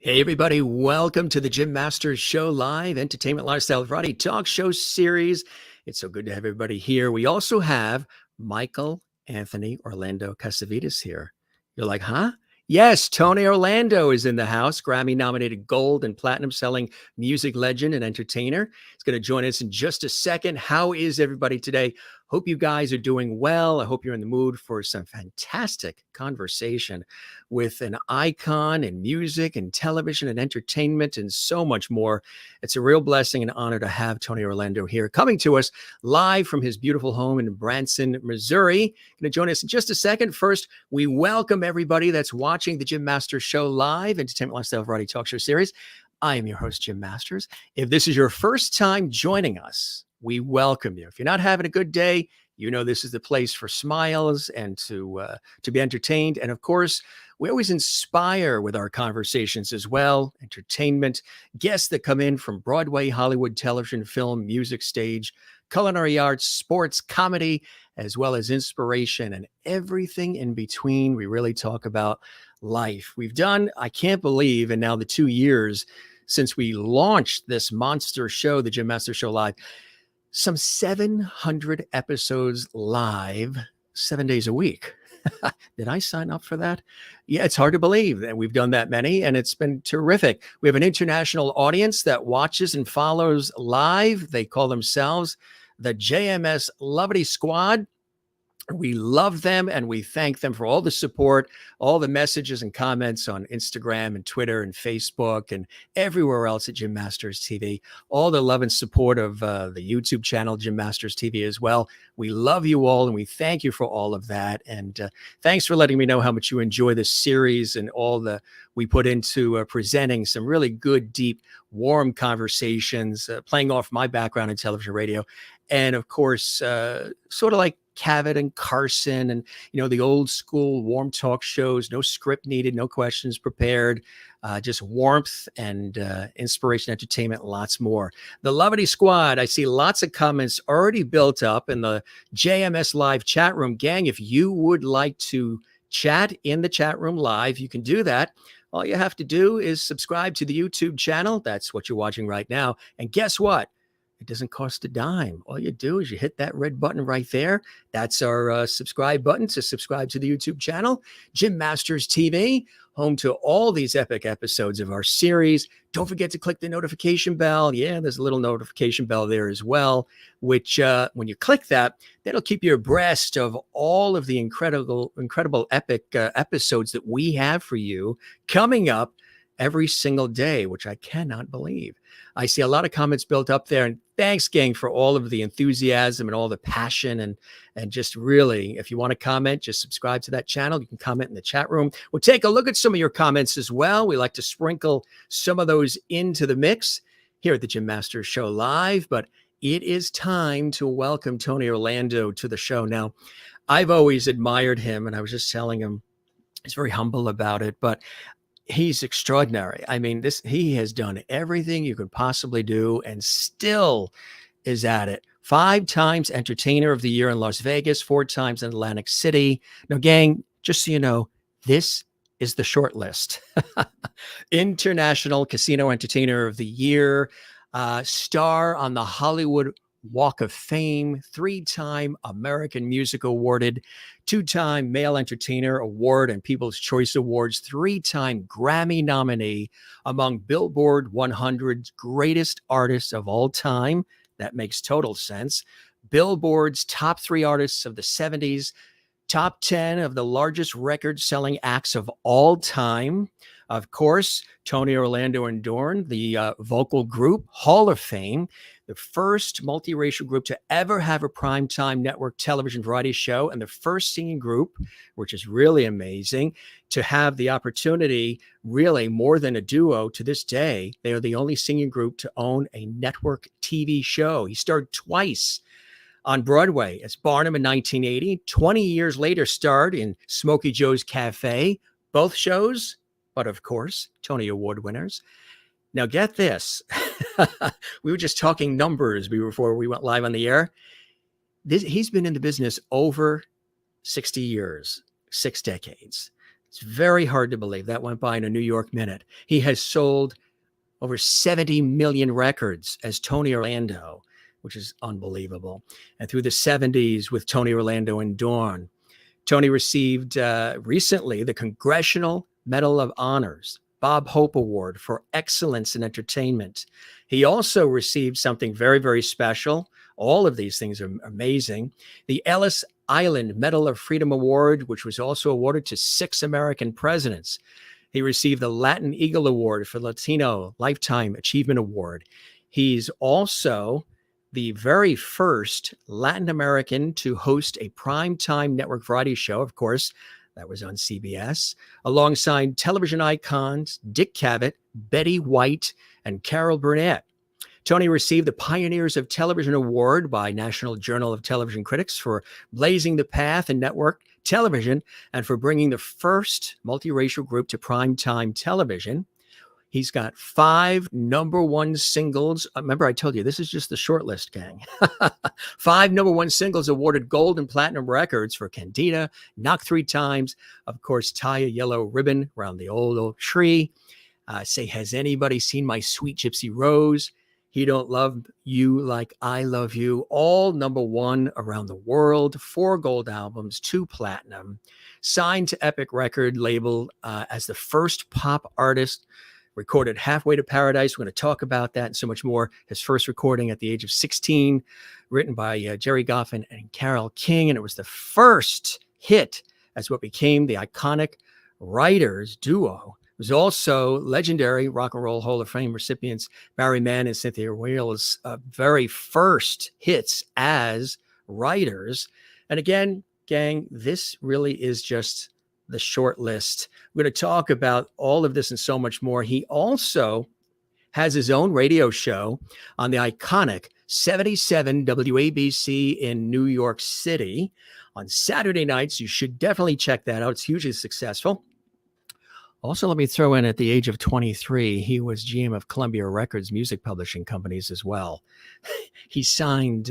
Hey, everybody. Welcome to the Jim Masters Show Live Entertainment Lifestyle Variety Talk Show Series. It's so good to have everybody here. We also have Michael Anthony Orlando Casavitas here. You're like, huh? Yes, Tony Orlando is in the house, Grammy nominated gold and platinum selling music legend and entertainer. He's going to join us in just a second. How is everybody today? Hope you guys are doing well. I hope you're in the mood for some fantastic conversation with an icon in music and television and entertainment and so much more. It's a real blessing and honor to have Tony Orlando here, coming to us live from his beautiful home in Branson, Missouri. Going to join us in just a second. First, we welcome everybody that's watching the Jim Masters Show Live Entertainment Lifestyle Variety Talk Show Series. I am your host, Jim Masters. If this is your first time joining us, we welcome you. If you're not having a good day, you know this is the place for smiles and to be entertained. And of course, we always inspire with our conversations as well. Entertainment, guests that come in from Broadway, Hollywood, television, film, music, stage, culinary arts, sports, comedy, as well as inspiration and everything in between. We really talk about life. We've done, I can't believe, in now the 2 years since we launched this monster show, the Jim Masters Show Live, some 700 episodes live, 7 days a week. Did I sign up for that? Yeah, it's hard to believe that we've done that many, and it's been terrific. We have an international audience that watches and follows live. They call themselves the JMS Lovely Squad. We love them and we thank them for all the support, all the messages and comments on Instagram and Twitter and Facebook and everywhere else at Jim Masters TV. All the love and support of the YouTube channel, Jim Masters TV as well. We love you all and we thank you for all of that. And thanks for letting me know how much you enjoy this series and all the we put into presenting some really good, deep, warm conversations, playing off my background in television, radio. And of course, sort of like Cavett and Carson and, you know, the old school warm talk shows, no script needed, no questions prepared, just warmth and inspiration, entertainment, lots more. The Lovely Squad, I see lots of comments already built up in the JMS Live chat room. Gang, if you would like to chat in the chat room live, you can do that. All you have to do is subscribe to the YouTube channel. That's what you're watching right now. And guess what? It doesn't cost a dime. All you do is you hit that red button right there. That's our subscribe button to subscribe to the YouTube channel, Jim Masters TV, home to all these epic episodes of our series. Don't forget to click the notification bell. Yeah, there's a little notification bell there as well, which when you click that, that'll keep you abreast of all of the incredible epic episodes that we have for you coming up every single day, which I cannot believe. I see a lot of comments built up there, and thanks, gang, for all of the enthusiasm and all the passion and just really, if you want to comment, just subscribe to that channel. You can comment in the chat room. We'll take a look at some of your comments as well. We like to sprinkle some of those into the mix here at the Jim Masters Show Live, but it is time to welcome Tony Orlando to the show. Now, I've always admired him, and I was just telling him he's very humble about it, but he's extraordinary. I mean, he has done everything you could possibly do and still is at it. 5 times Entertainer of the Year in Las Vegas, 4 times in Atlantic City. Now, gang, just so you know, this is the short list. International Casino Entertainer of the Year, star on the Hollywood Walk of Fame, 3-time American Music Awarded, 2-time Male Entertainer Award and People's Choice Awards, 3-time Grammy nominee, among Billboard 100's greatest artists of all time. That makes total sense. Billboard's top 3 artists of the 70s, top 10 of the largest record-selling acts of all time. Of course, Tony Orlando and Dorn, the vocal group, Hall of Fame, the first multiracial group to ever have a primetime network television variety show, and the first singing group, which is really amazing, to have the opportunity, really more than a duo to this day. They are the only singing group to own a network TV show. He starred twice on Broadway as Barnum in 1980. 20 years later, starred in Smokey Joe's Cafe. Both shows, but of course, Tony Award winners. Now, get this. We were just talking numbers before we went live on the air. He's been in the business over 60 years, 6 decades. It's very hard to believe. That went by in a New York minute. He has sold over 70 million records as Tony Orlando, which is unbelievable. And through the 70s with Tony Orlando and Dawn, Tony received recently the Congressional Medal of Honors, Bob Hope Award for Excellence in Entertainment. He also received something very, very special. All of these things are amazing. The Ellis Island Medal of Freedom Award, which was also awarded to 6 American presidents. He received the Latin Eagle Award for Latino Lifetime Achievement Award. He's also the very first Latin American to host a primetime network variety show. Of course, that was on CBS, alongside television icons Dick Cavett, Betty White, and Carol Burnett. Tony received the Pioneers of Television Award by National Journal of Television Critics for blazing the path in network television and for bringing the first multiracial group to primetime television. He's got 5 number-1 singles. Remember, I told you, this is just the short list, gang. 5 number-1 singles awarded gold and platinum records for Candida, Knock 3 Times, of course, Tie a Yellow Ribbon Around the Old Oak Tree, Say, Has Anybody Seen My Sweet Gypsy Rose? He Don't Love You Like I Love You. All number-1 around the world, 4 gold albums, 2 platinum. Signed to Epic record label as the first pop artist. Recorded Halfway to Paradise. We're going to talk about that and so much more. His first recording at the age of 16, written by Jerry Goffin and Carole King. And it was the first hit as what became the iconic writers duo. It was also legendary Rock and Roll Hall of Fame recipients Barry Mann and Cynthia Wales' very first hits as writers. And again, gang, this really is just the short list. We're going to talk about all of this and so much more. He also has his own radio show on the iconic 77 WABC in New York City on Saturday nights. You should definitely check that out. It's hugely successful. Also, let me throw in, at the age of 23, he was GM of Columbia Records music publishing companies as well. They signed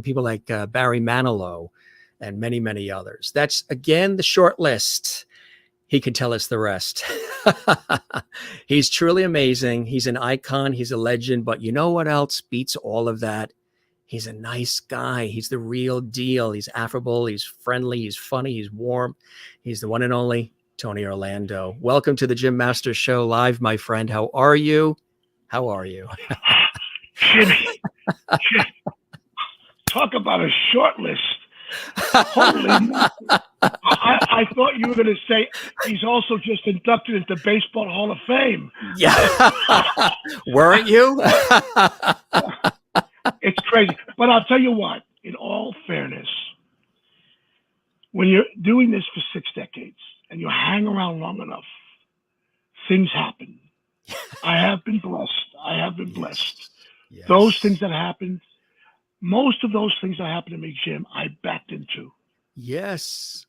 people like Barry Manilow and many, many others. That's, again, the short list. He can tell us the rest. He's truly amazing. He's an icon. He's a legend. But you know what else beats all of that? He's a nice guy. He's the real deal. He's affable. He's friendly. He's funny. He's warm. He's the one and only Tony Orlando. Welcome to the Jim Masters Show live, my friend. How are you? How are you? Jimmy, talk about a short list. Holy I thought you were going to say he's also just inducted into Baseball Hall of Fame. Yeah. Weren't you? It's crazy. But I'll tell you what, in all fairness, when you're doing this for 6 decades and you hang around long enough, things happen. I have been blessed. Yes. Those things that happened, most of those things that happened to me, Jim, I backed into. Yes.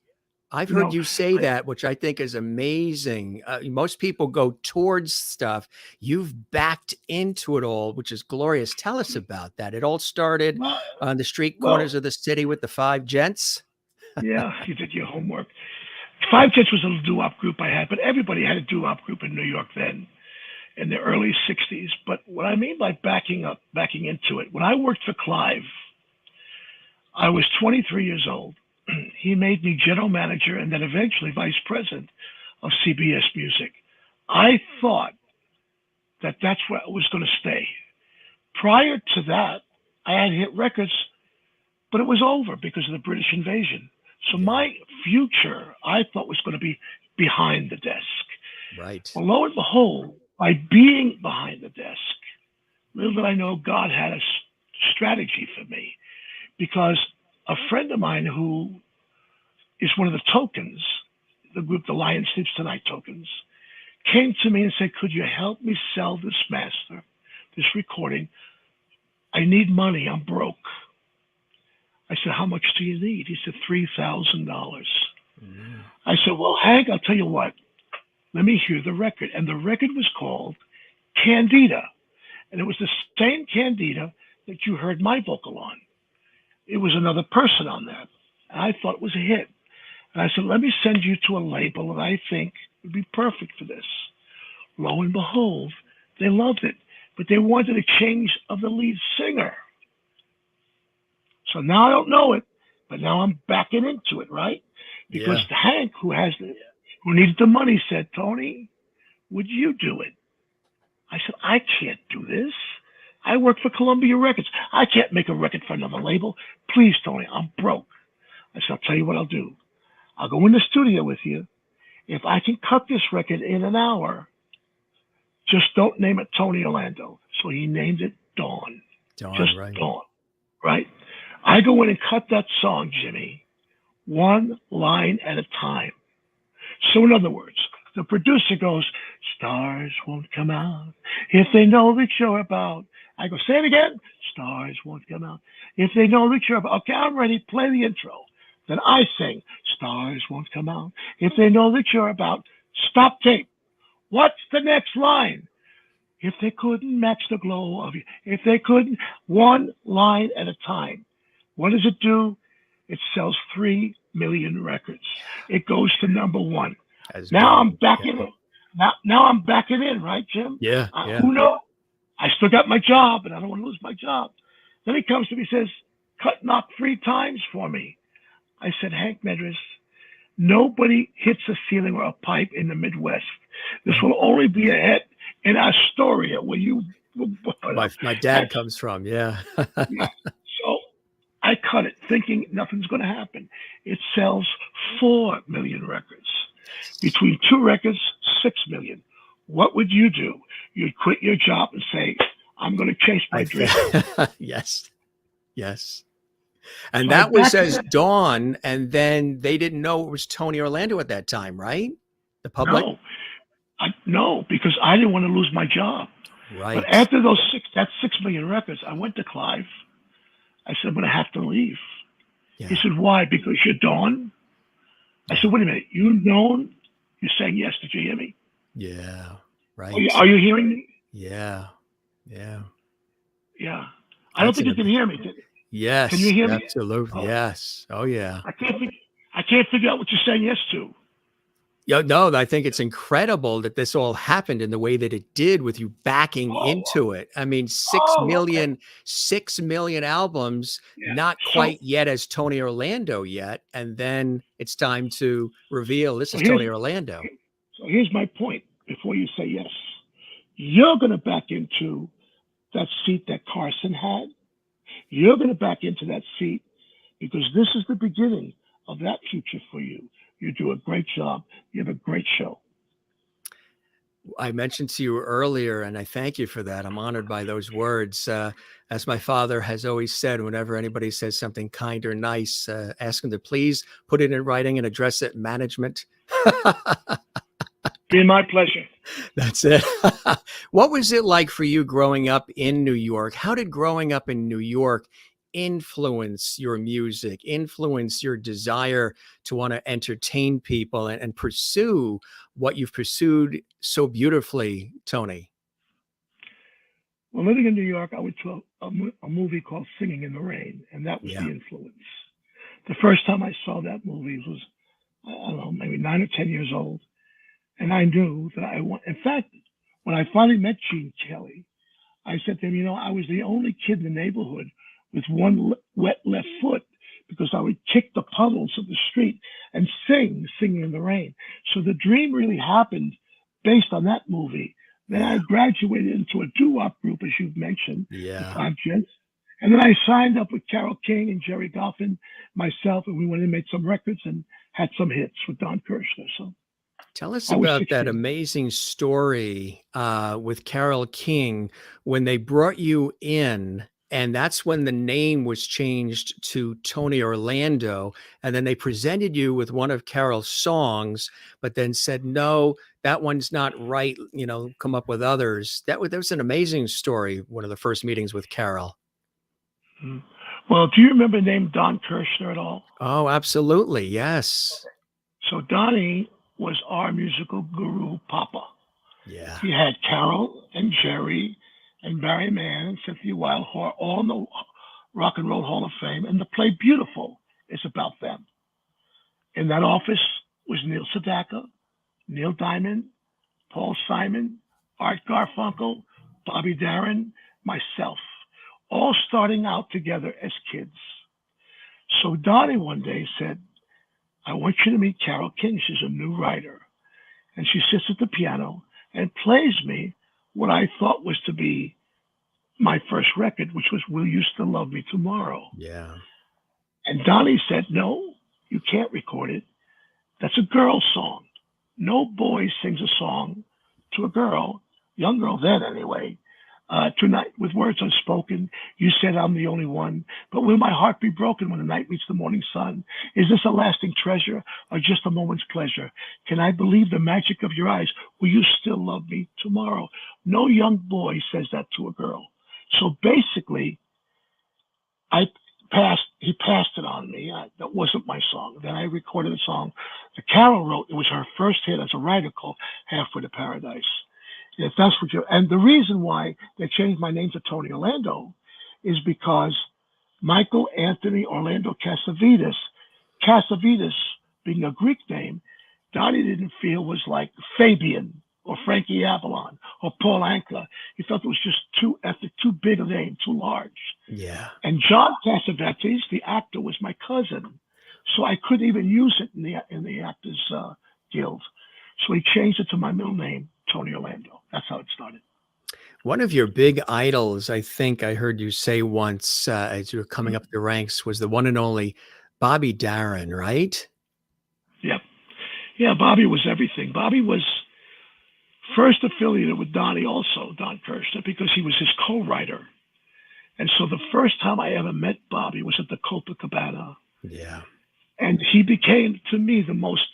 I've heard you say that, which I think is amazing. Most people go towards stuff. You've backed into it all, which is glorious. Tell us about that. It all started on the street corners of the city with the 5 Gents. Yeah, you did your homework. 5 Gents was a little doo-wop group I had, but everybody had a doo-wop group in New York then, in the early 60s. But what I mean by backing into it, when I worked for Clive, I was 23 years old. He made me general manager and then eventually vice president of CBS Music. I thought that that's where I was going to stay. Prior to that, I had hit records, but it was over because of the British invasion. So my future, I thought, was going to be behind the desk. Right. Well, lo and behold, by being behind the desk, little did I know God had a strategy for me, because a friend of mine who is one of the Tokens, the group, the Lion Sleeps Tonight Tokens, came to me and said, could you help me sell this master, this recording? I need money. I'm broke. I said, how much do you need? He said, $3,000. I said, well, Hank, I'll tell you what. Let me hear the record. And the record was called Candida. And it was the same Candida that you heard my vocal on. It was another person on there. And I thought it was a hit. And I said, let me send you to a label that I think would be perfect for this. Lo and behold, they loved it, but they wanted a change of the lead singer. So now I don't know it, but now I'm backing into it, right? Because Yeah. Hank, who needed the money, said, Tony, would you do it? I said, I can't do this. I work for Columbia Records. I can't make a record for another label. Please, Tony, I'm broke. I said, I'll tell you what I'll do. I'll go in the studio with you. If I can cut this record in an hour, just don't name it Tony Orlando. So he named it Dawn. Dawn, Just right. Dawn, right? I go in and cut that song, Jimmy, one line at a time. So in other words, the producer goes, stars won't come out if they know that you're about. I go, say it again. Stars won't come out if they know that you're about. Okay, I'm ready. Play the intro. Then I sing, stars won't come out if they know that you're about. Stop tape. What's the next line? If they couldn't match the glow of you, if they couldn't, one line at a time. What does it do? It sells 3 million records. It goes to number one. Now I'm backing in. Now I'm backing in, right, Jim? Yeah. Who knows? I still got my job, and I don't want to lose my job. Then he comes to me and says, cut knock 3 times for me. I said, Hank Medris, nobody hits a ceiling or a pipe in the Midwest. This will only be a hit in Astoria, where you. My dad comes from. Yeah. Yeah. So I cut it, thinking nothing's going to happen. It sells 4 million records. Between 2 records, 6 million. What would you do? You'd quit your job and say, I'm going to chase my dream. Yes. And so that was as Dawn, and then they didn't know it was Tony Orlando at that time, right? The public? No, because I didn't want to lose my job. Right. But after that 6 million records, I went to Clive. I said, I'm going to have to leave. Yeah. He said, why? Because you're Dawn? I said, wait a minute. You're known? You're saying yes. Did you hear me? Yeah. Right. Are you hearing me? Yeah. I don't think you can hear me. Yes. Can you hear me? Absolutely. Oh. Yes. Oh, yeah. I can't figure out what you're saying yes to. Yeah, no, I think it's incredible that this all happened in the way that it did, with you backing into it. I mean, 6 million albums, not quite yet as Tony Orlando yet. And then it's time to reveal this is Tony Orlando. So here's my point before you say yes. You're going to back into that seat that Carson had. You're going to back into that seat because this is the beginning of that future for you. You do a great job. You have a great show. I mentioned to you earlier, and I thank you for that. I'm honored by those words. As my father has always said, whenever anybody says something kind or nice, ask them to please put it in writing and address it management. Be my pleasure. That's it. What was it like for you growing up in New York? How did growing up in New York influence your music, influence your desire to want to entertain people and pursue what you've pursued so beautifully, Tony? Well, living in New York, I went to a movie called Singing in the Rain, and that was the influence. The first time I saw that movie was, I don't know, maybe 9 or 10 years old. And I knew that in fact, when I finally met Gene Kelly, I said to him, I was the only kid in the neighborhood with one wet left foot because I would kick the puddles of the street and Singing in the Rain. So the dream really happened based on that movie. Then I graduated into a doo-wop group, as you've mentioned, the 5 Gents. And then I signed up with Carole King and Jerry Goffin, myself, and we went and made some records and had some hits with Don Kirshner. So tell us about that amazing story with Carole King when they brought you in. And that's when the name was changed to Tony Orlando. And then they presented you with one of Carol's songs, but then said, no, that one's not right. Come up with others. That was an amazing story. One of the first meetings with Carol. Well, do you remember the name Don Kirshner at all? Oh, absolutely. Yes. So Donnie was our musical guru, Papa. Yeah. He had Carol and Jerry and Barry Mann and Cynthia Wilde, who are all in the Rock and Roll Hall of Fame, and the play Beautiful is about them. In that office was Neil Sedaka, Neil Diamond, Paul Simon, Art Garfunkel, Bobby Darin, myself, all starting out together as kids. So Donnie one day said, I want you to meet Carole King. She's a new writer. And she sits at the piano and plays me what I thought was to be my first record, which was Will You Still Love Me Tomorrow? Yeah. And Donnie said, no, you can't record it. That's a girl song. No boy sings a song to a girl, young girl then anyway, tonight with words unspoken. You said I'm the only one, but will my heart be broken when the night meets the morning sun? Is this a lasting treasure or just a moment's pleasure? Can I believe the magic of your eyes? Will you still love me tomorrow? No young boy says that to a girl. So basically, he passed it on me. That wasn't my song. Then I recorded a song that Carol wrote. It was her first hit as a writer called Halfway to Paradise. If that's what you, and the reason why they changed my name to Tony Orlando is because Michael Anthony Orlando Cassavetes being a Greek name, Donnie didn't feel was like Fabian or Frankie Avalon or Paul Anka. He felt it was just too epic, too big a name, too large. Yeah. And John Cassavetes, the actor, was my cousin, so I couldn't even use it in the Actors Guild. So he changed it to my middle name, Tony Orlando. That's how it started. One of your big idols, I think I heard you say once as you were coming up the ranks, was the one and only Bobby Darin, right? Yep. Yeah, Bobby was everything. Bobby was first affiliated with Donnie also, Don Kirshner, because he was his co-writer. And so the first time I ever met Bobby was at the Copacabana. Yeah. And he became, to me, the most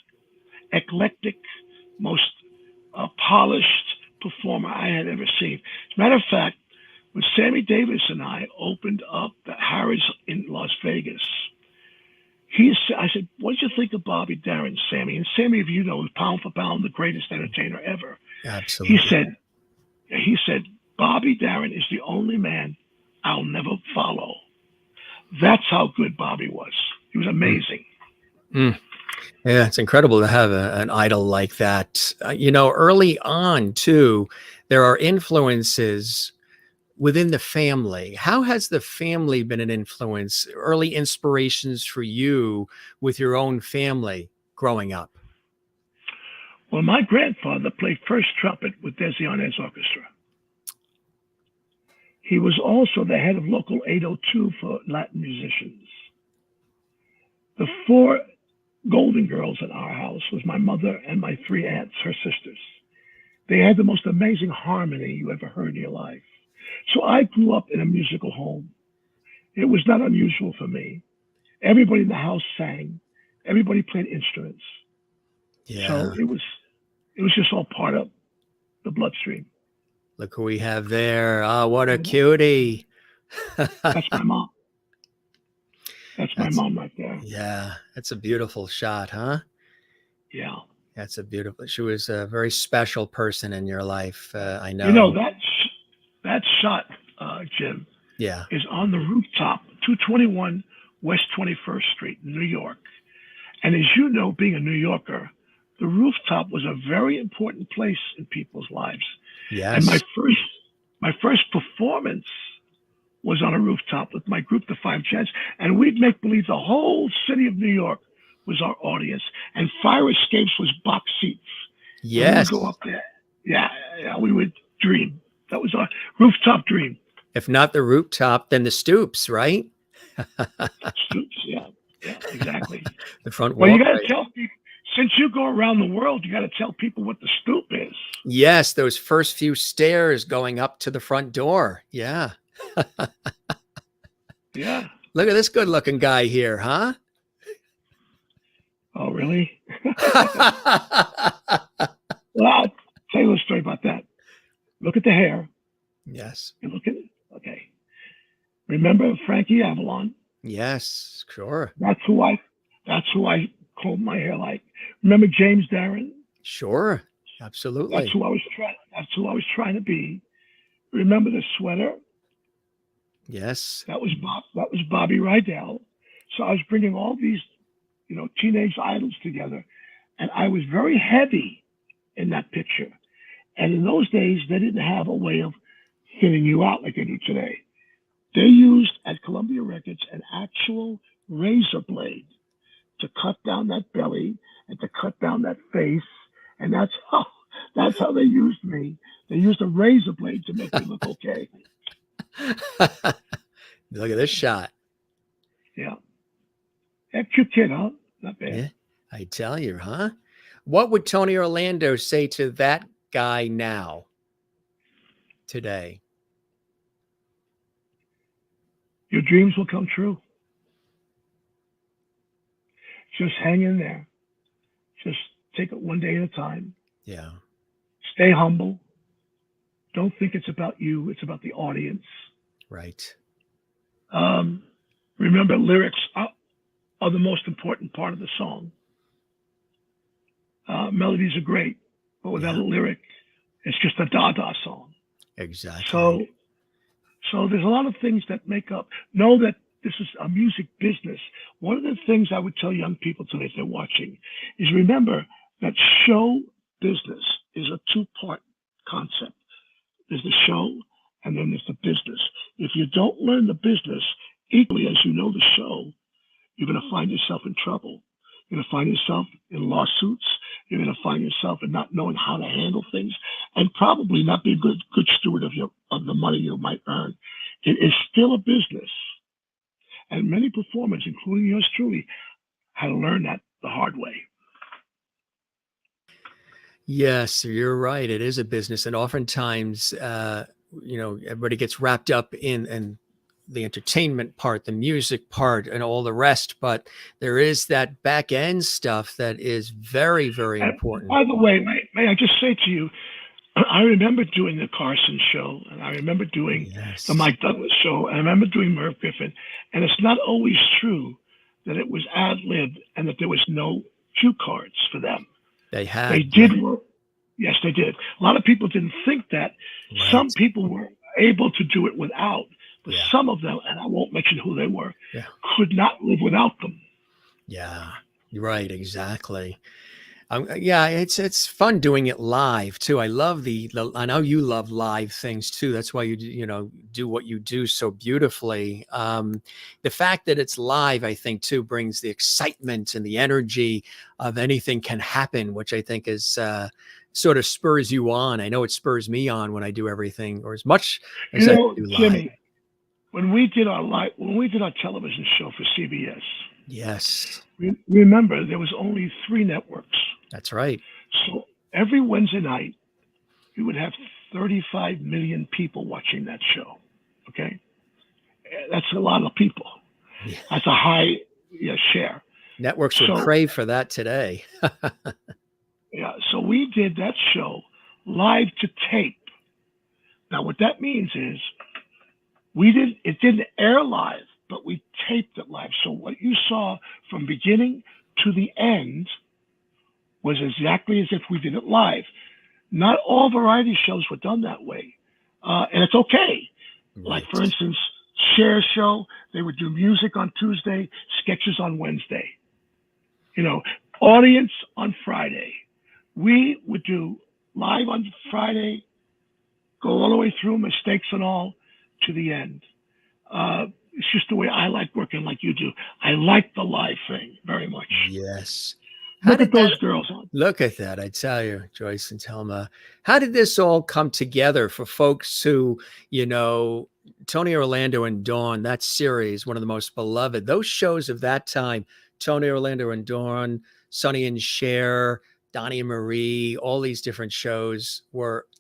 eclectic, most polished performer I had ever seen. As a matter of fact, when Sammy Davis and I opened up the Harrods in Las Vegas, I said, what did you think of Bobby Darin, Sammy? And Sammy, if you know, is pound for pound the greatest entertainer ever. Absolutely. He said, Bobby Darin is the only man I'll never follow. That's how good Bobby was. He was amazing. Yeah, it's incredible to have an idol like that. Early on, too, there are influences within the family. How has the family been an influence, early inspirations for you with your own family growing up? Well, my grandfather played first trumpet with Desi Arnaz Orchestra. He was also the head of Local 802 for Latin musicians. The 4 golden girls in our house was my mother and my 3 aunts, her sisters. They had the most amazing harmony you ever heard in your life. So I grew up in a musical home. It was not unusual for me. Everybody in the house sang. Everybody played instruments. Yeah. So it was just all part of the bloodstream. Look who we have there. Oh, what a cutie. That's my mom. That's my mom right there. Yeah, that's a beautiful shot, huh? Yeah. That's a beautiful. She was a very special person in your life. I know. You know, that shot, Jim, yeah, is on the rooftop, 221 West 21st Street, New York. And as you know, being a New Yorker, the rooftop was a very important place in people's lives. Yes. And my first performance was on a rooftop with my group, the 5 Gents, and we'd make believe the whole city of New York was our audience, and fire escapes was box seats. Yes. We would go up there. Yeah, we would dream. That was our rooftop dream. If not the rooftop, then the stoops, right? Stoops, yeah, exactly. The front wall. Well, you got to tell people, since you go around the world, you got to tell people what the stoop is. Yes, those first few stairs going up to the front door. Yeah. Yeah. Look at this good-looking guy here, huh? Oh, really? Well, I'll tell you a story about that. Look at the hair. Yes. And look at it. Okay. Remember Frankie Avalon? Yes, sure. That's who I combed my hair like. Remember James Darin? Sure. Absolutely. That's who I was trying to be. Remember the sweater? Yes. That was Bobby Rydell. So I was bringing all these teenage idols together. And I was very heavy in that picture. And in those days, they didn't have a way of thinning you out like they do today. They used at Columbia Records an actual razor blade to cut down that belly and to cut down that face. And that's how they used me. They used a razor blade to make me look okay. Look at this shot. Yeah. That cute kid, huh? Not bad. Yeah, I tell you, huh? What would Tony Orlando say to that guy now, today? Your dreams will come true. Just hang in there. Just take it one day at a time. Yeah. Stay humble. Don't think it's about you. It's about the audience. Right. Remember, lyrics are the most important part of the song. Melodies are great, but without a lyric, it's just a da-da song. Exactly. So there's a lot of things that make up. Know that this is a music business. One of the things I would tell young people today if they're watching is remember that show business is a two-part concept. There's the show and then there's the business. If you don't learn the business equally as you know the show, you're going to find yourself in trouble. You're going to find yourself in lawsuits. You're going to find yourself in not knowing how to handle things and probably not be a good steward of the money you might earn. It is still a business. And many performers, including yours truly, had to learn that the hard way. Yes, you're right. It is a business. And oftentimes, everybody gets wrapped up in the entertainment part, the music part, and all the rest. But there is that back end stuff that is very, very important. By the way, may I just say to you, I remember doing the Carson show, and I remember doing the Mike Douglas show, and I remember doing Merv Griffin. And it's not always true that it was ad-libbed and that there was no cue cards for them. They did work. Yes, they did. A lot of people didn't think that. Right. Some people were able to do it without, but some of them, and I won't mention who they were, could not live without them. Yeah, you're right. Exactly. It's fun doing it live too. I love I know you love live things too. That's why you do what you do so beautifully. The fact that it's live, I think too, brings the excitement and the energy of anything can happen, which I think is sort of spurs you on. I know it spurs me on when I do everything, or as much as I do live. Jimmy, when we did our television show for CBS. Yes. Remember, there was only 3 networks. That's right. So every Wednesday night, we would have 35 million people watching that show. Okay? That's a lot of people. Yeah. That's a high share. Networks would crave for that today. Yeah. So we did that show live to tape. Now, what that means is it didn't air live, but we taped it live. So what you saw from beginning to the end was exactly as if we did it live. Not all variety shows were done that way. And it's okay. Right. Like, for instance, Cher's show, they would do music on Tuesday, sketches on Wednesday. Audience on Friday. We would do live on Friday, go all the way through, mistakes and all, to the end. It's just the way I like working like you do. I like the live thing very much. Yes. Look at those girls. Look at that. I tell you, Joyce and Thelma, how did this all come together for folks who, Tony Orlando and Dawn, that series, one of the most beloved, those shows of that time, Tony Orlando and Dawn, Sonny and Cher, Donnie and Marie, all these different shows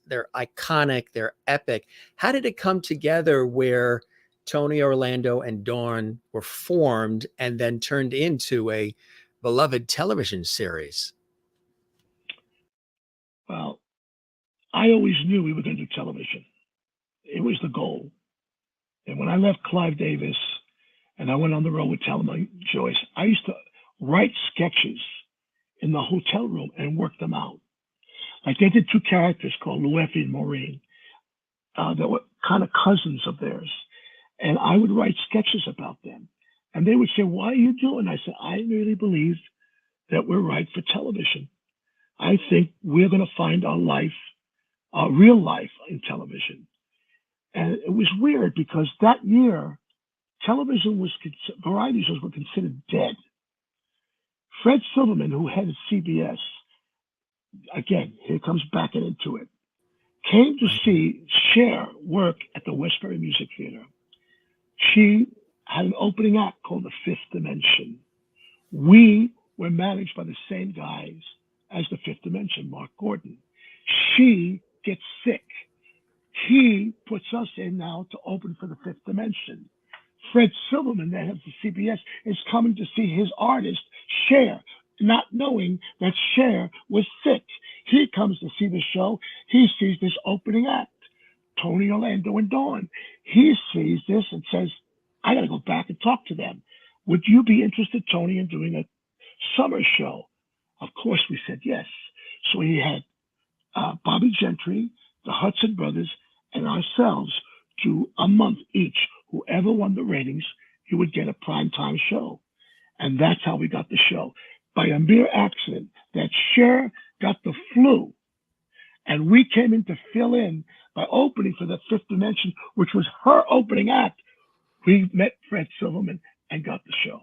they're iconic, they're epic. How did it come together where Tony Orlando and Dawn were formed and then turned into a beloved television series? Well, I always knew we were going to do television. It was the goal. And when I left Clive Davis and I went on the road with Thelma and Joyce, I used to write sketches in the hotel room and work them out. Like, they did 2 characters called Lueffy and Maureen that were kind of cousins of theirs. And I would write sketches about them. And they would say, why are you doing? I said, I really believe that we're right for television. I think we're going to find our life, our real life in television. And it was weird because that year, television was, variety shows were considered dead. Fred Silverman, who headed CBS, again, here comes backing into it, came to see Cher work at the Westbury Music Theater. She had an opening act called The Fifth Dimension. We were managed by the same guys as The Fifth Dimension, Mark Gordon. She gets sick. He puts us in now to open for The Fifth Dimension. Fred Silverman, that heads the CBS, is coming to see his artist, Cher, not knowing that Cher was sick. He comes to see the show. He sees this opening act, Tony, Orlando, and Dawn. He sees this and says, I got to go back and talk to them. Would you be interested, Tony, in doing a summer show? Of course, we said yes. So he had Bobby Gentry, the Hudson Brothers, and ourselves do a month each. Whoever won the ratings, you would get a primetime show. And that's how we got the show. By a mere accident, that Cher got the flu, and we came in to fill in by opening for The Fifth Dimension, which was her opening act. We met Fred Silverman and got the show.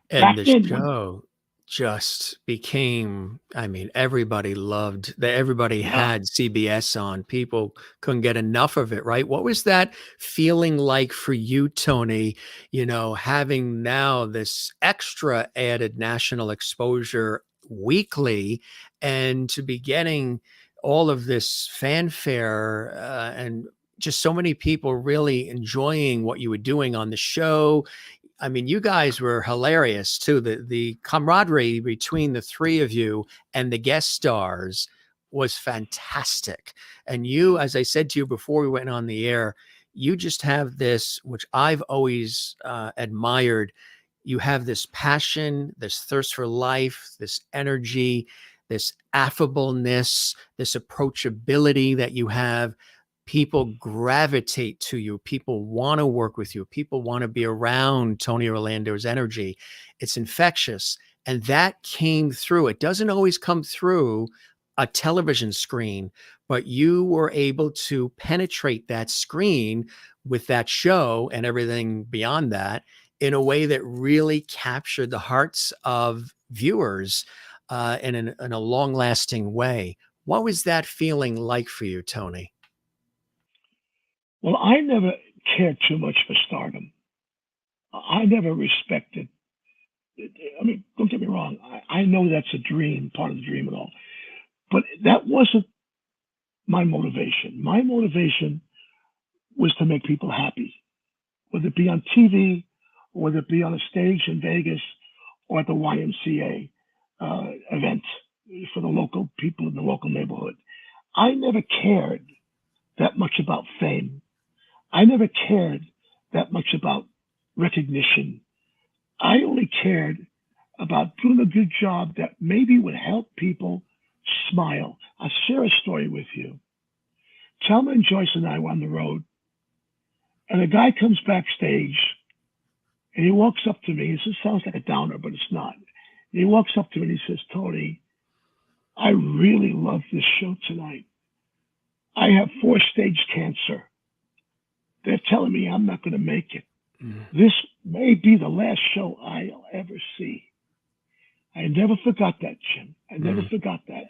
And the show just became, I mean, everybody loved that. Everybody had CBS on. People couldn't get enough of it, right? What was that feeling like for you, Tony, you know, having now this extra added national exposure weekly and to be getting all of this fanfare and just so many people really enjoying what you were doing on the show? I mean, you guys were hilarious too. The camaraderie between the three of you and the guest stars was fantastic. And you, as I said to you before we went on the air, you just have this, which I've always admired. You have this passion, this thirst for life, this energy, this affableness, this approachability that you have. People gravitate to you. People want to work with you. People want to be around Tony Orlando's energy. It's infectious. And that came through. It doesn't always come through a television screen, but you were able to penetrate that screen with that show and everything beyond that in a way that really captured the hearts of viewers in a long-lasting way. What was that feeling like for you, Tony? Well, I never cared too much for stardom. I never respected. I mean, don't get me wrong. I know that's a dream, part of the dream and all, but that wasn't my motivation. My motivation was to make people happy, whether it be on TV, or whether it be on a stage in Vegas, or at the YMCA event for the local people in the local neighborhood. I never cared that much about fame. I never cared that much about recognition. I only cared about doing a good job that maybe would help people smile. I'll share a story with you. Thelma and Joyce and I were on the road, and a guy comes backstage, and he walks up to me. This sounds like a downer, but it's not. And he walks up to me and he says, Tony, I really love this show tonight. I have 4-stage cancer. They're telling me I'm not going to make it. This may be the last show I'll ever see. I never forgot that, Jim. I never forgot that.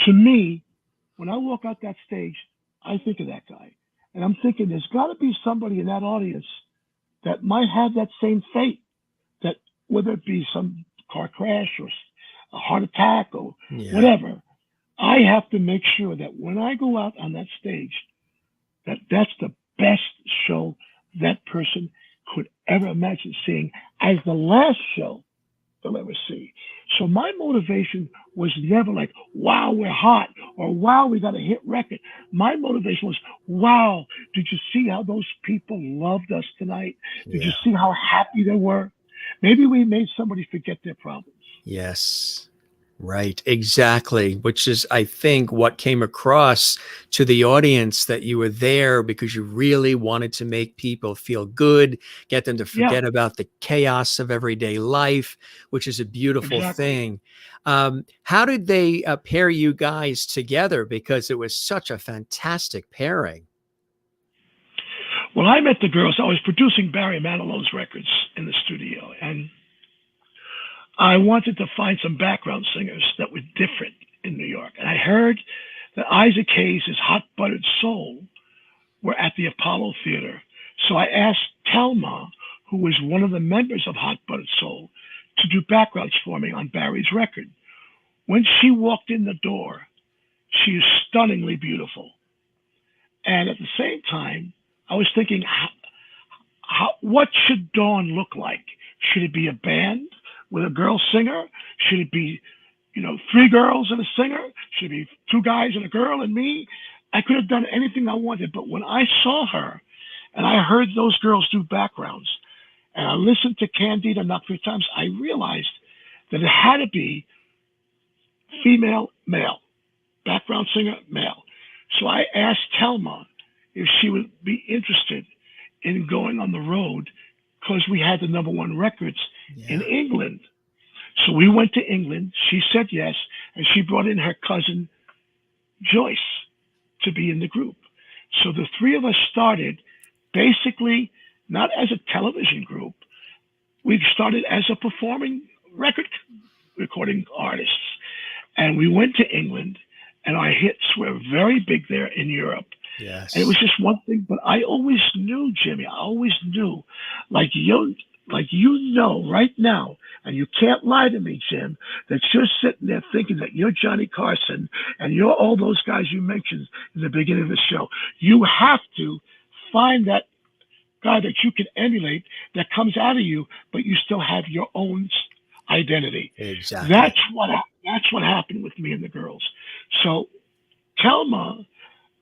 To me, when I walk out that stage, I think of that guy. And I'm thinking there's got to be somebody in that audience that might have that same fate, that whether it be some car crash or a heart attack or whatever, I have to make sure that when I go out on that stage, that's the best show that person could ever imagine seeing as the last show they'll ever see. So my motivation was never like, wow, we're hot, or wow, we got a hit record. My motivation was, wow, did you see how those people loved us tonight? Did you see how happy they were? Maybe we made somebody forget their problems. Yes. Right, exactly, which is, I think, what came across to the audience, that you were there because you really wanted to make people feel good, get them to Yeah, forget about the chaos of everyday life, which is a beautiful exactly. thing. How did they pair you guys together? Because it was such a fantastic pairing. When I met the girls, I was producing Barry Manilow's records in the studio, and I wanted to find some background singers that were different in New York. And I heard that Isaac Hayes' Hot Buttered Soul were at the Apollo Theater. So I asked Telma, who was one of the members of Hot Buttered Soul, to do backgrounds for me on Barry's record. When she walked in the door, she is stunningly beautiful. And at the same time, I was thinking, what should Dawn look like? Should it be a band with a girl singer? Should it be, three girls and a singer? Should it be two guys and a girl and me? I could have done anything I wanted, but when I saw her and I heard those girls do backgrounds and I listened to Candida enough three times, I realized that it had to be female, male, background singer, male. So I asked Telma if she would be interested in going on the road because we had the number one records in Yeah. England. So we went to England. She said yes, and she brought in her cousin Joyce to be in the group. So the three of us started basically not as a television group. We started as a performing record recording artists. And we went to England, and our hits were very big there in Europe. And it was Yes. just one thing, but I always knew, Jimmy, I always knew, like right now, and you can't lie to me, Jim, that you're sitting there thinking that you're Johnny Carson and you're all those guys you mentioned in the beginning of the show. You have to find that guy that you can emulate that comes out of you, but you still have your own identity. Exactly. That's what happened with me and the girls. So Telma,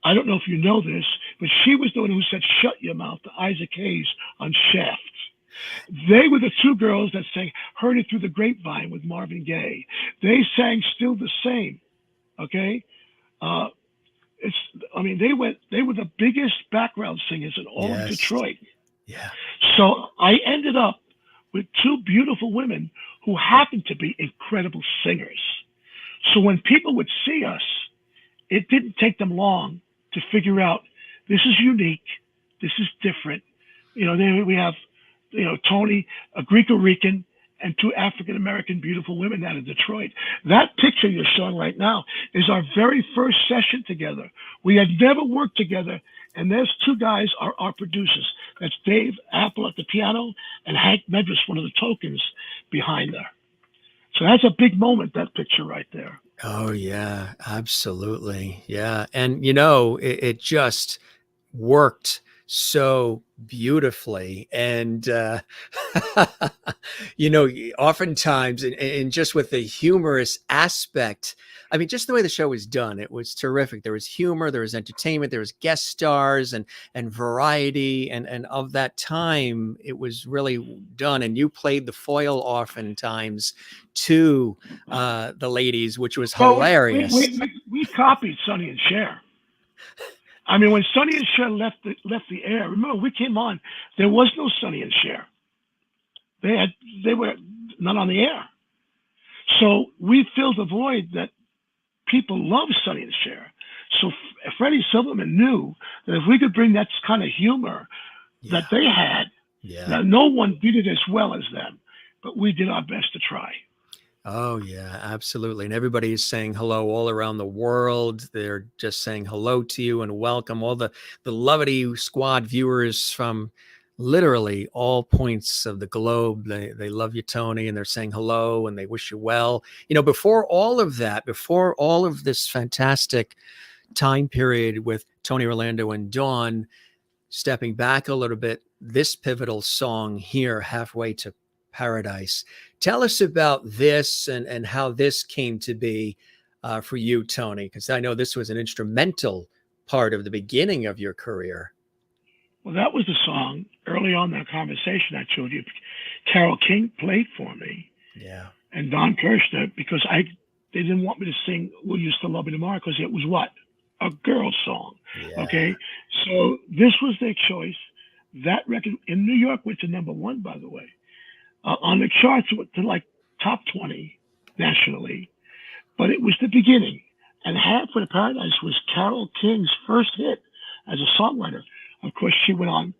I don't know if you know this, but she was the one who said "Shut Your Mouth" to Isaac Hayes on Shaft. They were the two girls that sang "Heard It Through the Grapevine" with Marvin Gaye. They sang "Still the Same." Okay, uh, it's. I mean, they were the biggest background singers in all of Yes. Detroit. Yeah. So I ended up with two beautiful women who happened to be incredible singers. So when people would see us, it didn't take them long to figure out this is unique, this is different. Then we have, Tony, a Greek Rican, and two African American beautiful women out of Detroit. That picture you're showing right now is our very first session together. We had never worked together, and there's two guys are our producers. That's Dave Apple at the piano and Hank Medris, one of the tokens behind there. So that's a big moment, that picture right there. Oh, yeah, absolutely. Yeah. And, it just worked so beautifully. And, oftentimes, and just with the humorous aspect, I mean, just the way the show was done, it was terrific. There was humor, there was entertainment, there was guest stars and variety. And of that time, it was really done. And you played the foil oftentimes to the ladies, which was Well, we, hilarious. we, we, we copied Sonny and Cher. I mean, when Sonny and Cher left the air, remember we came on, there was no Sonny and Cher. They were not on the air. So we filled a void that people love Sonny and Cher. So Freddie Silverman knew that if we could bring that kind of humor that Yeah. they had, Yeah. now no one did it as well as them, but we did our best to try. Oh, yeah, absolutely. And everybody is saying hello all around the world. They're just saying hello to you and welcome all the Lovity Squad viewers from literally all points of the globe. They love you, Tony, and they're saying hello and they wish you well. Before all of that, before all of this fantastic time period with Tony Orlando and Dawn, stepping back a little bit, this pivotal song here, Halfway to Paradise. Tell us about this and how this came to be for you, Tony, because I know this was an instrumental part of the beginning of your career. Well, that was the song early on in that conversation I told you. Carole King played for me Yeah. and Don Kirshner because they didn't want me to sing "Will You Still Love Me Tomorrow" because it was what? A girl song. Yeah. Okay, so this was their choice. That record in New York went to #1, by the way. On the charts, it went to like top 20 nationally, but it was the beginning. And "Halfway to Paradise" was Carole King's first hit as a songwriter. Of course, she went on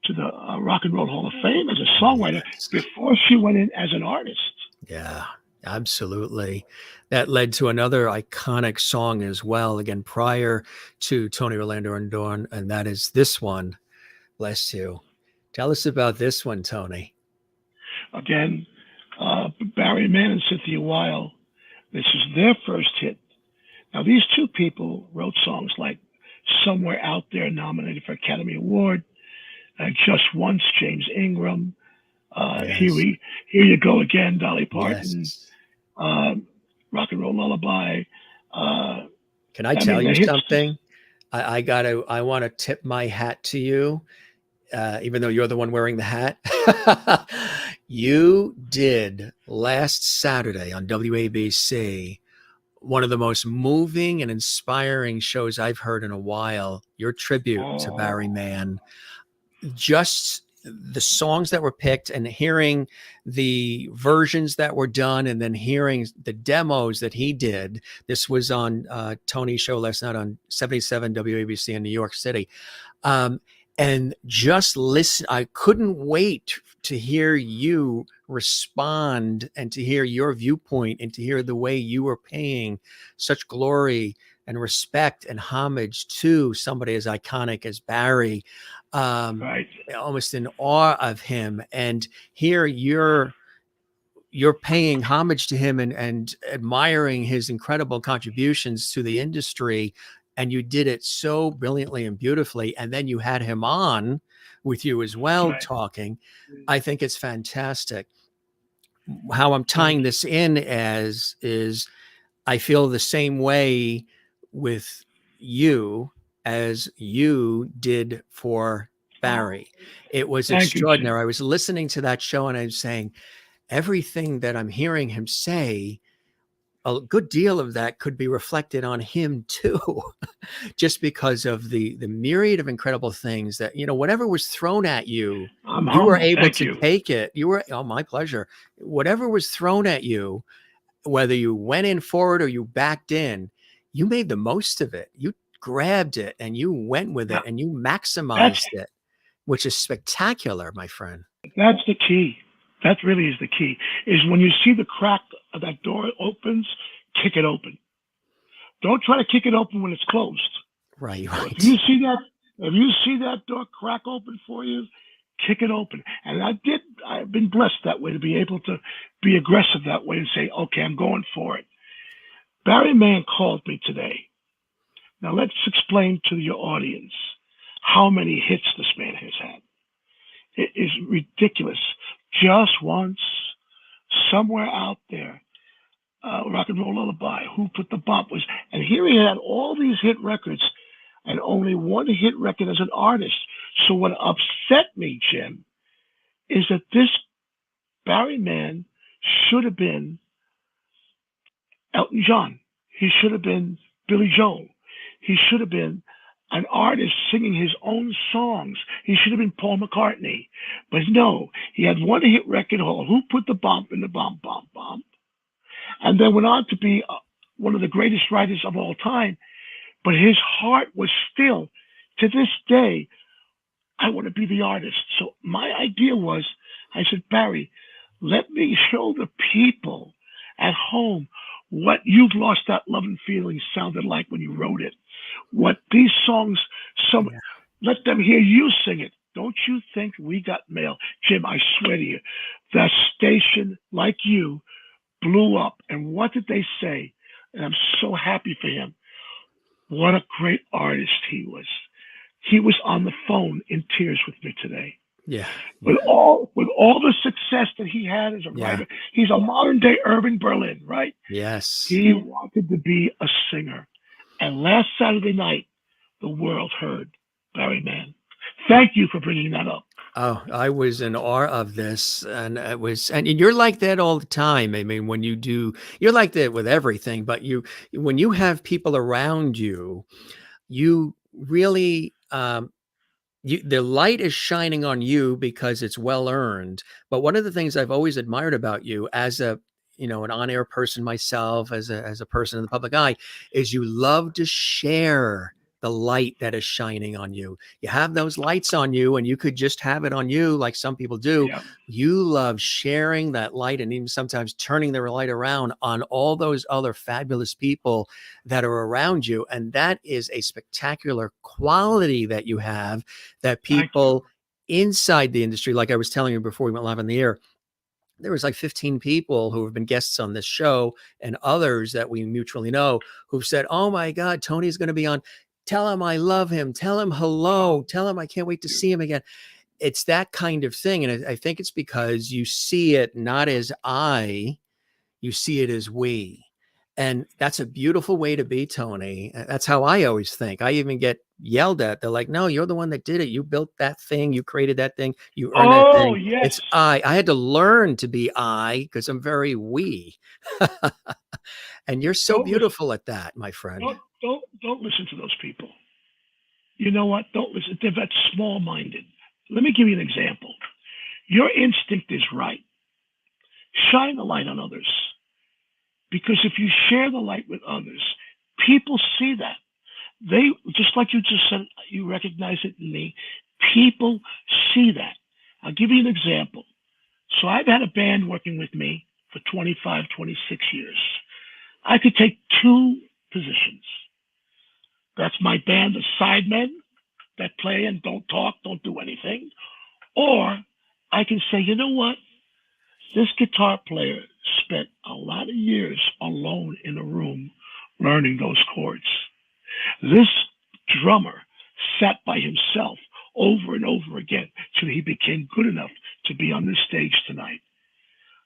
to the Rock and Roll Hall of Fame as a songwriter before she went in as an artist. Yeah, absolutely. That led to another iconic song as well, again, prior to Tony Orlando and Dawn, and that is this one, Bless You. Tell us about this one, Tony. Again, Barry Mann and Cynthia Weil, this is their first hit. Now, these two people wrote songs like "Somewhere Out There," nominated for Academy Award, "Just Once," James Ingram, Yes. Here You Go Again, Dolly Parton, Yes. Rock and Roll Lullaby. Can I tell mean, you the hits- something? I want to tip my hat to you, even though you're the one wearing the hat. You did last Saturday on WABC one of the most moving and inspiring shows I've heard in a while. Your tribute to Barry Mann. Just the songs that were picked and hearing the versions that were done and then hearing the demos that he did. This was on Tony's show last night on 77 WABC in New York City. And just listen, I couldn't wait to hear you respond and to hear your viewpoint and to hear the way you were paying such glory and respect and homage to somebody as iconic as Barry. Right. Almost in awe of him, and here you're paying homage to him and admiring his incredible contributions to the industry, and you did it so brilliantly and beautifully, and then you had him on with you as well, Right. talking. I think it's fantastic. How I'm tying this in is I feel the same way with you as you did for Barry. It was extraordinary. I was listening to that show and I was saying, everything that I'm hearing him say, a good deal of that could be reflected on him too, just because of the myriad of incredible things that, whatever was thrown at you, you were able to take it. Oh, my pleasure. Whatever was thrown at you, whether you went in forward or you backed in, you made the most of it. You grabbed it and you went with it and you maximized it, which is spectacular, my friend. That's the key. That really is the key, is when you see the crack of that door opens, kick it open. Don't try to kick it open when it's closed. Right. If you see that door crack open for you, kick it open. And I've been blessed that way, to be able to be aggressive that way and say, okay, I'm going for it. Barry Mann called me today. Now let's explain to your audience how many hits this man has had. It is ridiculous. Just Once, Somewhere Out There, Rock and Roll Lullaby, Who Put the Bump was, and here he had all these hit records and only one hit record as an artist. So what upset me, Jim, is that this Barry Mann should have been Elton John. He should have been Billy Joel. He should have been an artist singing his own songs. He should have been Paul McCartney. But no, he had one hit record called Who Put the Bump in the Bump, Bump, Bump? And then went on to be one of the greatest writers of all time. But his heart was still, to this day, I want to be the artist. So my idea was, I said, Barry, let me show the people at home what You've Lost That Love and Feeling sounded like when you wrote it. What these songs, let them hear you sing it. Don't you think we got mail? Jim, I swear to you, that station, like you, blew up. And what did they say? And I'm so happy for him. What a great artist he was. He was on the phone in tears with me today. Yeah. With all the success that he had as a writer, he's a modern day Irving Berlin, right? Yes. He wanted to be a singer. And last Saturday night, the world heard Barry Mann. Thank you for bringing that up. Oh, I was in awe of this, and and you're like that all the time. I mean, you're like that with everything, but when you have people around you, you really, the light is shining on you because it's well earned. But one of the things I've always admired about you as an on-air person myself, as a person in the public eye, is you love to share the light that is shining on you. You have those lights on you and you could just have it on you like some people do. Yeah, You love sharing that light and even sometimes turning the light around on all those other fabulous people that are around you. And that is a spectacular quality that you have that thank you. people inside the industry, like I was telling you before we went live on the air, there was like 15 people who have been guests on this show and others that we mutually know who've said, "Oh my God, Tony's going to be on. Tell him I love him. Tell him Oh, hello. Tell him I can't wait to you. see him again." It's that kind of thing. And I think it's because you see it not as you see it as we. And that's a beautiful way to be, Tony. That's how I always think. I even get yelled at. They're like, "No, you're the one that did it. You built that thing. You created that thing. You earned that Oh, thing. yes. It's I." I had to learn to be I because I'm very we. And you're so Don't listen. beautiful at that, my friend. Don't listen to those people. You know what? Don't listen. They're that small-minded. Let me give you an example. Your instinct is right. Shine the light on others, because if you share the light with others, people see that. They, just like you just said, you recognize it in me. People see that. I'll give you an example. So I've had a band working with me for 25, 26 years. I could take two positions. That's my band, the sidemen that play and don't talk, don't do anything. Or I can say, you know what? This guitar player spent a lot of years alone in a room learning those chords. This drummer sat by himself over and over again till he became good enough to be on this stage tonight.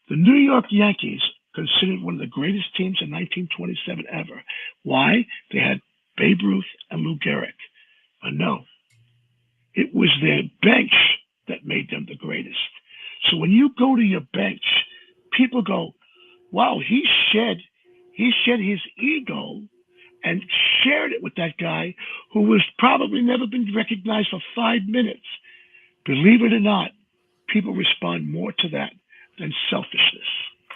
The New York Yankees, considered one of the greatest teams in 1927 ever. Why? They had Babe Ruth and Lou Gehrig. But no, it was their bench that made them the greatest. So when you go to your bench, people go, "Wow, he shed his ego and shared it with that guy who was probably never been recognized for 5 minutes." Believe it or not, people respond more to that than selfishness.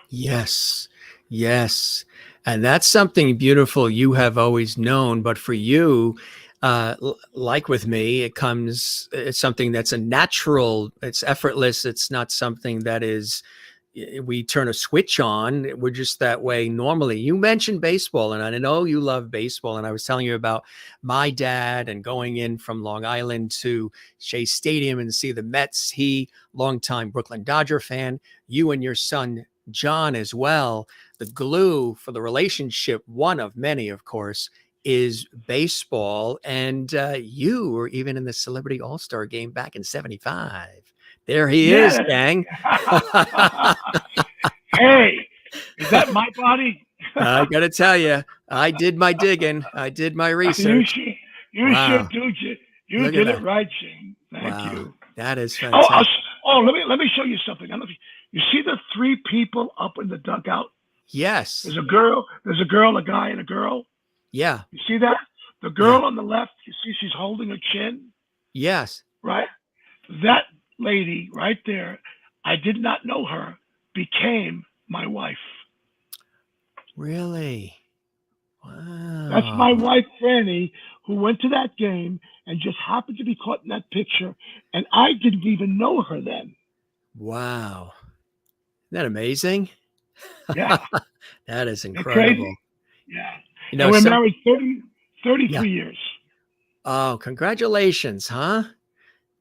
Yes. Yes. And that's something beautiful you have always known. But for you, like with me, it's something that's a natural, it's effortless. It's not something that is, we turn a switch on. We're just that way normally. You mentioned baseball, and I know you love baseball. And I was telling you about my dad and going in from Long Island to Shea Stadium and see the Mets. He, longtime Brooklyn Dodger fan. You and your son, John, as well. The glue for the relationship, one of many, of course, is baseball. And you were even in the Celebrity All-Star game back in '75. There he is, Yeah. gang. Hey, is that my body? I got to tell you, I did my digging. I did my you research. should, you should Wow. do. You Look at did it that. right, Shane. Thank Wow. you. That is Oh, fantastic. let me show you something. I don't know if you see the three people up in the dugout. Yes. There's a girl, a guy, and a girl. Yeah. You see that? The Yeah. girl on the left, you see she's holding her chin, Yes. right? That lady right there, I did not know her, became my wife. Really? That's my Wow. wife, Franny, who went to that game and just happened to be caught in that picture. And I didn't even know her then. Wow. Isn't that amazing? Yeah. That is Ain't crazy? incredible. Yeah. You And know, we're some, married yeah. 33 years. Oh, congratulations, huh?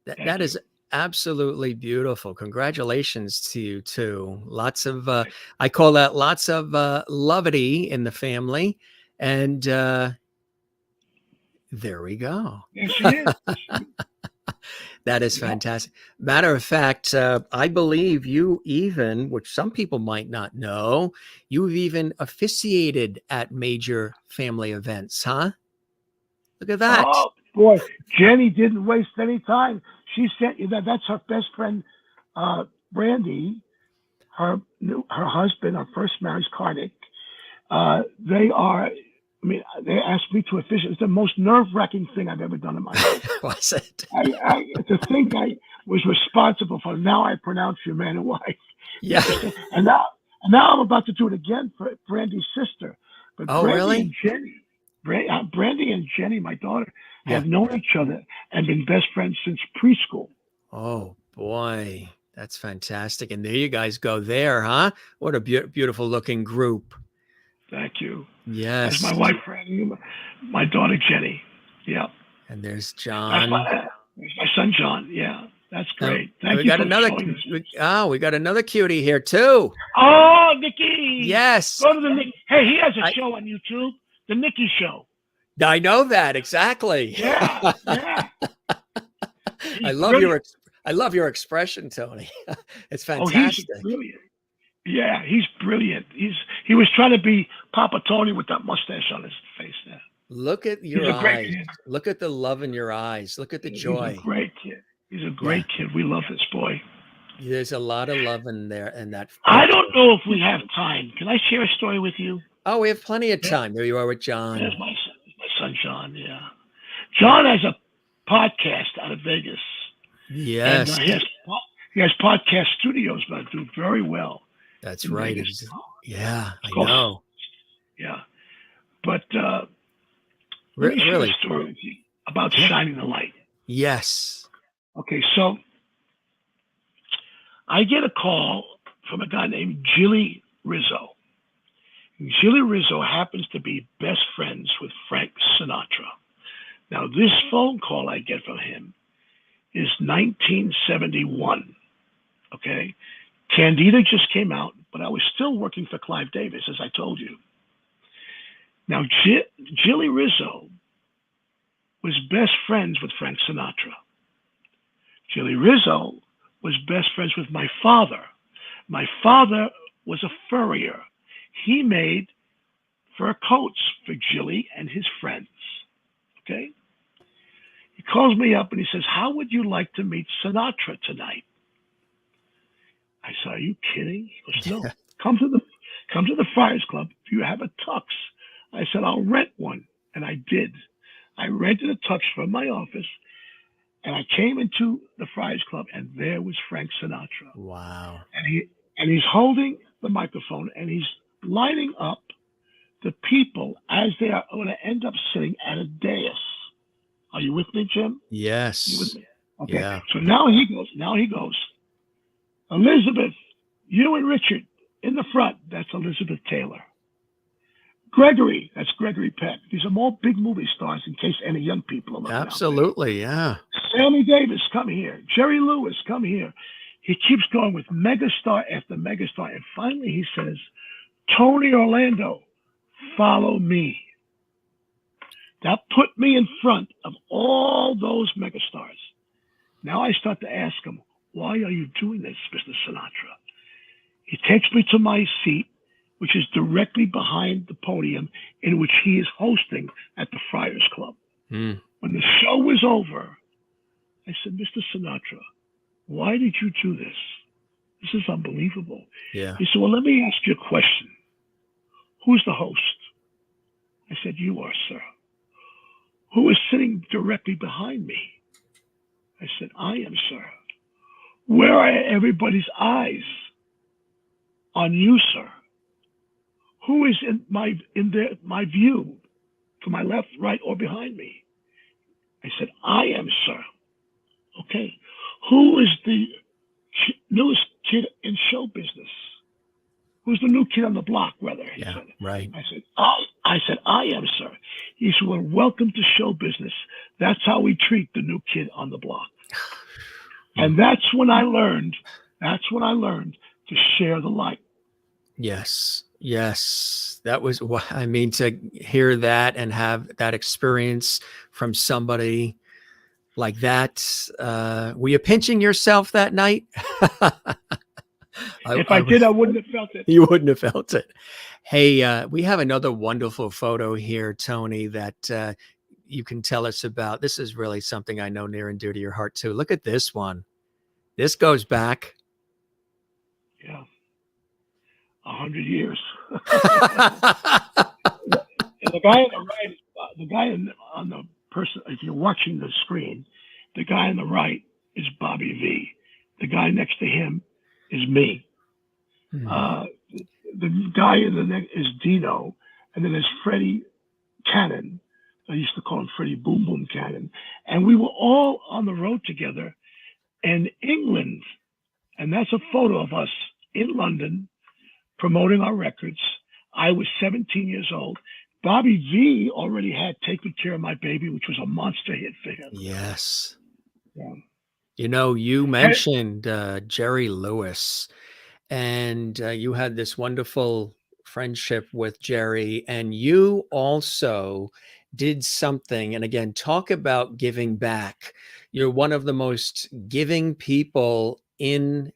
That Thank you. is absolutely beautiful. Congratulations to you too. Lots of I call that lots of levity in the family. And there we go. There she is. That is Yeah. fantastic. Matter of fact, I believe you even, which some people might not know, you've even officiated at major family events, huh? Look at that. Oh, boy. Jenny didn't waste any time. She sent you that. That's her best friend, Brandy. Her husband, her first marriage, Karnik. They are. I mean, they asked me to officiate. It's the most nerve-wracking thing I've ever done in my life. Was it? It's a thing I was responsible for. Now I pronounce you man and wife. Yeah. And now I'm about to do it again for Brandy's sister. But Oh, Brandy really? and Jenny, Brandy and Jenny, my daughter, have Yeah. known each other and been best friends since preschool. Oh boy, that's fantastic. And there you guys go there, huh? What a beautiful looking group. Thank you. Yes. That's my wife, Brandy, my daughter, Jenny. Yeah. And there's That's John. my son, John. Yeah. That's great. And Thank we you got for another. showing this. We got another cutie here too. Oh, Nikki. Yes. Go to the Nick. Hey, he has a I- show on YouTube, The Nikki Show. I know that exactly. Yeah. Yeah. I love your expression, Tony. It's Oh, fantastic. he's brilliant. Yeah, he's brilliant. He was trying to be Papa Tony with that mustache on his face there. Look at your He's a great eyes. kid. Look at the love in your eyes. Look at the joy. He's a great kid. He's a great kid. We love this boy. There's a lot of love in there, and that. I don't know if we have time. Can I share a story with you? Oh, we have plenty of time. There you are with John. There's my son, John. Yeah, John has a podcast out of Vegas. Yes, And, he has podcast studios, but do very well. that's in right. Vegas. Yeah, I Cool. know. Yeah, but let me share Really? a story with you about shining the light. Yes. Okay, so I get a call from a guy named Jilly Rizzo. Jilly Rizzo happens to be best friends with Frank Sinatra. Now, this phone call I get from him is 1971. Okay, Candida just came out, but I was still working for Clive Davis, as I told you. Now, Jilly Rizzo was best friends with Frank Sinatra. Jilly Rizzo was best friends with my father. My father was a furrier. He made fur coats for Jilly and his friends. Okay? He calls me up and he says, "How would you like to meet Sinatra tonight?" I said, "Are you kidding?" He goes, "No, come to the Friars Club. If you have a tux." I said, "I'll rent one." And I did. I rented a tux from my office, and I came into the Friars Club, and there was Frank Sinatra. Wow. And he's holding the microphone, and he's lining up the people as they are going to end up sitting at a dais. Are you with me, Jim? Yes. You with me? Okay. Yeah. So now he goes, "Elizabeth, you and Richard in the front." That's Elizabeth Taylor. Gregory, that's Gregory Peck. These are all big movie stars in case any young people are looking out there. Absolutely. Yeah. Sammy Davis, come here. Jerry Lewis, come here. He keeps going with megastar after megastar. And finally he says, "Tony Orlando, follow me." That put me in front of all those megastars. Now I start to ask him, "Why are you doing this, Mr. Sinatra?" He takes me to my seat, which is directly behind the podium in which he is hosting at the Friars Club. Mm. When the show was over, I said, "Mr. Sinatra, why did you do this? This is unbelievable." Yeah. He said, "Well, let me ask you a question. Who's the host?" I said, "You are, sir." "Who is sitting directly behind me?" I said, "I am, sir." "Where are everybody's eyes? On you, sir." "Who is in my view, to my left, right, or behind me?" I said, "I am, sir." "Okay. Who is the newest kid in show business? Who's the new kid on the block, rather?" He Yeah. said. Right. I said, "I am, sir." He said, "Well, welcome to show business. That's how we treat the new kid on the block." And that's when I learned to share the light. Yes. Yes. That was what I mean, to hear that and have that experience from somebody like that. Were you pinching yourself that night? If I did, I wouldn't have felt it. You wouldn't have felt it. Hey, we have another wonderful photo here, Tony, that you can tell us about? This is really something I know near and dear to your heart too. Look at this one. This goes back. Yeah, 100 years. And the guy on the right, the guy on the person, if you're watching the screen, the guy on the right is Bobby V. The guy next to him is me. Uh, the guy in the neck is Dino, and then there's Freddie Cannon. I used to call him Freddie Boom Boom Cannon. And we were all on the road together in England. And that's a photo of us in London promoting our records. I was 17 years old. Bobby V already had Take Good Care of My Baby, which was a monster hit for him. Yes. Yeah. You know, you mentioned Jerry Lewis, and you had this wonderful friendship with Jerry, and you also did something. And again, talk about giving back. You're one of the most giving people in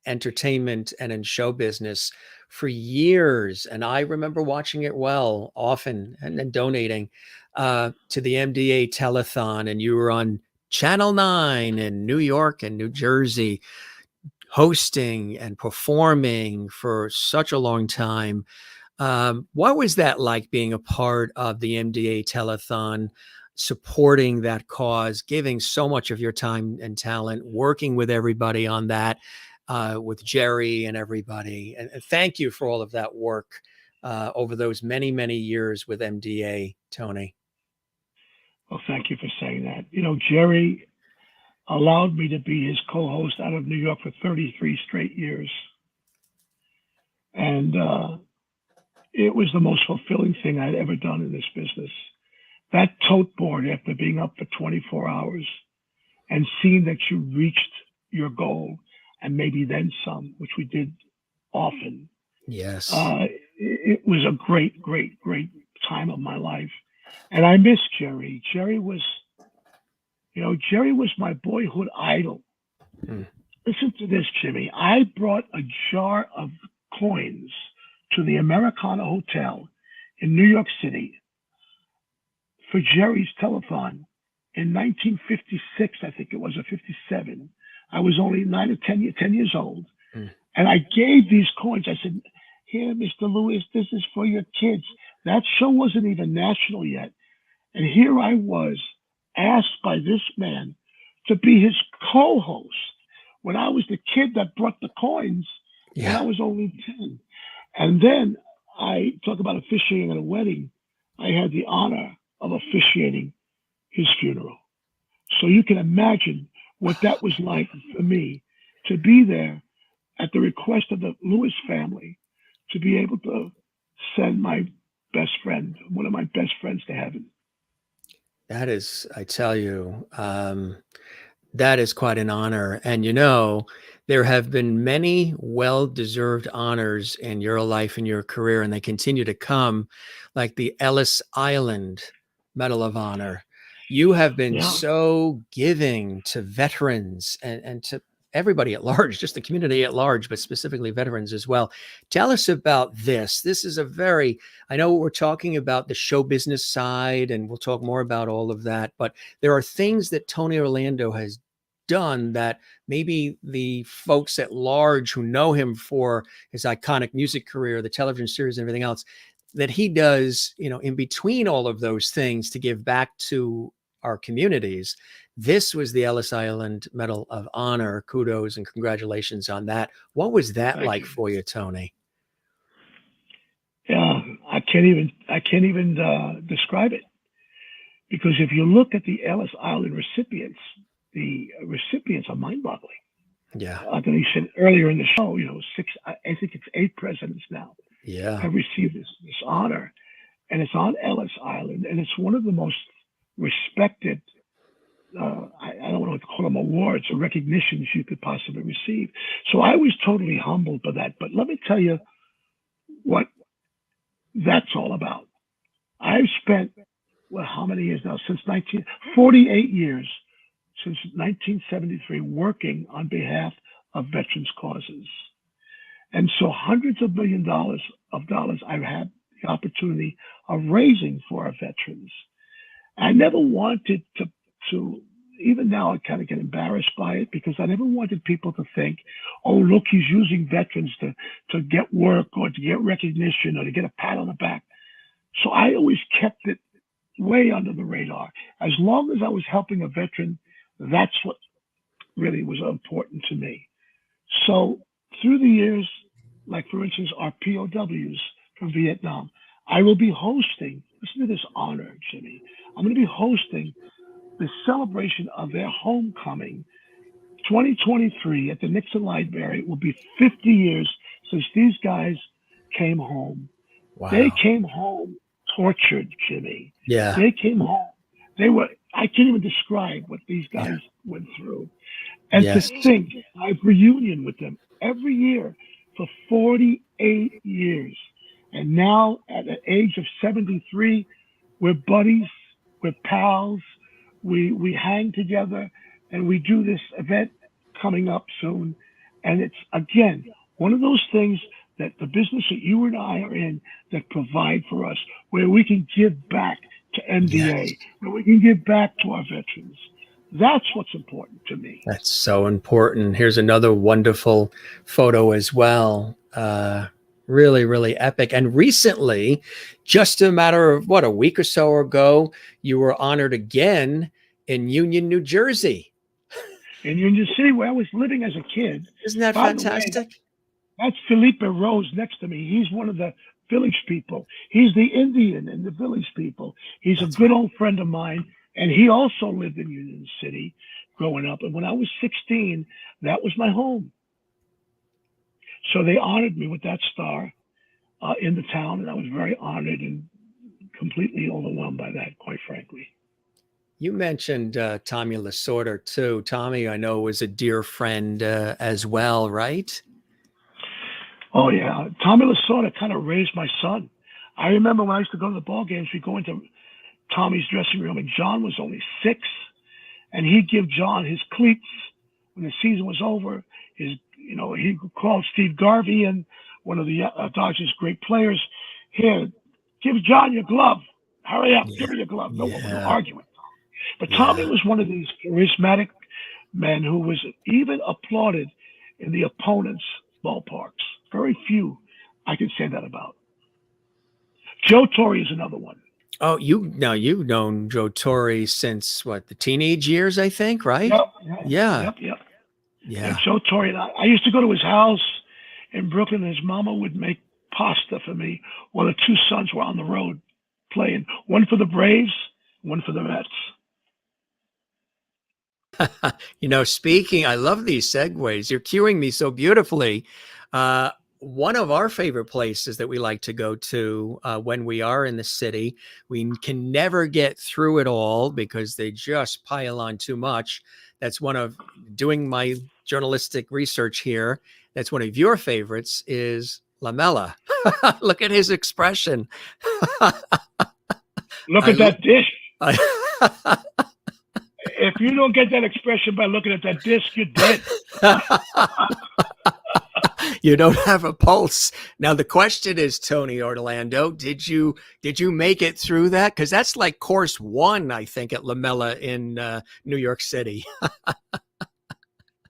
entertainment and in show business for years. And I remember watching it well, often, and then donating to the MDA telethon. And you were on Channel 9 in New York and New Jersey, hosting and performing for such a long time. What was that like, being a part of the MDA telethon, supporting that cause, giving so much of your time and talent, working with everybody on that, with Jerry and everybody? And thank you for all of that work over those many, many years with MDA, Tony. Well, thank you for saying that. You know, Jerry allowed me to be his co-host out of New York for 33 straight years. And it was the most fulfilling thing I'd ever done in this business. That tote board, after being up for 24 hours and seeing that you reached your goal and maybe then some, which we did often. Yes. It was a great, great, great time of my life. And I miss Jerry. Jerry was my boyhood idol. Listen to this, Jimmy. I brought a jar of coins to the Americana Hotel in New York City for Jerry's telethon in 1956, I think it was, or 57. I was only 9 or 10 years old. And I gave these coins. I said, here, Mr. Lewis, this is for your kids. That show wasn't even national yet. And here I was, asked by this man to be his co-host when I was the kid that brought the coins when I was only 10. And then I talk about officiating at a wedding. I had the honor of officiating his funeral. So you can imagine what that was like for me, to be there at the request of the Lewis family, to be able to send my best friend, one of my best friends, to heaven. That is, I tell you, that is quite an honor. And, you know, there have been many well-deserved honors in your life and your career, and they continue to come, like the Ellis Island Medal of Honor. You have been so giving to veterans and to everybody at large, just the community at large, but specifically veterans as well. Tell us about this. This is a very, I know we're talking about the show business side, and we'll talk more about all of that, but there are things that Tony Orlando has done that maybe the folks at large who know him for his iconic music career, the television series, and everything else, that he does, you know, in between all of those things to give back to our communities. This was the Ellis Island Medal of Honor. Kudos and congratulations on that. What was that like for you, Tony? Yeah, I can't even describe it, because if you look at the Ellis Island recipients, the recipients are mind-boggling. Yeah. Like you said earlier in the show, you know, I think it's 8 presidents now have received this honor, and it's on Ellis Island, and it's one of the most respected, I don't know what to call them, awards or recognitions you could possibly receive. So I was totally humbled by that. But let me tell you what that's all about. I've spent, well, how many years now? 48 years, since 1973, working on behalf of veterans' causes. And so hundreds of millions of dollars I've had the opportunity of raising for our veterans. I never wanted to even now I kind of get embarrassed by it because I never wanted people to think, oh, look, he's using veterans to get work or to get recognition or to get a pat on the back. So I always kept it way under the radar. As long as I was helping a veteran, that's what really was important to me. So through the years, like for instance, our POWs from Vietnam, I will be hosting, listen to this honor, Jimmy. I'm going to be hosting the celebration of their homecoming 2023 at the Nixon Library. It will be 50 years since these guys came home. Wow. They came home tortured, Jimmy. Yeah. They came home. I can't even describe what these guys went through. And to think, I have reunion with them every year for 48 years. And now at the age of 73, we're buddies, we're pals, we hang together, and we do this event coming up soon. And it's, again, one of those things that the business that you and I are in that provide for us, where we can give back to NDA, where we can give back to our veterans. That's what's important to me. That's so important. Here's another wonderful photo as well. Really, really epic. And recently, just a matter of a week or so ago, you were honored again in Union, New Jersey. In Union City, where I was living as a kid. Isn't that fantastic? That's Felipe Rose next to me. He's one of the village people. He's the Indian in the village people. He's a good old friend of mine. And he also lived in Union City growing up. And when I was 16, that was my home. So they honored me with that star in the town. And I was very honored and completely overwhelmed by that, quite frankly. You mentioned Tommy Lasorda, too. Tommy, I know, was a dear friend as well, right? Oh, yeah. Tommy Lasorda kind of raised my son. I remember when I used to go to the ball games, we'd go into Tommy's dressing room, and John was only 6, and he'd give John his cleats when the season was over. He called Steve Garvey, and one of the Dodgers' great players, here, give John your glove. Hurry up, give me your glove. No one would argue with Tommy. But Tommy was one of these charismatic men who was even applauded in the opponents' ballparks. Very few I can say that about. Joe Torre is another one. Oh, you've known Joe Torre since the teenage years, I think, right? Yep. Yeah. Joe Torre and I used to go to his house in Brooklyn. And his mama would make pasta for me while the two sons were on the road playing. One for the Braves, one for the Mets. Speaking, I love these segues. You're cueing me so beautifully. One of our favorite places that we like to go to when we are in the city, we can never get through it all because they just pile on too much. That's one of, doing my journalistic research here, that's one of your favorites is Lamella. Look at his expression. Look at that dish. If you don't get that expression by looking at that disc, you're dead. You don't have a pulse. Now the question is, Tony Orlando, did you make it through that? Because that's like course 1, I think, at Lamella in New York City.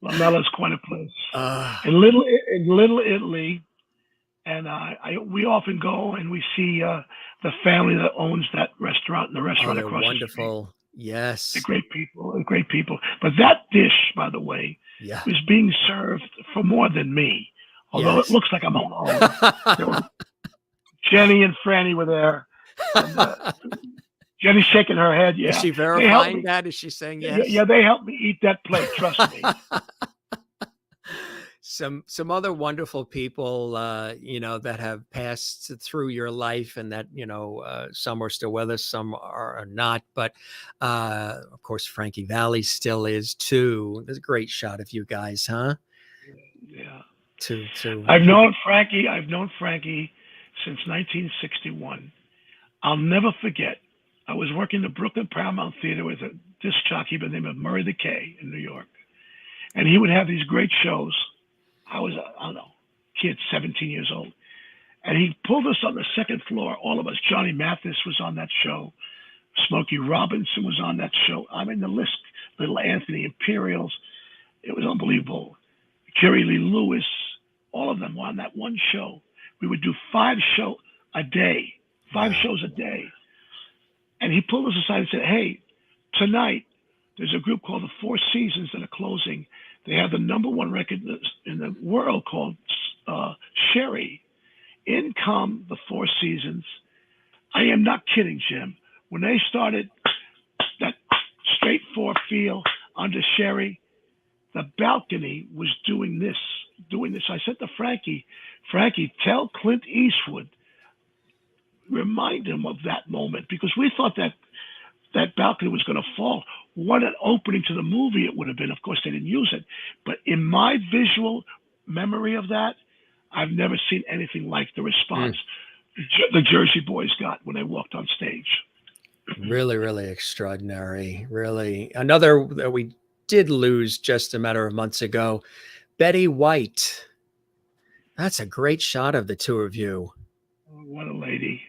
Lamella's quite a place. In Little Italy, and we often go and we see the family that owns that restaurant and the restaurant across wonderful. The street. Yes. They're great people. But that dish, by the way, was being served for more than me. Although it looks like I'm alone. Jenny and Franny were there. And, Jenny's shaking her head. Yeah. Is she verifying that? Is she saying yes? Yeah, they helped me eat that plate. Trust me. Some other wonderful people, that have passed through your life, and that some are still with us, some are not. But of course, Frankie Valli still is too. There's a great shot of you guys, huh? Yeah. I've known Frankie since 1961. I'll never forget. I was working the Brooklyn Paramount Theater with a disc jockey by the name of Murray the K in New York, and he would have these great shows. I was, kid, 17 years old. And he pulled us on the second floor, all of us. Johnny Mathis was on that show. Smokey Robinson was on that show. I mean, the list, Little Anthony Imperials, it was unbelievable. Jerry Lee Lewis, all of them were on that one show. We would do 5 shows a day, 5 Wow. shows a day. And he pulled us aside and said, hey, tonight, there's a group called the Four Seasons that are closing. They have the #1 record in the world called Sherry. In come the Four Seasons. I am not kidding, Jim. When they started that straight 4 feel under Sherry, the balcony was doing this. I said to Frankie, tell Clint Eastwood, remind him of that moment, because we thought that balcony was going to fall. What an opening to the movie it would have been. Of course, they didn't use it. But in my visual memory of that, I've never seen anything like the response the Jersey Boys got when they walked on stage. Really, really extraordinary. Really. Another that we did lose just a matter of months ago, Betty White. That's a great shot of the two of you. Oh, what a lady.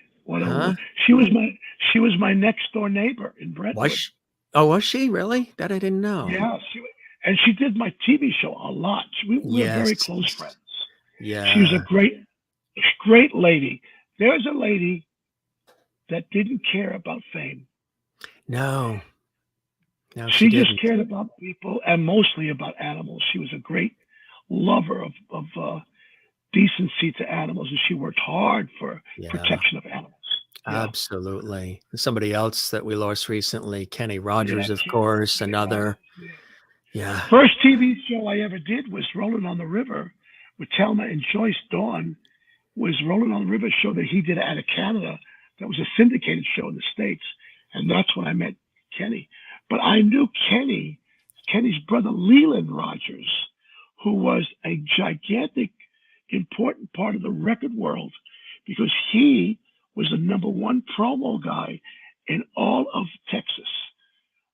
She was my next door neighbor in Brentwood. Was she really? That I didn't know. Yeah, and she did my TV show a lot. We were very close friends. Yeah. She was a great lady. There's a lady that didn't care about fame. No, she just cared about people and mostly about animals. She was a great lover of decency to animals, and she worked hard for protection of animals. Yeah. Absolutely. Somebody else that we lost recently, Kenny Rogers, of course, another. Yeah. First TV show I ever did was Rolling on the River with Thelma and Joyce. Dawn was Rolling on the River show that he did out of Canada. That was a syndicated show in the States. And that's when I met Kenny. But I knew Kenny's brother, Leland Rogers, who was a gigantic, important part of the record world, because he was the #1 promo guy in all of Texas.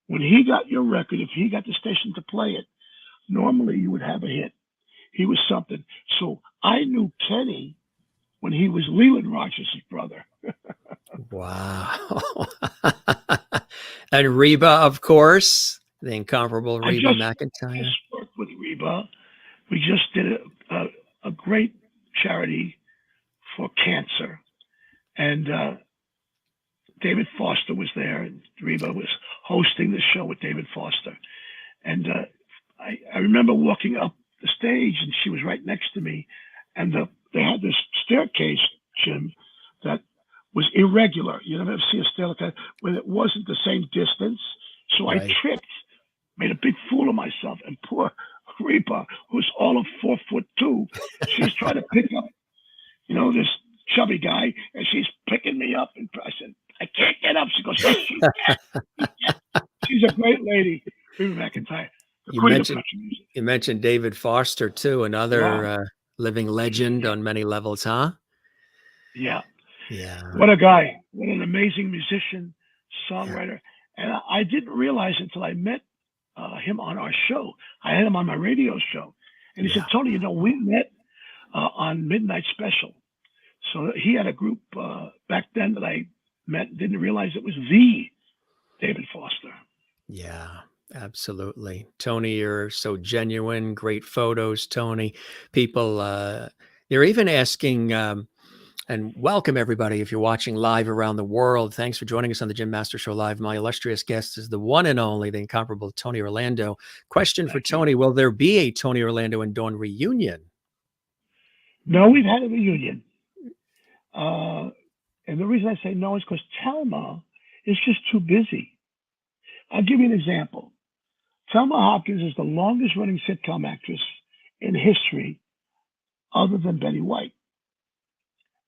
When he got your record, if he got the station to play it, normally you would have a hit. He was something. So I knew Kenny when he was Leland Rogers' brother. Wow. And Reba, of course, the incomparable Reba McEntire. I just worked with Reba. We just did a great charity for cancer. And David Foster was there, and Reba was hosting the show with David Foster. And I remember walking up the stage, and she was right next to me. And they had this staircase, Jim, that was irregular. You never see a staircase where it wasn't the same distance. So I tripped, made a big fool of myself, and poor Reba, who's all of 4'2", she's trying to pick up, this chubby guy, and she's picking me up. And I said, I can't get up. She goes, yes, she can. She's a great lady, Reba McEntire. You mentioned David Foster, too, another living legend on many levels, huh? Yeah. Yeah. What a guy. What an amazing musician, songwriter. And I didn't realize until I met him on our show. I had him on my radio show. And he said, Tony, we met on Midnight Special. So he had a group back then that I met, didn't realize it was the David Foster. Yeah, absolutely. Tony, you're so genuine. Great photos, Tony. People, they're even asking, and welcome everybody if you're watching live around the world. Thanks for joining us on the Jim Master Show Live. My illustrious guest is the one and only, the incomparable Tony Orlando. Question for Tony, will there be a Tony Orlando and Dawn reunion? No, we've had a reunion. And the reason I say no is because Thelma is just too busy. I'll give you an example. Thelma Hopkins is the longest running sitcom actress in history other than Betty White.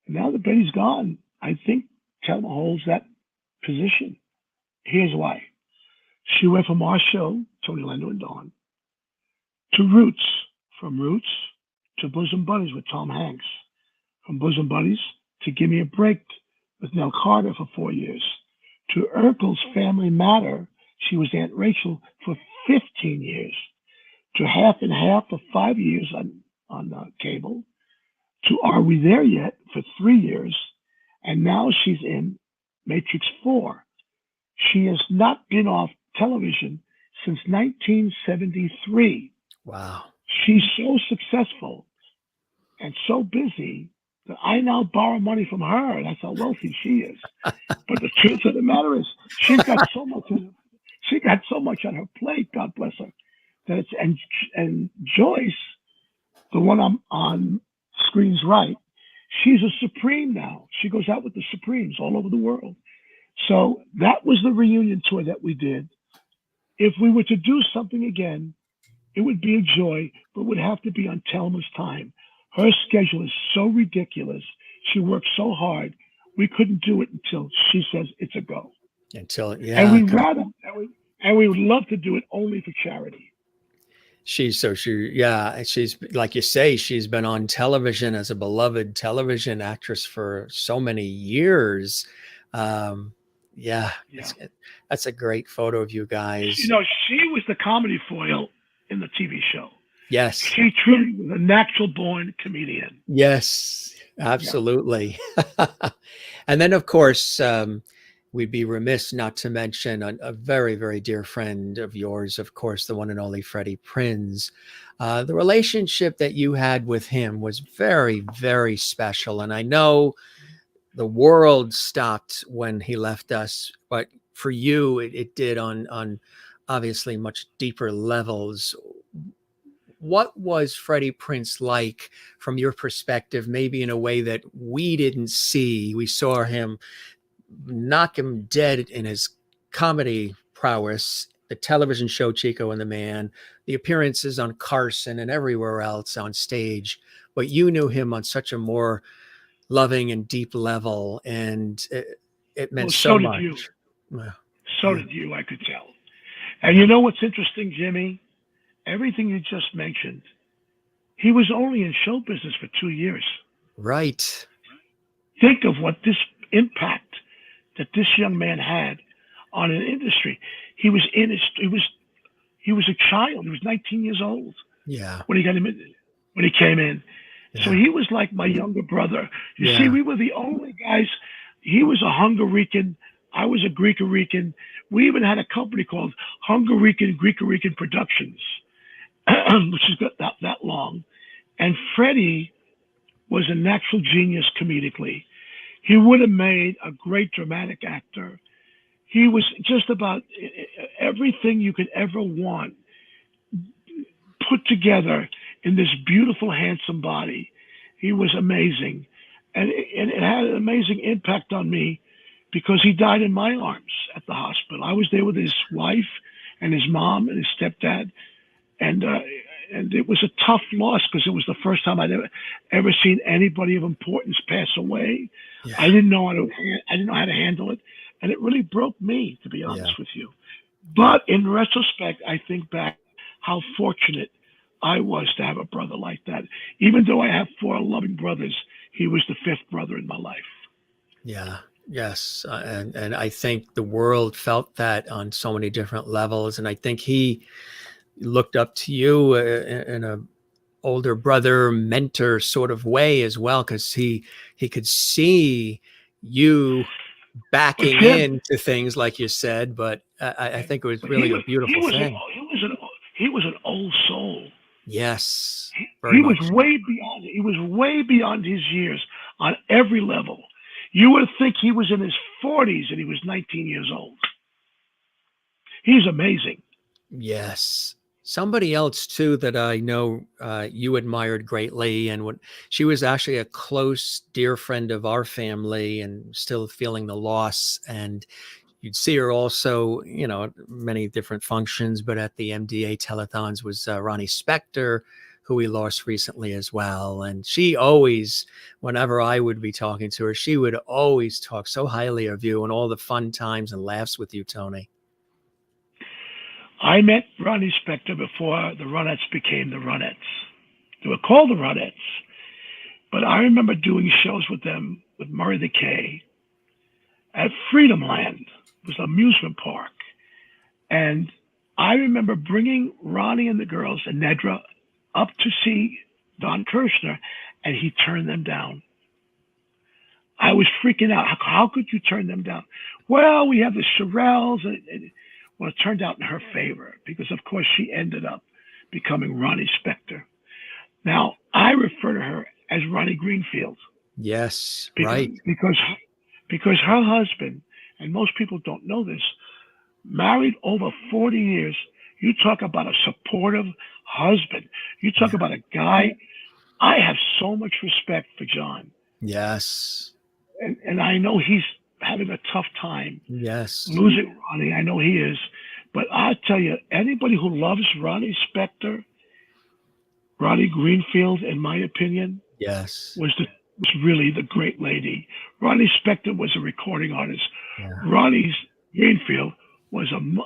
And now that Betty's gone, I think Thelma holds that position. Here's why. She went from our show, Tony Orlando and Dawn, to Roots, from Roots to Bosom Buddies with Tom Hanks, from Bosom Buddies to Give Me a Break with Nell Carter for 4 years, to Urkel's Family Matter. She was Aunt Rachel for 15 years, to Half and Half for 5 years on cable, to Are We There Yet for 3 years, and now she's in Matrix 4. She has not been off television since 1973. Wow. She's so successful and so busy that I now borrow money from her. That's how wealthy she is. But the truth of the matter is, she's got so much. She got so much on her plate. God bless her. That it's and Joyce, the one on screen's right, she's a Supreme now. She goes out with the Supremes all over the world. So that was the reunion tour that we did. If we were to do something again, it would be a joy, but would have to be on Thelma's time. Her schedule is so ridiculous. She works so hard. We couldn't do it until she says it's a go. And we would love to do it only for charity. She's like you say, she's been on television as a beloved television actress for so many years. That's a great photo of you guys. You know, she was the comedy foil in the TV show. Yes. She truly was a natural born comedian. Yes, absolutely. Yeah. And then, of course, we'd be remiss not to mention a very, very dear friend of yours, of course, the one and only Freddie Prinze. The relationship that you had with him was very, very special. And I know the world stopped when he left us, but for you, it did on obviously much deeper levels. What was Freddie Prinze like from your perspective, maybe in a way that we didn't see? We saw him knock him dead in his comedy prowess, the television show Chico and the Man, the appearances on Carson and everywhere else on stage. But you knew him on such a more loving and deep level, and it meant so much. Did you. So did you, I could tell. And you know what's interesting, Jimmy? Everything you just mentioned, he was only in show business for 2 years. Right. Think of what this impact that this young man had on an industry. He was a child. He was 19 years old. Yeah. When he came in. Yeah. So he was like my younger brother. You see, we were the only guys. He was a Hungarican. I was a Greek-Arican. We even had a company called Hungarican Greek-Arican Productions, which has got that long. And Freddie was a natural genius comedically. He would have made a great dramatic actor. He was just about everything you could ever want put together in this beautiful, handsome body. He was amazing. And it had an amazing impact on me because he died in my arms at the hospital. I was there with his wife and his mom and his stepdad. And it was a tough loss because it was the first time I'd ever seen anybody of importance pass away. Yeah. I didn't know how to handle it. And it really broke me, to be honest with you. But in retrospect, I think back how fortunate I was to have a brother like that. Even though I have 4 loving brothers, he was the 5th brother in my life. Yeah. Yes. And I think the world felt that on so many different levels. And I think he looked up to you in a older brother mentor sort of way as well, because he could see you backing into things like you said. But I think it was really a beautiful thing. He was an old soul. Yes. He was way beyond his years on every level. You would think he was in his 40s and he was 19 years old. He's amazing. Yes. Somebody else too that I know you admired greatly, and she was actually a close, dear friend of our family, and still feeling the loss. And you'd see her also, many different functions, but at the MDA telethons was Ronnie Spector, who we lost recently as well. And she always, whenever I would be talking to her, she would always talk so highly of you and all the fun times and laughs with you, Tony. I met Ronnie Spector before the Ronettes became the Ronettes. They were called the Ronettes. But I remember doing shows with them, with Murray the K, at Freedom Land. It was an amusement park. And I remember bringing Ronnie and the girls and Nedra up to see Don Kirshner, and he turned them down. I was freaking out. How could you turn them down? Well, we have the Shirelles, and well, it turned out in her favor because, of course, she ended up becoming Ronnie Spector. Now, I refer to her as Ronnie Greenfield Yes, because right. because because her husband, and most people don't know this, married over 40 years. You talk about a supportive husband. You talk Yeah. about a guy. I have so much respect for John, Yes. and I know he's having a tough time Yes. losing Ronnie. I know he is, but I'll tell you, anybody who loves Ronnie Spector, Ronnie Greenfield, in my opinion, Yes. was really the great lady. Ronnie Spector was a recording artist. Yeah. Ronnie Greenfield was an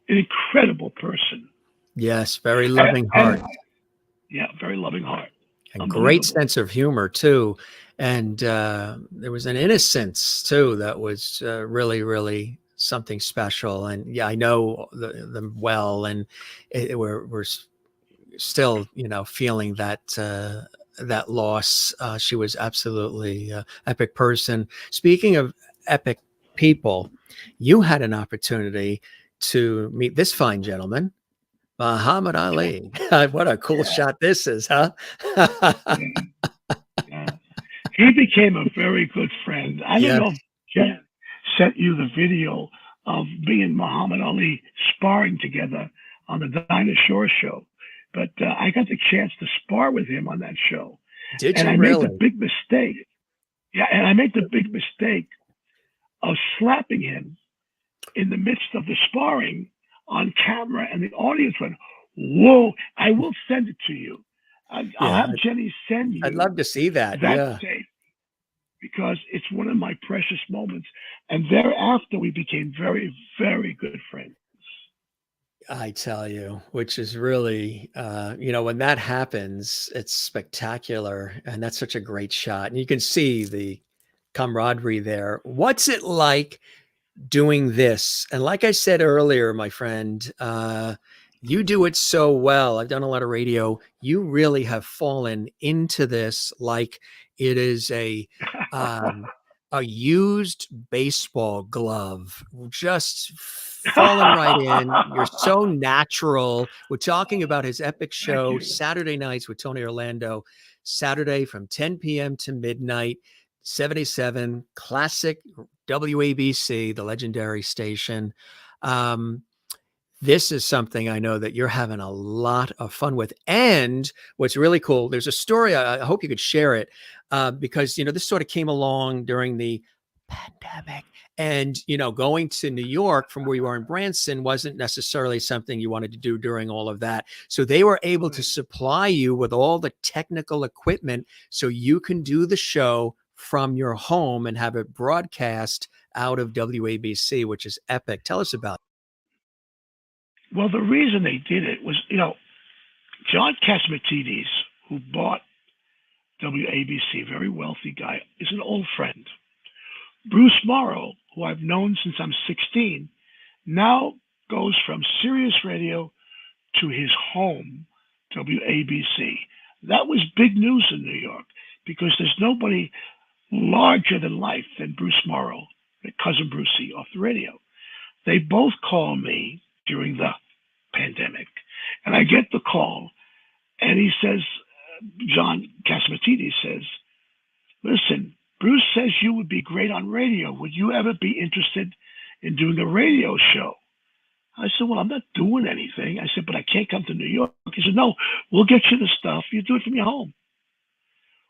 incredible person, Yes. Very and, loving and heart yeah, very loving heart, and great unbelievable. sense of humor too. And there was an innocence too that was really, really something special. And yeah, I know them well, and we're still, feeling that loss. She was absolutely epic person. Speaking of epic people, you had an opportunity to meet this fine gentleman, Muhammad Ali. What a cool Yeah, shot this is, huh? yeah, yeah. He became a very good friend. I don't Yes. know if Jen sent you the video of me and Muhammad Ali sparring together on the Dinah Shore show, but I got the chance to spar with him on that show, Did and you I made the really? big mistake. Yeah, and I made the big mistake of slapping him in the midst of the sparring on camera, and the audience went, "Whoa!" I will send it to you. I'll Yeah, have Jenny send I'd you love to see that. that Yeah. tape because it's one of my precious moments. And thereafter, we became very, very good friends. I tell you, which is really, when that happens, it's spectacular. And that's such a great shot. And you can see the camaraderie there. What's it like doing this? And like I said earlier, my friend, you do it so well. I've done a lot of radio. You really have fallen into this like it is um, a used baseball glove, just falling right in. You're so natural. We're talking about his epic Thank show, you. Saturday nights with Tony Orlando, Saturday from 10 p.m. to midnight. 77 classic WABC, the legendary station. Um, this is something I know that you're having a lot of fun with. And what's really cool, there's a story, I hope you could share it, because, this sort of came along during the pandemic. And, going to New York from where you are in Branson wasn't necessarily something you wanted to do during all of that. So they were able to supply you with all the technical equipment so you can do the show from your home and have it broadcast out of WABC, which is epic. Tell us about Well, the reason they did it was, John Catsimatidis, who bought WABC, very wealthy guy, is an old friend. Bruce Morrow, who I've known since I'm 16, now goes from Sirius Radio to his home, WABC. That was big news in New York because there's nobody larger than life than Bruce Morrow, cousin Brucey off the radio. They both call me during the pandemic, and I get the call, and he says, John Catsimatidis says, "Listen, Bruce says you would be great on radio. Would you ever be interested in doing a radio show?" I said, "Well, I'm not doing anything." I said, "But I can't come to New York." He said, "No, we'll get you the stuff. You do it from your home."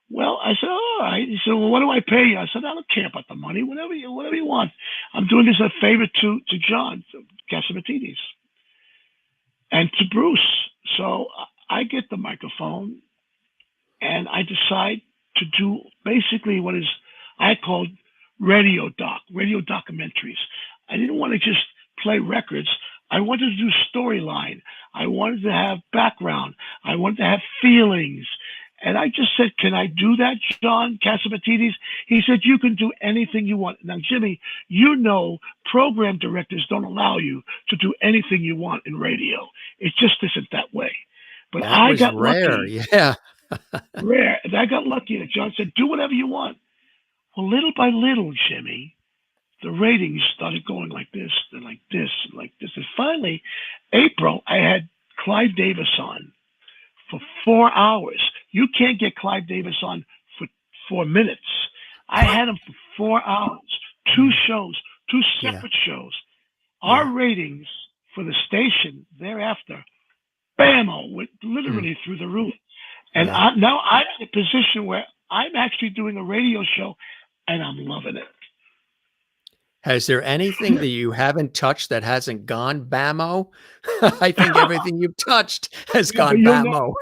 Well, I said, "All right." He said, "Well, what do I pay you?" I said, "I don't care about the money. Whatever you want. I'm doing this as a favor to John Catsimatidis and to Bruce." So I get the microphone and I decide to do basically what is I called radio documentaries. I didn't want to just play records. I wanted to do storyline. I wanted to have background. I wanted to have feelings. And I just said, "Can I do that, John Catsimatidis?" He said, "You can do anything you want." Now, Jimmy, program directors don't allow you to do anything you want in radio. It just isn't that way. But that I was got rare. lucky, Yeah. rare, and I got lucky that John said, "Do whatever you want." Well, little by little, Jimmy, the ratings started going like this, and like this, and like this. And finally, April, I had Clive Davis on for 4 hours. You can't get Clive Davis on for 4 minutes. I had him for 4 hours, two shows, two Yeah. separate shows. Our Yeah. ratings for the station thereafter, bam, went literally through the roof. And Yeah. now I'm in a position where I'm actually doing a radio show, and I'm loving it. Has there anything that you haven't touched that hasn't gone bammo? I think everything you've touched has Yeah, but gone bammo.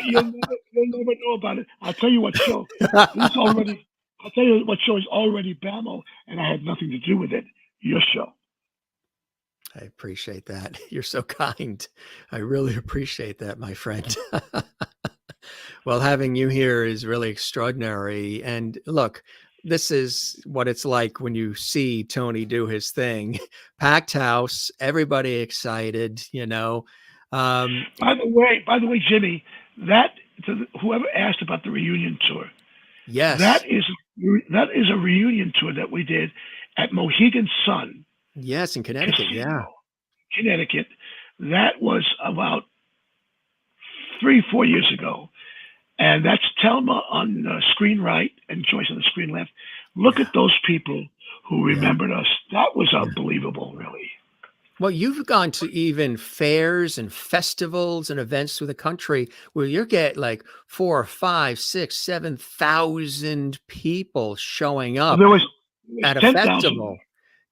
you'll never know about it. I'll tell you what show. This already. I'll tell you what show is already bammo, and I had nothing to do with it. Your show. I appreciate that. You're so kind. I really appreciate that, my friend. Well, having you here is really extraordinary. And look, this is what it's like when you see Tony do his thing. Packed house, everybody excited, you know. Um, By the way, Jimmy, whoever asked about the reunion tour, yes, that is a reunion tour that we did at Mohegan Sun yes, in Connecticut. Yeah. Casino, Connecticut. That was about 3-4 years ago. And that's Telma on the screen right and Joyce on the screen left. Look Yeah. at those people who Yeah. remembered us. That was Yeah. unbelievable, really. Well, you've gone to even fairs and festivals and events through the country where you get like 4, 5, 6, 7,000 people showing Well, up there was at a 10,000. festival,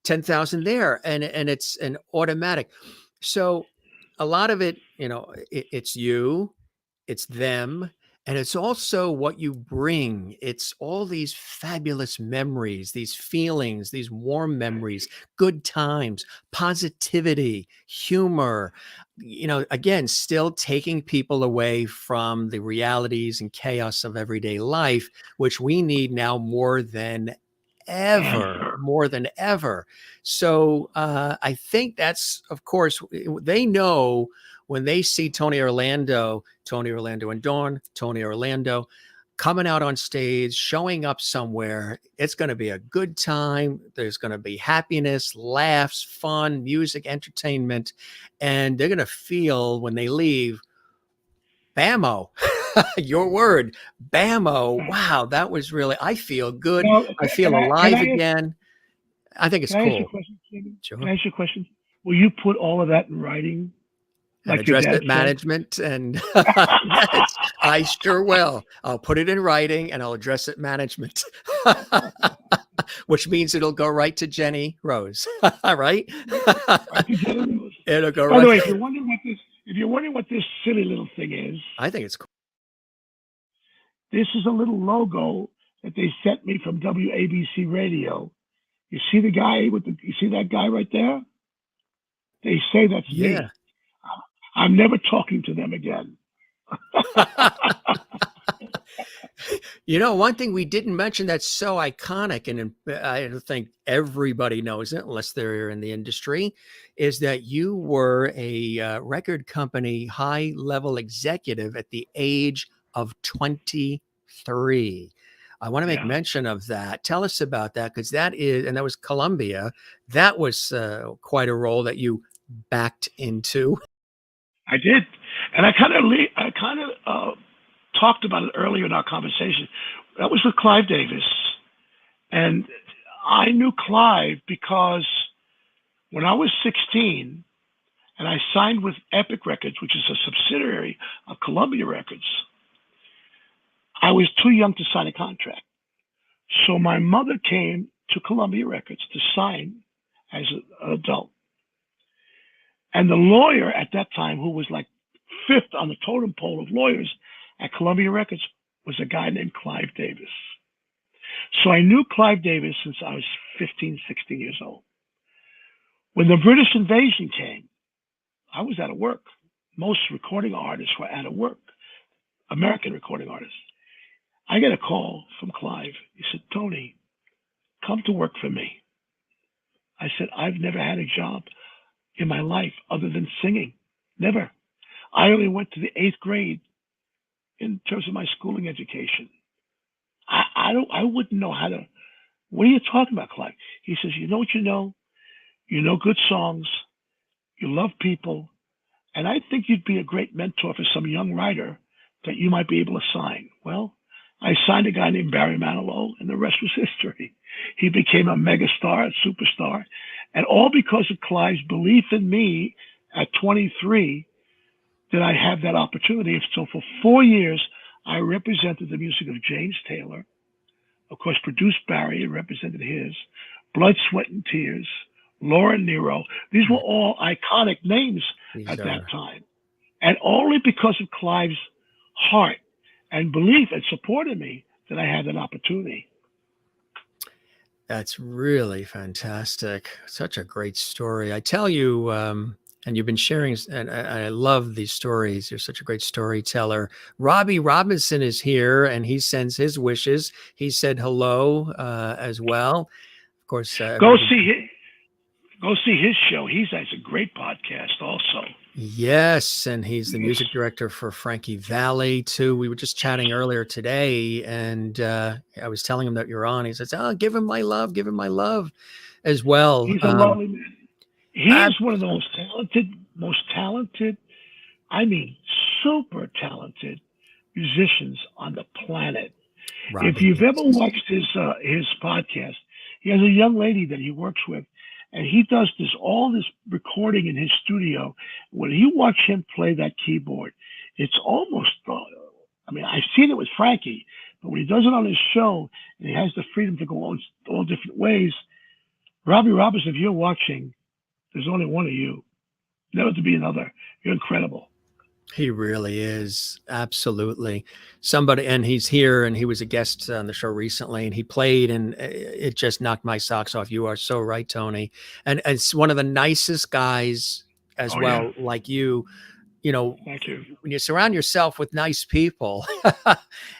10,000 there, and it's an automatic. So a lot of it, you know, it's you, it's them, and it's also what you bring. It's all these fabulous memories, these feelings, these warm memories, good times, positivity, humor, you know, again, still taking people away from the realities and chaos of everyday life, which we need now more than ever. So I think that's, of course, they know when they see Tony Orlando and Dawn, Tony Orlando coming out on stage, showing up somewhere, it's going to be a good time. There's going to be happiness, laughs, fun, music, entertainment, and they're going to feel when they leave, bammo, your word, bammo. Wow, that was really, I feel good. Now, I can feel I can alive I ask, again. I think it's can I ask you a cool. question, Jimmy? Can Sure. I ask you a question? Will you put all of that in writing, And like your address dad it said? management. And yes, I sure will. I'll put it in writing and I'll address it management, which means it'll go right to Jenny Rose. Right? Right to Jenny Rose. It'll go By the right. way, if you're wondering what this silly little thing is, I think it's cool. this is a little logo that they sent me from WABC Radio. You see the guy you see that guy right there? They say that's Yeah. me. I'm never talking to them again. You know, one thing we didn't mention that's so iconic, and I don't think everybody knows it unless they're in the industry, is that you were a record company high level executive at the age of 23. I want to make Yeah, mention of that. Tell us about that, because that is, and that was Columbia. That was quite a role that you backed into. I did, and I kind of talked about it earlier in our conversation. That was with Clive Davis, and I knew Clive because when I was 16 and I signed with Epic Records, which is a subsidiary of Columbia Records, I was too young to sign a contract. So my mother came to Columbia Records to sign as an adult. And the lawyer at that time, who was like fifth on the totem pole of lawyers at Columbia Records, was a guy named Clive Davis. So I knew Clive Davis since I was 15, 16 years old. When the British invasion came, I was out of work. Most recording artists were out of work, American recording artists. I get a call from Clive. He said, Tony, come to work for me. I said, I've never had a job in my life other than singing. Never. I only went to the 8th grade in terms of my schooling education. I wouldn't know how to What are you talking about, Clive? He says, you know what you know? You know good songs. You love people. And I think you'd be a great mentor for some young writer that you might be able to sign. Well, I signed a guy named Barry Manilow, and the rest was history. He became a megastar, a superstar, and all because of Clive's belief in me at 23 that I have that opportunity. So for 4 years, I represented the music of James Taylor, of course, produced Barry and represented his, Blood, Sweat, and Tears, Laura Nero. These were all iconic names at that time. And only because of Clive's heart and belief and support in me that I had that opportunity. That's really fantastic. Such a great story. I tell you, and you've been sharing, and I love these stories. You're such a great storyteller. Robbie Robinson is here, and he sends his wishes. He said hello as well. Of course, go see his show. He has a great podcast also. Yes, and he's the music director for Frankie Valli too. We were just chatting earlier today, and I was telling him that you're on. He says, "Oh, give him my love as well." He's a lovely man. He is one of the most talented, I mean, super talented musicians on the planet. Robbie, if you've ever watched his podcast, he has a young lady that he works with. And he does all this recording in his studio. When you watch him play that keyboard, it's almost, I mean, I've seen it with Frankie, but when he does it on his show and he has the freedom to go all different ways, Robbie Robinson, if you're watching, there's only one of you, never to be another. You're incredible. He really is. Absolutely. Somebody, and he's here, and he was a guest on the show recently, and he played, and it just knocked my socks off. You are so right, Tony. And it's one of the nicest guys as well, yeah. Like you know, thank you. When you surround yourself with nice people,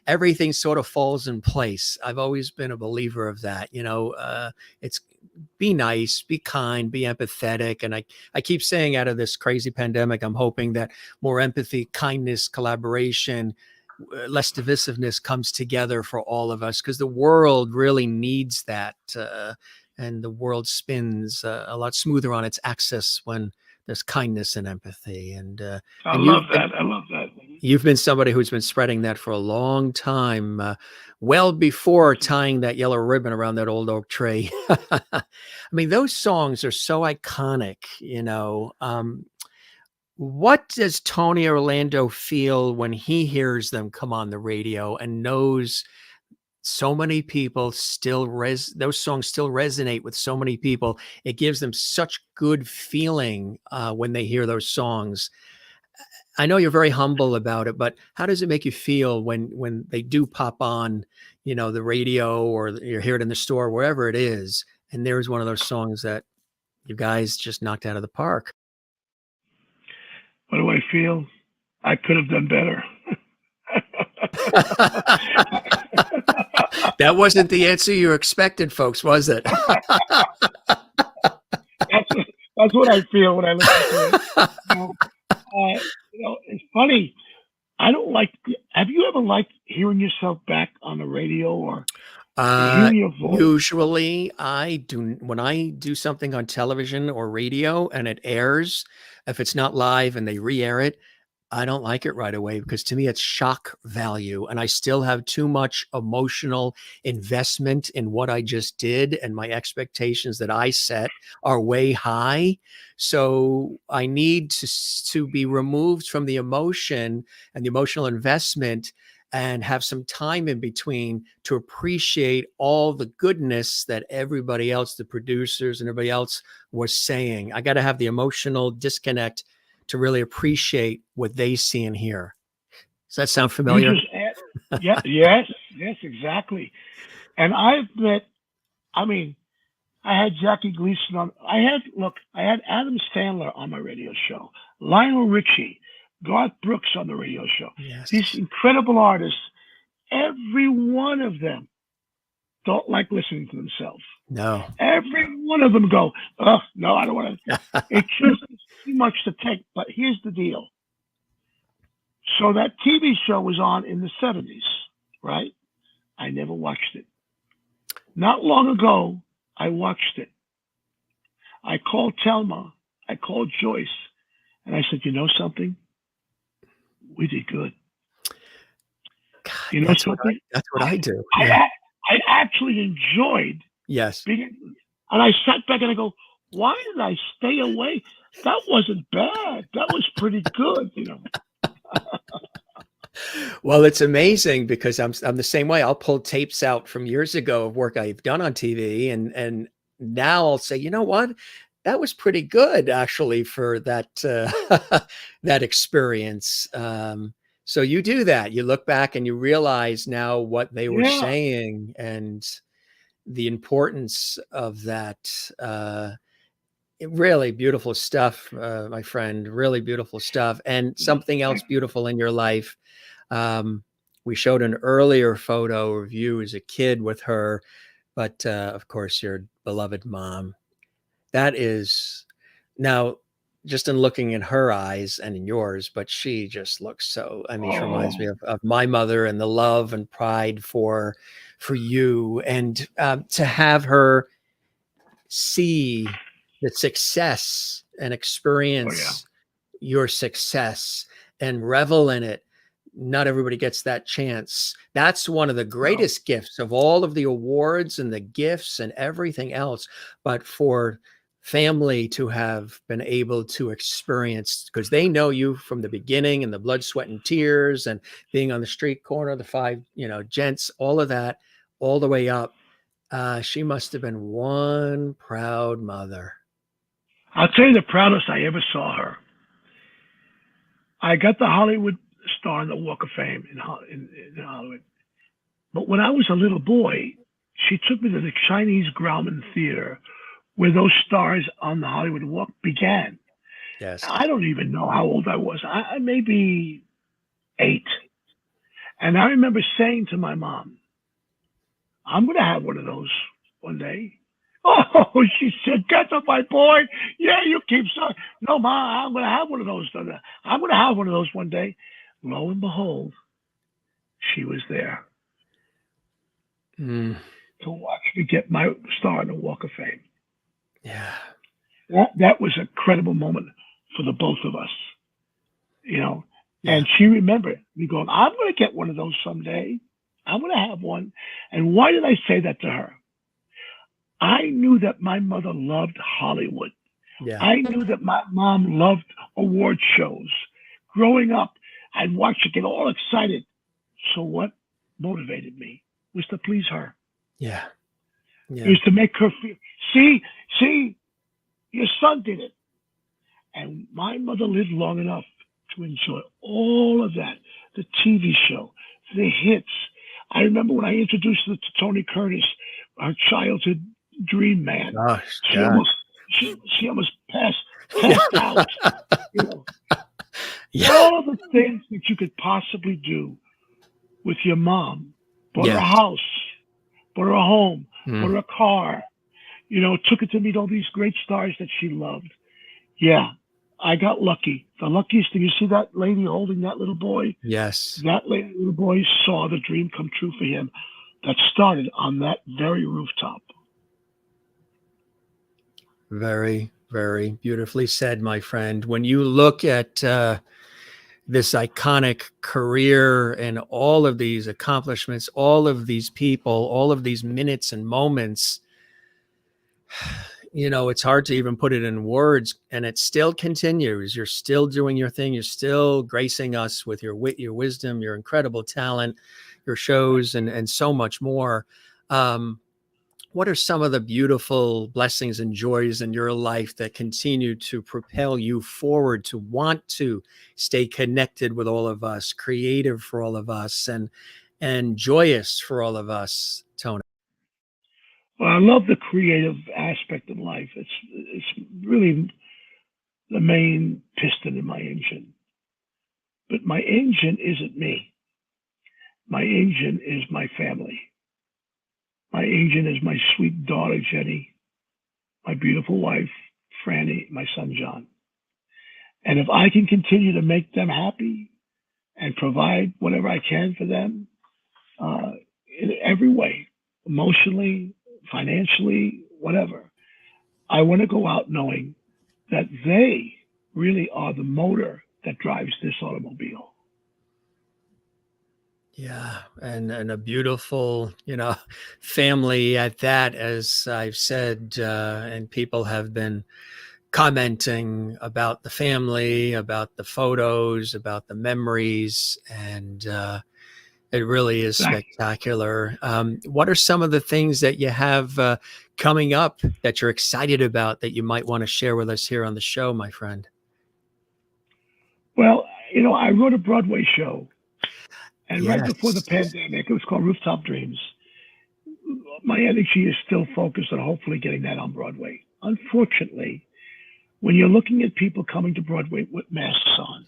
everything sort of falls in place. I've always been a believer of that. It's be nice, be kind, be empathetic. And I keep saying, out of this crazy pandemic, I'm hoping that more empathy, kindness, collaboration, less divisiveness comes together for all of us, because the world really needs that. And the world spins a lot smoother on its axis when there's kindness and empathy. And I love that. You've been somebody who's been spreading that for a long time, well before tying that yellow ribbon around that old oak tree. I mean, those songs are so iconic, what does Tony Orlando feel when he hears them come on the radio and knows so many people still those songs still resonate with so many people? It gives them such good feeling when they hear those songs. I know you're very humble about it, but how does it make you feel when they do pop on, the radio, or you hear it in the store, wherever it is, and there's one of those songs that you guys just knocked out of the park? What do I feel? I could have done better. That wasn't the answer you expected, folks, was it? That's what I feel when I listen to it. It's funny. I don't like. Have you ever liked hearing yourself back on the radio or hearing your voice? Usually, I do. When I do something on television or radio and it airs, if it's not live and they re-air it, I don't like it right away, because to me it's shock value, and I still have too much emotional investment in what I just did, and my expectations that I set are way high. So I need to be removed from the emotion and the emotional investment, and have some time in between to appreciate all the goodness that everybody else, the producers and everybody else, was saying. I got to have the emotional disconnect to really appreciate what they see and hear. Does that sound familiar? Yes, exactly. And I had Jackie Gleason on. I had Adam Sandler on my radio show, Lionel Richie, Garth Brooks on the radio show. Yes. These incredible artists, every one of them don't like listening to themselves. No. Every one of them go, oh, no, I don't want to. It's just too much to take. But here's the deal. So that TV show was on in the 70s, right? I never watched it. Not long ago, I watched it. I called Telma. I called Joyce, and I said, "You know something? We did good. God, You know something? that's what I I do. I Yeah. I actually enjoyed Yes. being." And I sat back and I go, "Why did I stay away? That wasn't bad. That was pretty good." Well, it's amazing because I'm the same way. I'll pull tapes out from years ago of work I've done on TV, and now I'll say, you know what? That was pretty good actually for that that experience. So you do that. You look back and you realize now what they were Yeah, saying and the importance of that. Really beautiful stuff, my friend. Really beautiful stuff, and something else beautiful in your life. um, we showed an earlier photo of you as a kid with her, but of course, your beloved mom. That is now just in looking in her eyes and in yours, but she just looks so. I mean, she reminds me oh, of my mother and the love and pride for you, and to have her see the success and oh yeah, experience your success and revel in it. Not everybody gets that chance. That's one of the no. greatest gifts of all of the awards and the gifts and everything else. But for family to have been able to experience, because they know you from the beginning and the blood, sweat, and tears and being on the street corner, the five, gents, all of that, all the way up. She must have been one proud mother. I'll tell you the proudest I ever saw her. I got the Hollywood star in the Walk of Fame in Hollywood. But when I was a little boy, she took me to the Chinese Grauman Theater where those stars on the Hollywood Walk began. Yes. I don't even know how old I was. I may be 8. And I remember saying to my mom, "I'm going to have one of those one day." Oh, she said, "Get up, my boy. Yeah, you keep saying, no, Ma, I'm going to have one of those. I'm going to have one of those one day." Lo and behold, she was there Mm, to watch me get my star on the Walk of Fame. yeah. That was a credible moment for the both of us, you know. Yeah. And she remembered me going, "I'm going to get one of those someday. I'm going to have one." And why did I say that to her? I knew that my mother loved Hollywood. Yeah. I knew that my mom loved award shows. Growing up, I'd watch her get all excited. So what motivated me was to please her. Yeah. It Yeah. was to make her feel, see, your son did it. And my mother lived long enough to enjoy all of that. The TV show, the hits. I remember when I introduced her to Tony Curtis, our childhood dream man. Gosh, She gosh. almost she almost passed out. You know, Yeah. all of the things that you could possibly do with your mom. Bought her a Yes. house, bought her a home, bought Mm. her a car. Took her to meet all these great stars that she loved. Yeah, I got lucky. The luckiest thing, you see that lady holding that little boy? Yes. That little boy saw the dream come true for him that started on that very rooftop. Very, very beautifully said, my friend. When you look at this iconic career and all of these accomplishments, all of these people, all of these minutes and moments, it's hard to even put it in words, and it still continues. You're still doing your thing. You're still gracing us with your wit, your wisdom, your incredible talent, your shows, and so much more. Um, what are some of the beautiful blessings and joys in your life that continue to propel you forward to want to stay connected with all of us, creative for all of us, and joyous for all of us, Tony? Well, I love the creative aspect of life. It's really the main piston in my engine. But my engine isn't me. My engine is my family. My engine is my sweet daughter, Jenny, my beautiful wife, Franny, my son, John. And if I can continue to make them happy and provide whatever I can for them in every way, emotionally, financially, whatever. I want to go out knowing that they really are the motor that drives this automobile. Yeah, and a beautiful, family at that, as I've said, and people have been commenting about the family, about the photos, about the memories, and it really is spectacular. What are some of the things that you have coming up that you're excited about that you might want to share with us here on the show, my friend? Well, I wrote a Broadway show, and right before the Yes. pandemic, it was called Rooftop Dreams. My energy is still focused on hopefully getting that on Broadway. Unfortunately, when you're looking at people coming to Broadway with masks on,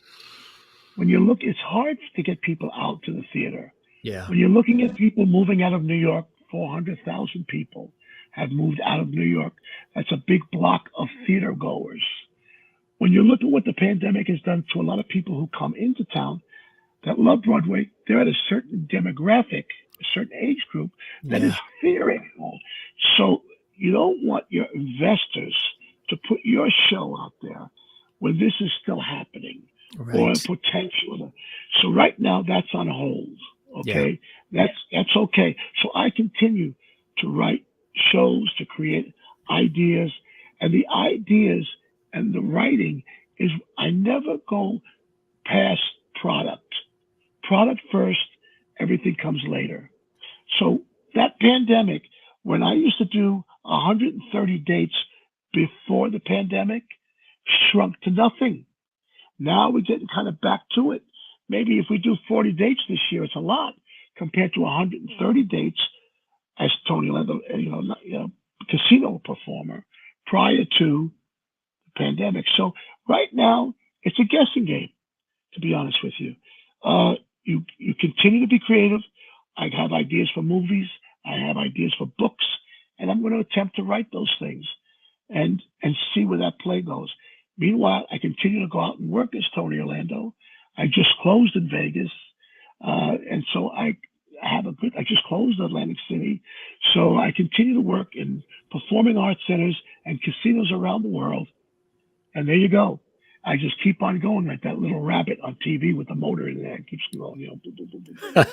it's hard to get people out to the theater. Yeah. When you're looking at people moving out of New York, 400,000 people have moved out of New York. That's a big block of theater goers. When you look at what the pandemic has done to a lot of people who come into town that love Broadway, they're at a certain demographic, a certain age group that is fearing it all. So you don't want your investors to put your show out there when this is still happening or a potential. So right now that's on hold. Okay. Yeah. That's okay. So I continue to write shows, to create ideas, and the ideas and the writing is I never go past product. Product first, everything comes later. So that pandemic, when I used to do 130 dates before the pandemic, shrunk to nothing. Now we're getting kind of back to it. Maybe if we do 40 dates this year, it's a lot compared to 130 dates as Tony Lando, casino performer prior to the pandemic. So right now it's a guessing game, to be honest with you. You continue to be creative. I have ideas for movies. I have ideas for books, and I'm going to attempt to write those things and see where that play goes. Meanwhile, I continue to go out and work as Tony Orlando. I just closed in Vegas, and so I just closed in Atlantic City. So I continue to work in performing arts centers and casinos around the world. And there you go. I just keep on going like that little rabbit on TV with the motor in there. It keeps going, boom, boom, boom, boom.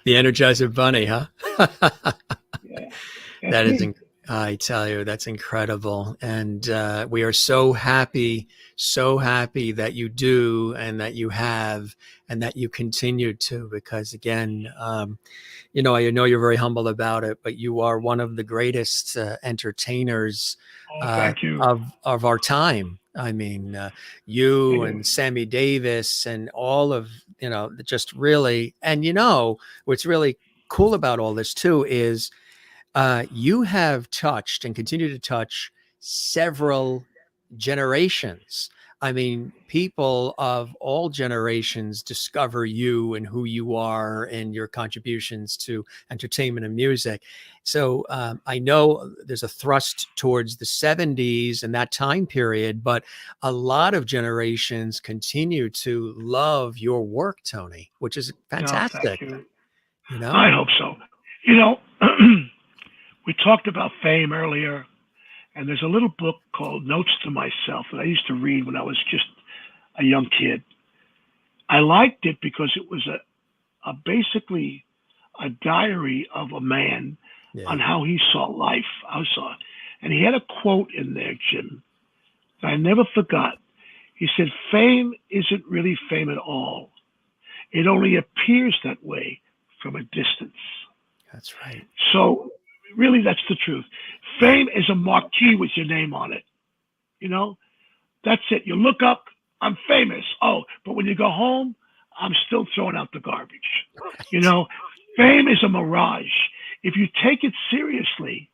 The Energizer Bunny, huh? Yeah. That is, I tell you, that's incredible. And we are so happy that you do and that you have and that you continue to, because again, I know you're very humble about it, but you are one of the greatest entertainers thank you. of our time. I mean, you and Sammy Davis and all of, just really, and what's really cool about all this too is you have touched and continue to touch several generations. I mean, people of all generations discover you and who you are and your contributions to entertainment and music. So I know there's a thrust towards the 70s and that time period, but a lot of generations continue to love your work, Tony, which is fantastic. No, thank you. I hope so. We talked about fame earlier. And there's a little book called Notes to Myself that I used to read when I was just a young kid. I liked it because it was basically a diary of a man on how he saw life. And he had a quote in there, Jim, that I never forgot. He said, "Fame isn't really fame at all. It only appears that way from a distance." That's right. So really, that's the truth. Fame is a marquee with your name on it. That's it. You look up, I'm famous. Oh, but when you go home, I'm still throwing out the garbage. Right. Fame is a mirage. If you take it seriously,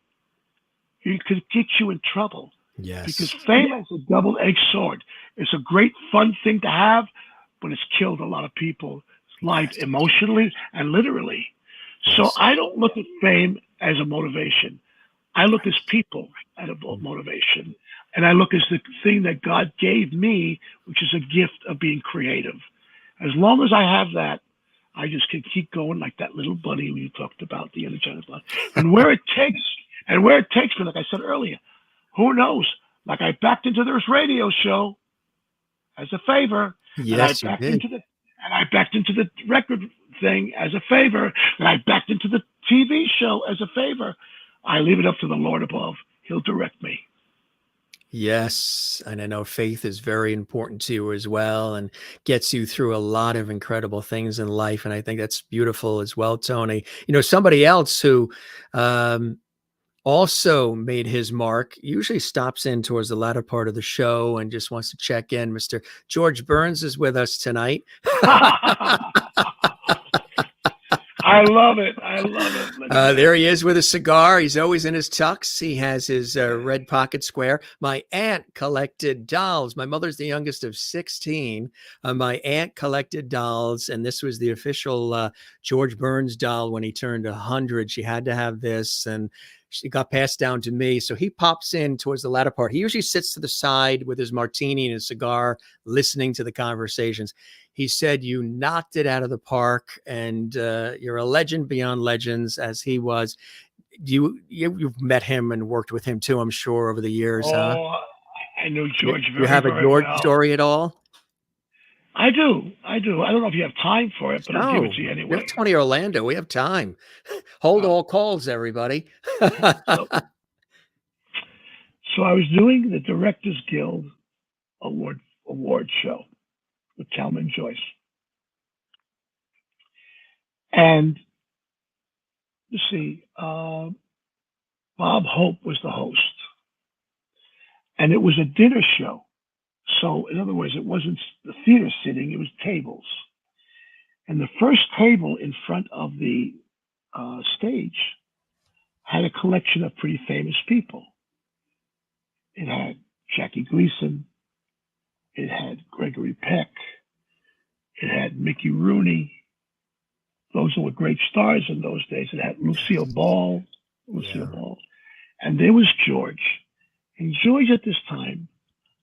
it could get you in trouble. Yes. Because fame is a double-edged sword. It's a great fun thing to have, but it's killed a lot of people's life emotionally and literally. Yes. So I don't look at fame as a motivation. I look as people at a motivation. And I look as the thing that God gave me, which is a gift of being creative. As long as I have that, I just can keep going like that little bunny you talked about, the Energizer Bunny. And where it takes And where it takes me, like I said earlier, who knows? Like I backed into this radio show as a favor, and I Yes, you backed did. into the record thing as a favor, and I backed into the TV show as a favor. I leave it up to the Lord above. He'll direct me. Yes, and I know faith is very important to you as well, and gets you through a lot of incredible things in life. And I think that's beautiful as well, Tony. You know, somebody else who um, also made his mark usually stops in towards the latter part of the show and just wants to check in. Mr. George Burns is with us tonight. I love it. I love it. Look at There that. he is with a cigar. He's always in his tux. He has his red pocket square. My aunt collected dolls. My mother's the youngest of 16. My aunt collected dolls, and this was the official George Burns doll when he turned 100. She had to have this, and she got passed down to me. So he pops in towards the latter part. He usually sits to the side with his martini and his cigar, listening to the conversations. He said you knocked it out of the park, and you're a legend beyond legends, as he was. You've met him and worked with him too, I'm sure, over the years, huh? Oh, I know You, George you very, have a very George well. story at all? I do. I do. I don't know if you have time for it, but I'll give it No, to you we anyway. have Tony Orlando. We have time. Hold all calls, everybody. So, so I was doing the Directors Guild award show with Calvin Joyce. And you see, Bob Hope was the host. And it was a dinner show. So, in other words, it wasn't the theater sitting, it was tables. And the first table in front of the stage had a collection of pretty famous people. It had Jackie Gleason. It had Gregory Peck. It had Mickey Rooney. Those were great stars in those days. It had Lucille Ball. And there was George. And George at this time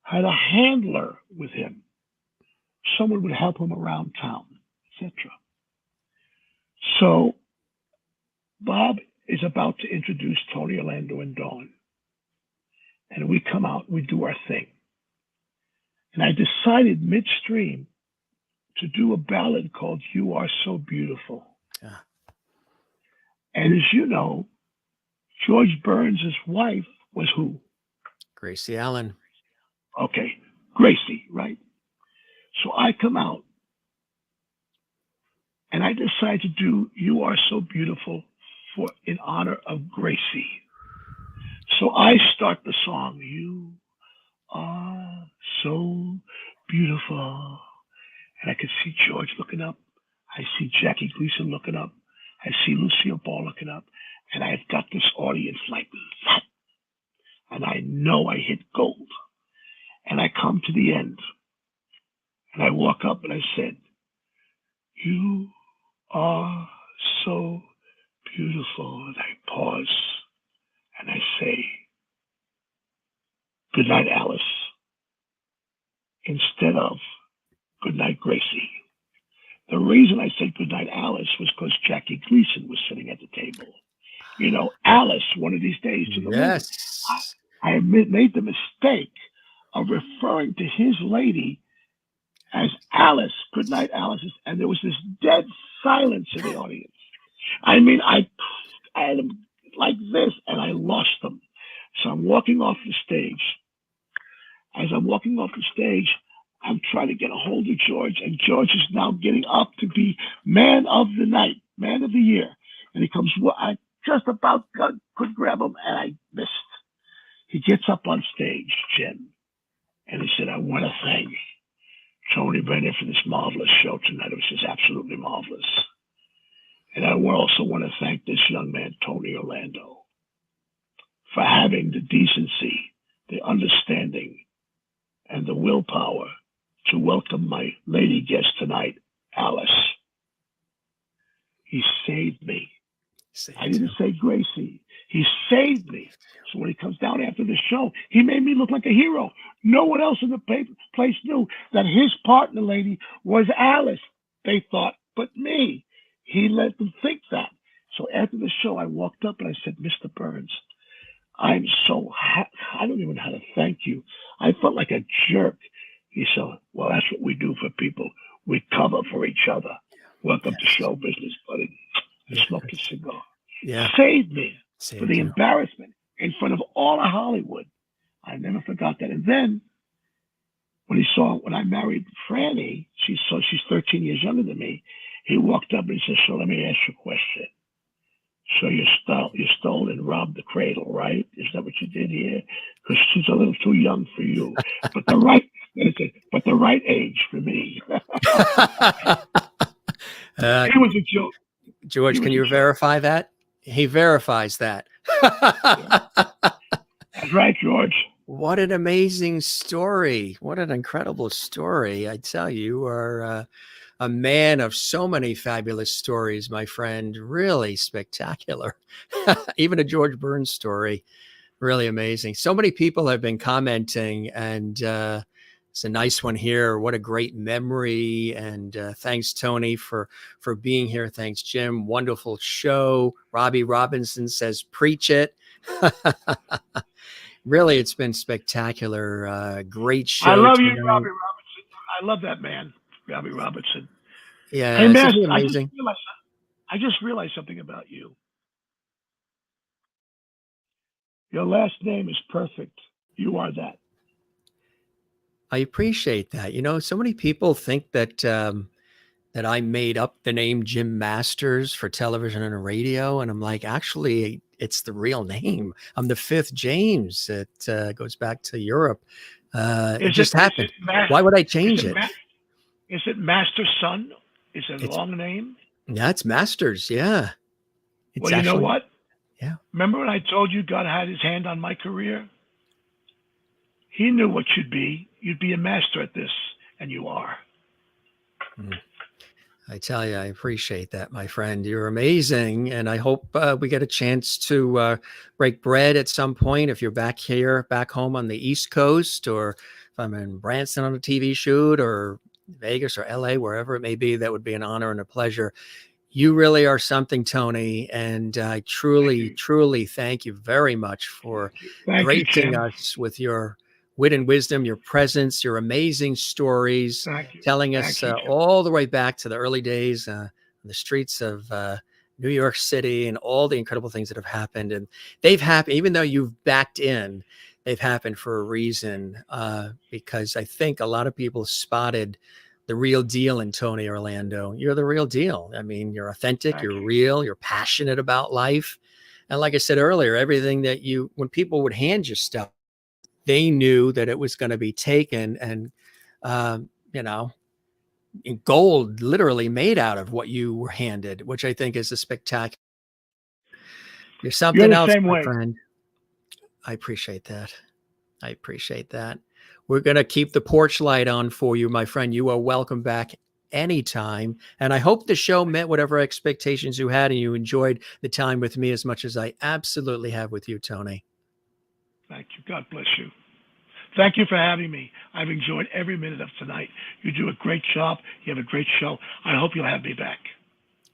had a handler with him. Someone would help him around town, etc. So Bob is about to introduce Tony Orlando and Dawn. And we come out, we do our thing. And I decided midstream to do a ballad called You Are So Beautiful. Yeah. And as you know, George Burns' wife was who? Gracie Allen. Okay, Gracie, right? So I come out and I decide to do You Are So Beautiful in honor of Gracie. So I start the song, You Are So Beautiful. And I can see George looking up. I see Jackie Gleason looking up. I see Lucille Ball looking up. And I've got this audience like that. And I know I hit gold. And I come to the end. And I walk up and I said, You are so beautiful. And I pause. And I say, Good night, Alice. Instead of Good night, Gracie. The reason I said Good night, Alice was because Jackie Gleason was sitting at the table. You know, Alice, one of these days to the movie. I made the mistake of referring to his lady as Alice. Good night, Alice. And there was this dead silence in the audience. I mean, I had them like this, and I lost them. So I'm walking off the stage. As I'm walking off the stage, I'm trying to get a hold of George, and George is now getting up to be man of the night, man of the year. And he comes, I just about could grab him, and I missed. He gets up on stage, Jim, and he said, I want to thank Tony Bennett for this marvelous show tonight. It was just absolutely marvelous. And I also want to thank this young man, Tony Orlando, for having the decency, the understanding, and the willpower to welcome my lady guest tonight, Alice. He saved me. I didn't say Gracie. He saved me. So when he comes down after the show, he made me look like a hero. No one else in the place knew that his partner lady was Alice, they thought, but me. He let them think that. So after the show, I walked up and I said, Mr. Burns, I'm so I don't even know how to thank you. I felt like a jerk. He said, well, that's what we do for people. We cover for each other. Welcome to Yes. show business, buddy. I Yes. smoked a cigar. Yeah. Saved me for Saved the you. embarrassment in front of all of Hollywood. I never forgot that. And then when I married Franny, she's 13 years younger than me. He walked up and he said, so let me ask you a question. So you stole and robbed the cradle, right? Is that what you did here? Because she's a little too young for you, but the right age for me. He was a joke. George, can you verify that? He verifies that. Yeah. That's right, George. What an amazing story. What an incredible story. I tell you, you are a man of so many fabulous stories, my friend. Really spectacular. Even a George Burns story. Really amazing. So many people have been commenting, and it's a nice one here. What a great memory. And thanks, Tony, for being here. Thanks, Jim. Wonderful show. Robbie Robinson says, preach it. Really, it's been spectacular. Great show. I love tonight. you, Robbie Robinson. I love that man, Robbie Robinson. Yeah, hey, man, amazing. I just realized something about you. Your last name is perfect. You are that. I appreciate that. You know, so many people think that that I made up the name Jim Masters for television and radio, and I'm like, actually, it's the real name. I'm the fifth James. It goes back to Europe. It just happened. Why would I change it? Is it Master Son? Is it a long name? Yeah, it's Masters. Yeah. Well, you know what? Yeah. Remember when I told you God had his hand on my career? He knew what you'd be. You'd be a master at this, and you are. I tell you, I appreciate that, my friend. You're amazing. And I hope we get a chance to break bread at some point. If you're back home on the East Coast, or if I'm in Branson on a TV shoot, or Vegas or LA, wherever it may be, that would be an honor and a pleasure. You really are something, Tony. And I truly, truly thank you very much for gracing us with your wit and wisdom, your presence, your amazing stories, telling us all the way back to the early days on the streets of New York City, and all the incredible things that have happened. And they've happened, even though you've backed in, they've happened for a reason, because I think a lot of people spotted the real deal in Tony Orlando. You're the real deal. I mean, you're authentic, you're real, you're passionate about life. And like I said earlier, everything that when people would hand you stuff, they knew that it was going to be taken and, in gold, literally made out of what you were handed, which I think is a spectacular. You're something else, my friend. I appreciate that. I appreciate that. We're going to keep the porch light on for you, my friend. You are welcome back anytime. And I hope the show met whatever expectations you had, and you enjoyed the time with me as much as I absolutely have with you, Tony. Thank you. God bless you. Thank you for having me. I've enjoyed every minute of tonight. You do a great job. You have a great show. I hope you'll have me back.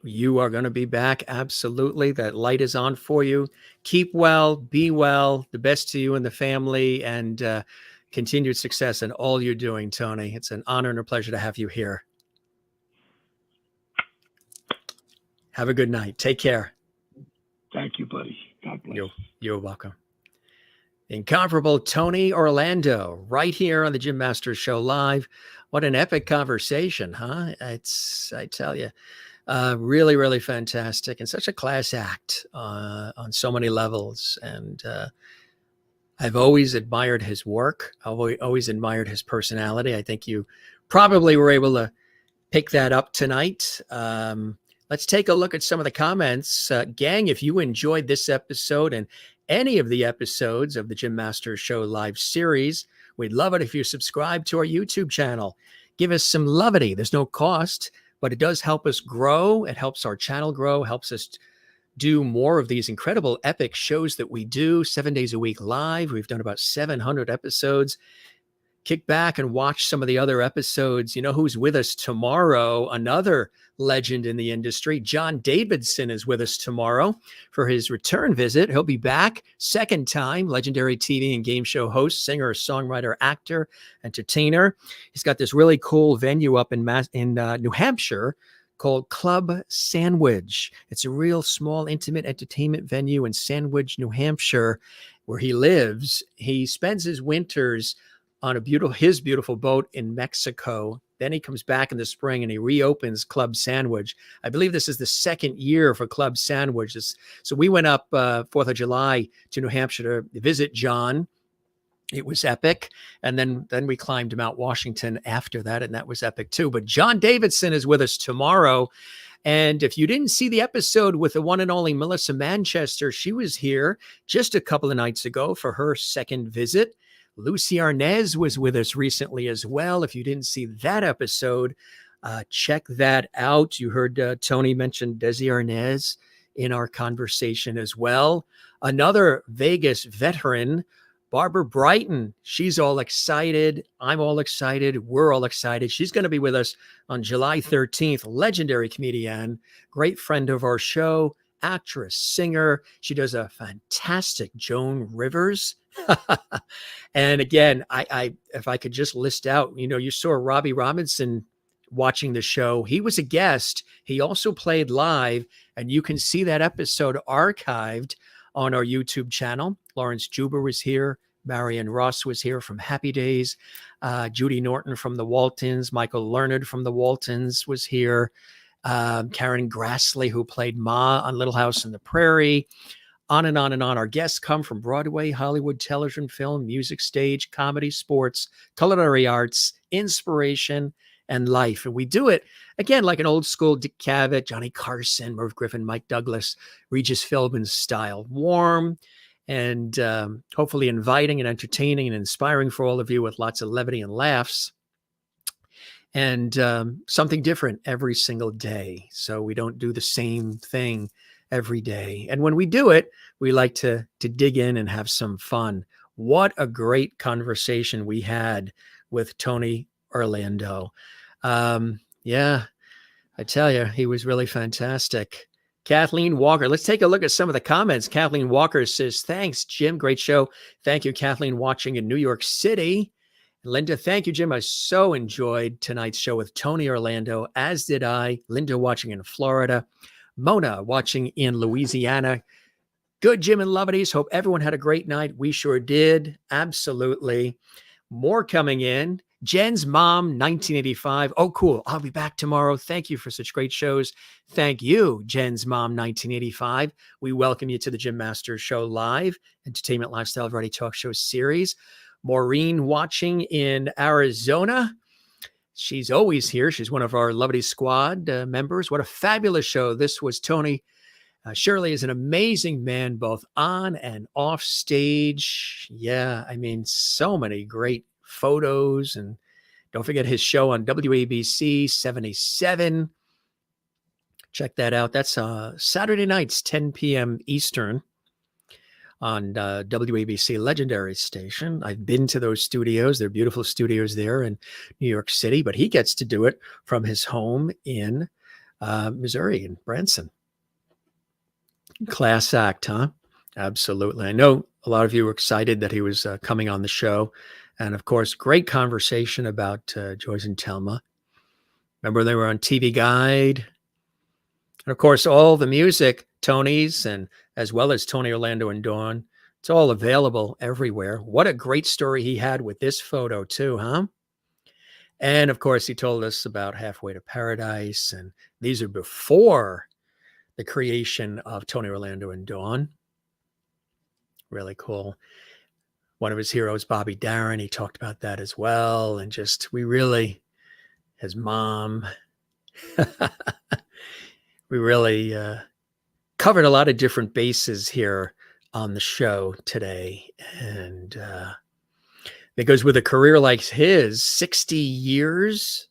You are going to be back. Absolutely. That light is on for you. Keep well, be well, the best to you and the family, and continued success in all you're doing, Tony. It's an honor and a pleasure to have you here. Have a good night. Take care. Thank you, buddy. God bless. You're welcome. Incomparable Tony Orlando, right here on the Jim Masters Show Live. What an epic conversation, huh? I tell you, really, really fantastic, and such a class act on so many levels. And I've always admired his work. I've always admired his personality. I think you probably were able to pick that up tonight. Let's take a look at some of the comments. Gang, if you enjoyed this episode and any of the episodes of the Jim Masters Show Live series, we'd love it if you subscribe to our YouTube channel. Give us some lovity. There's no cost, but it does help us grow. It helps our channel grow, helps us do more of these incredible epic shows that we do 7 days a week live. We've done about 700 episodes. kick back and watch some of the other episodes. You know who's with us tomorrow? Another legend in the industry. John Davidson is with us tomorrow for his return visit. He'll be back second time, legendary TV and game show host, singer, songwriter, actor, entertainer. He's got this really cool venue up in New Hampshire called Club Sandwich. It's a real small, intimate entertainment venue in Sandwich, New Hampshire, where he lives. He spends his winters on his beautiful boat in Mexico. Then he comes back in the spring and he reopens Club Sandwich. I believe this is the second year for Club Sandwich. So we went up 4th of July to New Hampshire to visit John. It was epic. And then we climbed Mount Washington after that, and that was epic too. But John Davidson is with us tomorrow. And if you didn't see the episode with the one and only Melissa Manchester, she was here just a couple of nights ago for her second visit. Lucy Arnaz was with us recently as well. If you didn't see that episode, check that out. You heard Tony mention Desi Arnaz in our conversation as well. Another Vegas veteran, Barbara Brighton. She's all excited. I'm all excited. We're all excited. She's going to be with us on July 13th. Legendary comedian, great friend of our show, actress, singer. She does a fantastic Joan Rivers. And again, if I could just list out, you saw Robbie Robinson watching the show. He was a guest. He also played live, and you can see that episode archived on our YouTube channel. Lawrence Juber was here. Marion Ross was here from Happy Days. Judy Norton from the Waltons. Michael Learned from the Waltons was here. Karen Grassley, who played Ma on Little House on the Prairie. On and on and on. Our guests come from Broadway, Hollywood, television, film, music, stage, comedy, sports, culinary arts, inspiration, and life. And we do it, again, like an old school Dick Cavett, Johnny Carson, Merv Griffin, Mike Douglas, Regis Philbin style. Warm and hopefully inviting and entertaining and inspiring for all of you, with lots of levity and laughs. And something different every single day. So we don't do the same thing every day. And when we do it, we like to dig in and have some fun. What a great conversation we had with Tony Orlando. Yeah, I tell you, he was really fantastic. Kathleen Walker, let's take a look at some of the comments. Kathleen Walker says, thanks, Jim. Great show. Thank you, Kathleen, watching in New York City. Linda, thank you, Jim. I so enjoyed tonight's show with Tony Orlando, as did I. Linda watching in Florida. Mona watching in Louisiana. Good, Jim and Lovities. Hope everyone had a great night. We sure did. Absolutely. More coming in. Jen's mom, 1985. Oh, cool. I'll be back tomorrow. Thank you for such great shows. Thank you, Jen's mom, 1985. We welcome you to the Jim Masters Show Live, entertainment, lifestyle, variety talk show series. Maureen watching in Arizona. She's always here. She's one of our Lovely Squad members. What a fabulous show. This was Tony. Shirley is an amazing man, both on and off stage. Yeah, I mean, so many great photos. And don't forget his show on WABC 77. Check that out. That's Saturday nights, 10 p.m. Eastern on WABC legendary station. I've been to those studios. They're beautiful studios there in New York City, but he gets to do it from his home in Missouri, in Branson. Class act, huh? Absolutely. I know a lot of you were excited that he was coming on the show. And of course, great conversation about Joyce and Thelma. Remember, they were on TV Guide. And of course, all the music, Tony's, and as well as Tony Orlando and Dawn, it's all available everywhere. What a great story he had with this photo too, huh? And of course, he told us about Halfway to Paradise. And these are before the creation of Tony Orlando and Dawn. Really cool. One of his heroes, Bobby Darin, he talked about that as well. And just, his mom, we really covered a lot of different bases here on the show today. And because with a career like his, 60 years,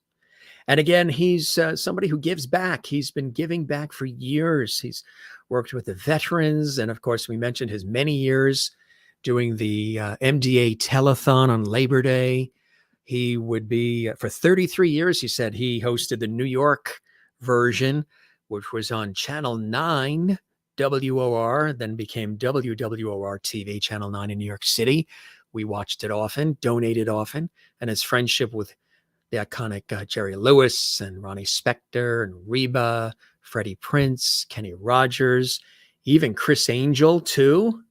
and again, he's somebody who gives back. He's been giving back for years. He's worked with the veterans. And of course, we mentioned his many years doing the MDA telethon on Labor Day, He would be, for 33 years, he said, he hosted the New York version, which was on Channel 9, WOR, then became WWOR TV, Channel 9 in New York City. We watched it often, donated often, and his friendship with the iconic Jerry Lewis and Ronnie Spector and Reba, Freddie Prinze, Kenny Rogers, even Chris Angel, too.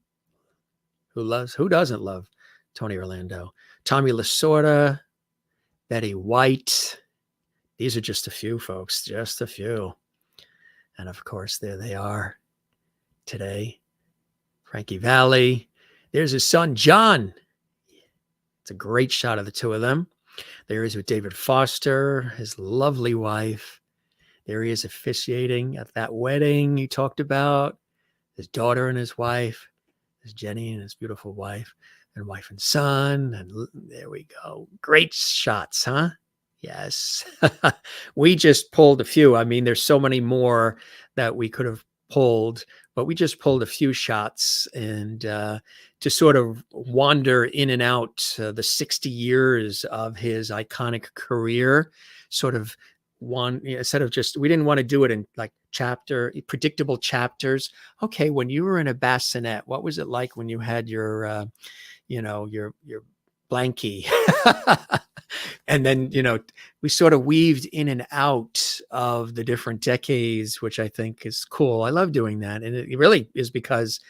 Who doesn't love Tony Orlando? Tommy Lasorda, Betty White. These are just a few, folks, just a few. And of course, there they are today. Frankie Valli. There's his son, John. It's a great shot of the two of them. There he is with David Foster, his lovely wife. There he is officiating at that wedding he talked about. His daughter and his wife. There's Jenny and his beautiful wife. And wife and son. And there we go. Great shots, huh? Yes. We just pulled a few. I mean, there's so many more that we could have pulled, but we just pulled a few shots and to sort of wander in and out the 60 years of his iconic career, sort of one, instead of just, we didn't want to do it in like predictable chapters. Okay, when you were in a bassinet, what was it like when you had your, your blankie? And then, we sort of weaved in and out of the different decades, which I think is cool. I love doing that. And it really is because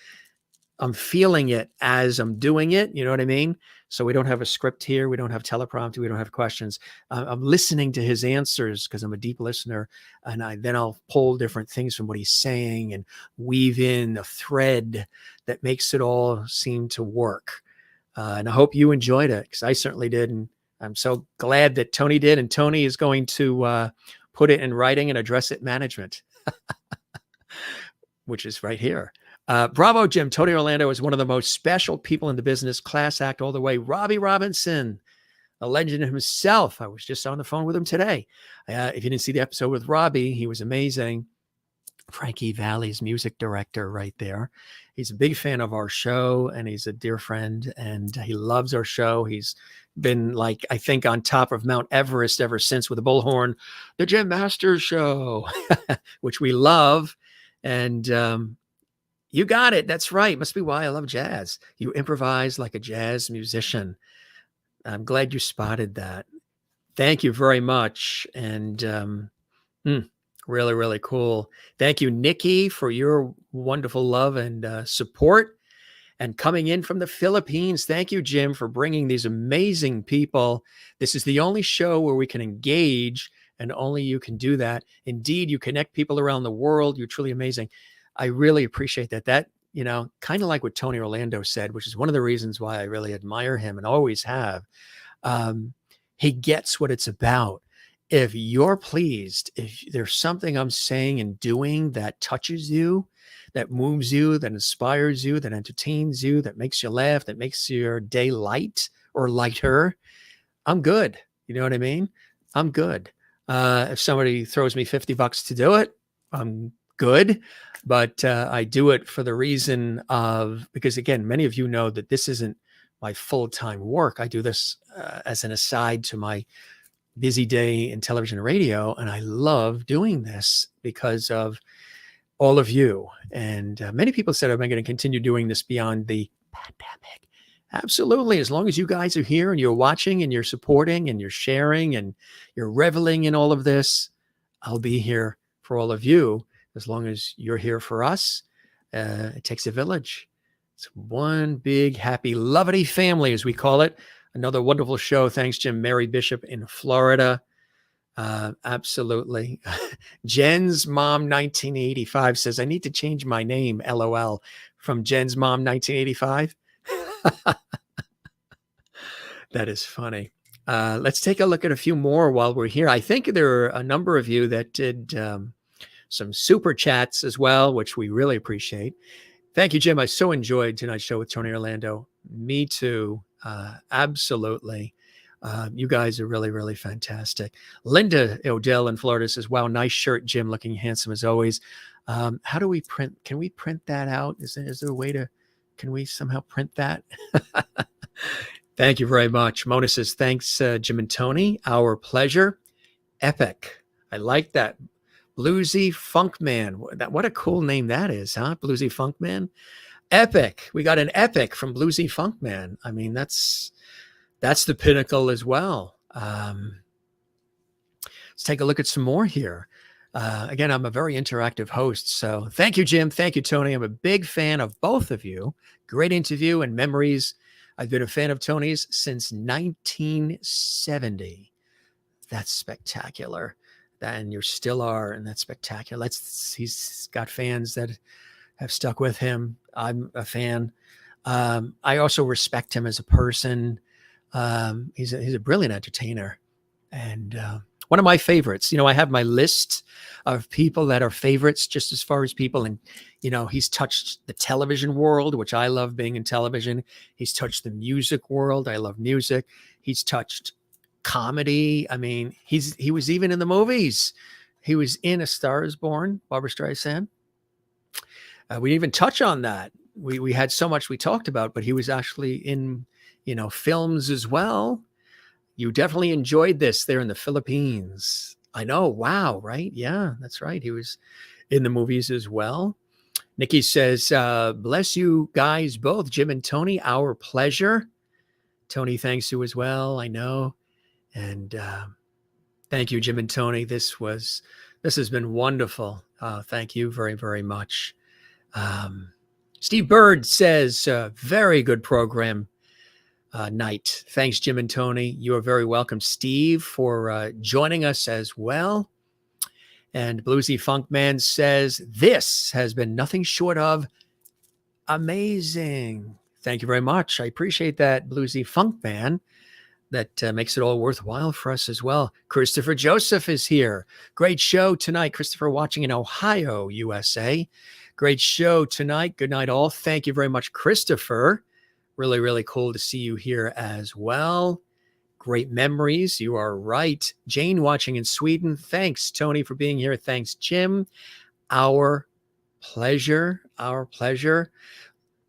I'm feeling it as I'm doing it. You know what I mean? So we don't have a script here. We don't have teleprompter. We don't have questions. I'm listening to his answers because I'm a deep listener. And then I'll pull different things from what he's saying and weave in a thread that makes it all seem to work. And I hope you enjoyed it because I certainly did. And I'm so glad that Tony did. And Tony is going to put it in writing and address it management, which is right here. Bravo, Jim. Tony Orlando is one of the most special people in the business. Class act all the way. Robbie Robinson, a legend himself. I was just on the phone with him today. If you didn't see the episode with Robbie, he was amazing. Frankie Valli's music director right there. He's a big fan of our show and he's a dear friend and he loves our show. He's been like, I think on top of Mount Everest ever since with the bullhorn, the Jim Masters Show, which we love. And you got it. That's right. Must be why I love jazz. You improvise like a jazz musician. I'm glad you spotted that. Thank you very much. And really, really cool. Thank you, Nikki, for your wonderful love and support. And coming in from the Philippines, thank you, Jim, for bringing these amazing people. This is the only show where we can engage, and only you can do that. Indeed, you connect people around the world. You're truly amazing. I really appreciate that. That, kind of like what Tony Orlando said, which is one of the reasons why I really admire him and always have. He gets what it's about. If you're pleased, if there's something I'm saying and doing that touches you, that moves you, that inspires you, that entertains you, that makes you laugh, that makes your day light or lighter, I'm good. You know what I mean? I'm good. If somebody throws me $50 to do it, I'm good. But I do it for the reason of, because again, many of you know that this isn't my full-time work. I do this as an aside to my busy day in television and radio. And I love doing this because of all of you. And many people said, am I going to continue doing this beyond the pandemic? Absolutely. As long as you guys are here and you're watching and you're supporting and you're sharing and you're reveling in all of this, I'll be here for all of you. As long as you're here for us, it takes a village. It's one big, happy, lovely family, as we call it. Another wonderful show. Thanks, Jim. Mary Bishop in Florida. Absolutely. Jen's Mom 1985 says, I need to change my name, LOL, from Jen's Mom 1985. That is funny. Let's take a look at a few more while we're here. I think there are a number of you that did some super chats as well, which we really appreciate. Thank you, Jim. I so enjoyed tonight's show with Tony Orlando. Me too. Absolutely. You guys are really, really fantastic. Linda Odell in Florida says, wow, nice shirt, Jim, looking handsome as always. How do we print? Can we print that out? Is there a way to, can we somehow print that? Thank you very much. Mona says, thanks, Jim and Tony. Our pleasure. Epic. I like that. Bluesy Funk Man. What a cool name that is, huh? Bluesy Funk Man. Epic. We got an epic from Bluesy Funk Man. I mean, that's the pinnacle as well. Let's take a look at some more here. Again, I'm a very interactive host. So thank you, Jim. Thank you, Tony. I'm a big fan of both of you. Great interview and memories. I've been a fan of Tony's since 1970. That's spectacular. And you still are, and that's spectacular. He's got fans that have stuck with him. I'm a fan. I also respect him as a person. He's a brilliant entertainer, and one of my favorites. You know, I have my list of people that are favorites, just as far as people, and you know, he's touched the television world, which I love being in television. He's touched the music world. I love music. He's touched comedy. I mean, he was even in the movies. He was in A Star Is Born, Barbra Streisand. We didn't even touch on that. We had so much we talked about, but he was actually in, you know, films as well. You definitely enjoyed this there in the Philippines. I know. Wow. Right. Yeah, that's right. He was in the movies as well. Nikki says, bless you guys both, Jim and Tony. Our pleasure. Tony, thanks you as well. I know. And thank you, Jim and Tony. This has been wonderful. Thank you very, very much. Steve Bird says, very good program night. Thanks, Jim and Tony. You are very welcome, Steve, for joining us as well. And Bluesy Funk Man says, this has been nothing short of amazing. Thank you very much. I appreciate that, Bluesy Funk Man. That makes it all worthwhile for us as well. Christopher Joseph is here. Great show tonight. Christopher watching in Ohio, USA. Great show tonight. Good night, all. Thank you very much, Christopher. Really, really cool to see you here as well. Great memories. You are right. Jane watching in Sweden. Thanks, Tony, for being here. Thanks, Jim. Our pleasure. Our pleasure.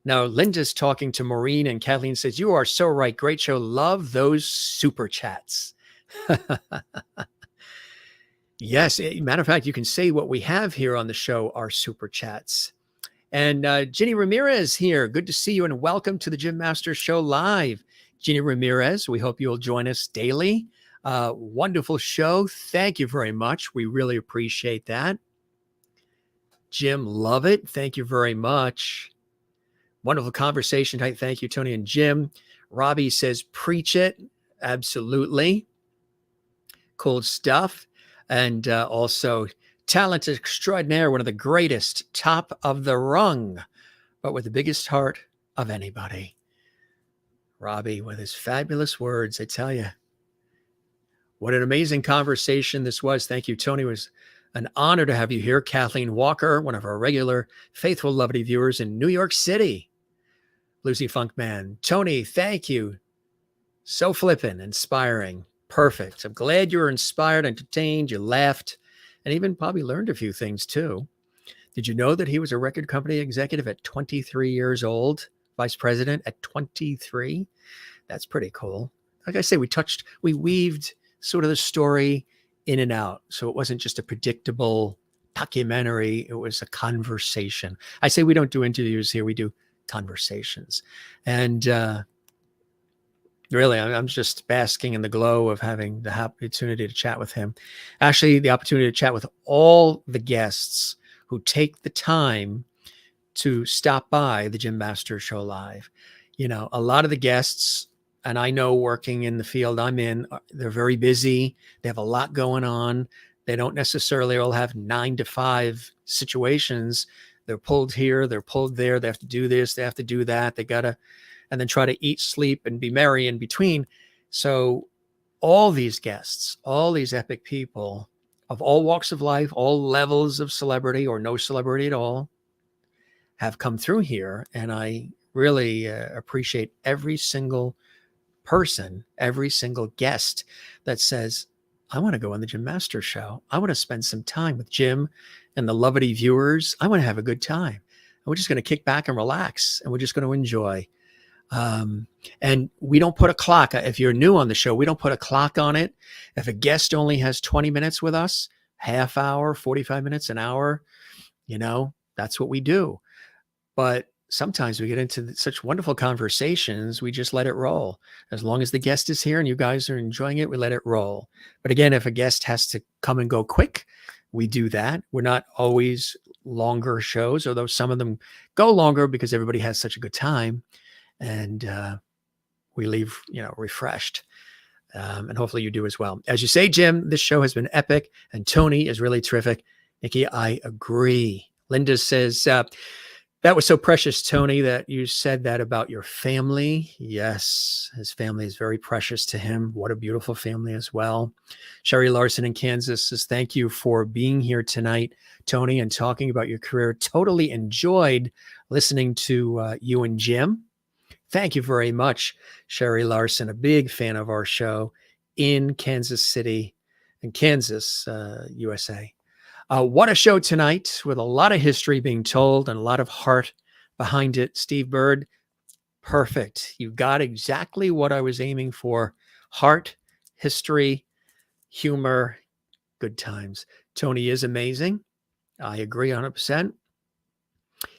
Now, Linda's talking to Maureen, and Kathleen says, you are so right. Great show. Love those super chats. Yes. Matter of fact, you can say what we have here on the show are super chats. And Ginny Ramirez here. Good to see you, and welcome to the Jim Masters Show Live. Ginny Ramirez, we hope you'll join us daily. Wonderful show. Thank you very much. We really appreciate that. Jim, love it. Thank you very much. Wonderful conversation. Thank you, Tony and Jim. Robbie says, preach it. Absolutely. Cool stuff. And also, talent extraordinaire, one of the greatest, top of the rung, but with the biggest heart of anybody. Robbie with his fabulous words, I tell you. What an amazing conversation this was. Thank you, Tony. It was an honor to have you here. Kathleen Walker, one of our regular faithful, lovely viewers in New York City. Bluesy Funk Man. Tony, thank you. So flippin', inspiring. Perfect. I'm glad you were inspired, entertained, you laughed, and even probably learned a few things too. Did you know that he was a record company executive at 23 years old? Vice president at 23? That's pretty cool. Like I say, we weaved sort of the story in and out. So it wasn't just a predictable documentary. It was a conversation. I say we don't do interviews here. We do conversations. And really, I'm just basking in the glow of having the opportunity to chat with him. Actually, the opportunity to chat with all the guests who take the time to stop by the Jim Masters Show Live. You know, a lot of the guests, and I know working in the field I'm in, they're very busy. They have a lot going on. They don't necessarily all have 9 to 5 situations. They're pulled here, they're pulled there. They have to do this, they have to do that. They got to, and then try to eat, sleep, and be merry in between. So all these guests, all these epic people of all walks of life, all levels of celebrity or no celebrity at all, have come through here. And I really appreciate every single person, every single guest that says, I want to go on the Jim Masters Show. I want to spend some time with Jim and the lovely viewers. I want to have a good time. And we're just going to kick back and relax, and we're just going to enjoy. And we don't put a clock. If you're new on the show, we don't put a clock on it. If a guest only has 20 minutes with us, half hour, 45 minutes, an hour, that's what we do. But sometimes we get into such wonderful conversations, we just let it roll. As long as the guest is here and you guys are enjoying it, we let it roll. But again, if a guest has to come and go quick, we do that. We're not always longer shows, although some of them go longer because everybody has such a good time. And we leave, refreshed. And hopefully you do as well. As you say, Jim, this show has been epic and Tony is really terrific. Nikki, I agree. Linda says, that was so precious, Tony, that you said that about your family. Yes, his family is very precious to him. What a beautiful family as well. Sherry Larson in Kansas says, thank you for being here tonight, Tony, and talking about your career. Totally enjoyed listening to you and Jim. Thank you very much, Sherry Larson, a big fan of our show in Kansas City, in Kansas, USA. What a show tonight with a lot of history being told and a lot of heart behind it. Steve Bird, perfect. You got exactly what I was aiming for. Heart, history, humor, good times. Tony is amazing. I agree 100%.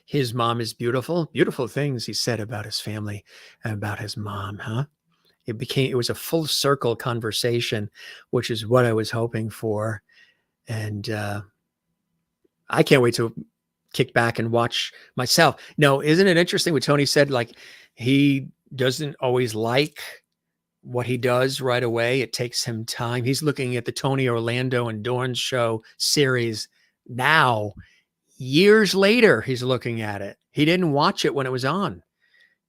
His mom is beautiful. Beautiful things he said about his family and about his mom, huh? It was a full circle conversation, which is what I was hoping for. And I can't wait to kick back and watch myself. No, isn't it interesting what Tony said? Like, he doesn't always like what he does right away. It takes him time. He's looking at the Tony Orlando and Dawn show series now. Years later, he's looking at it. He didn't watch it when it was on.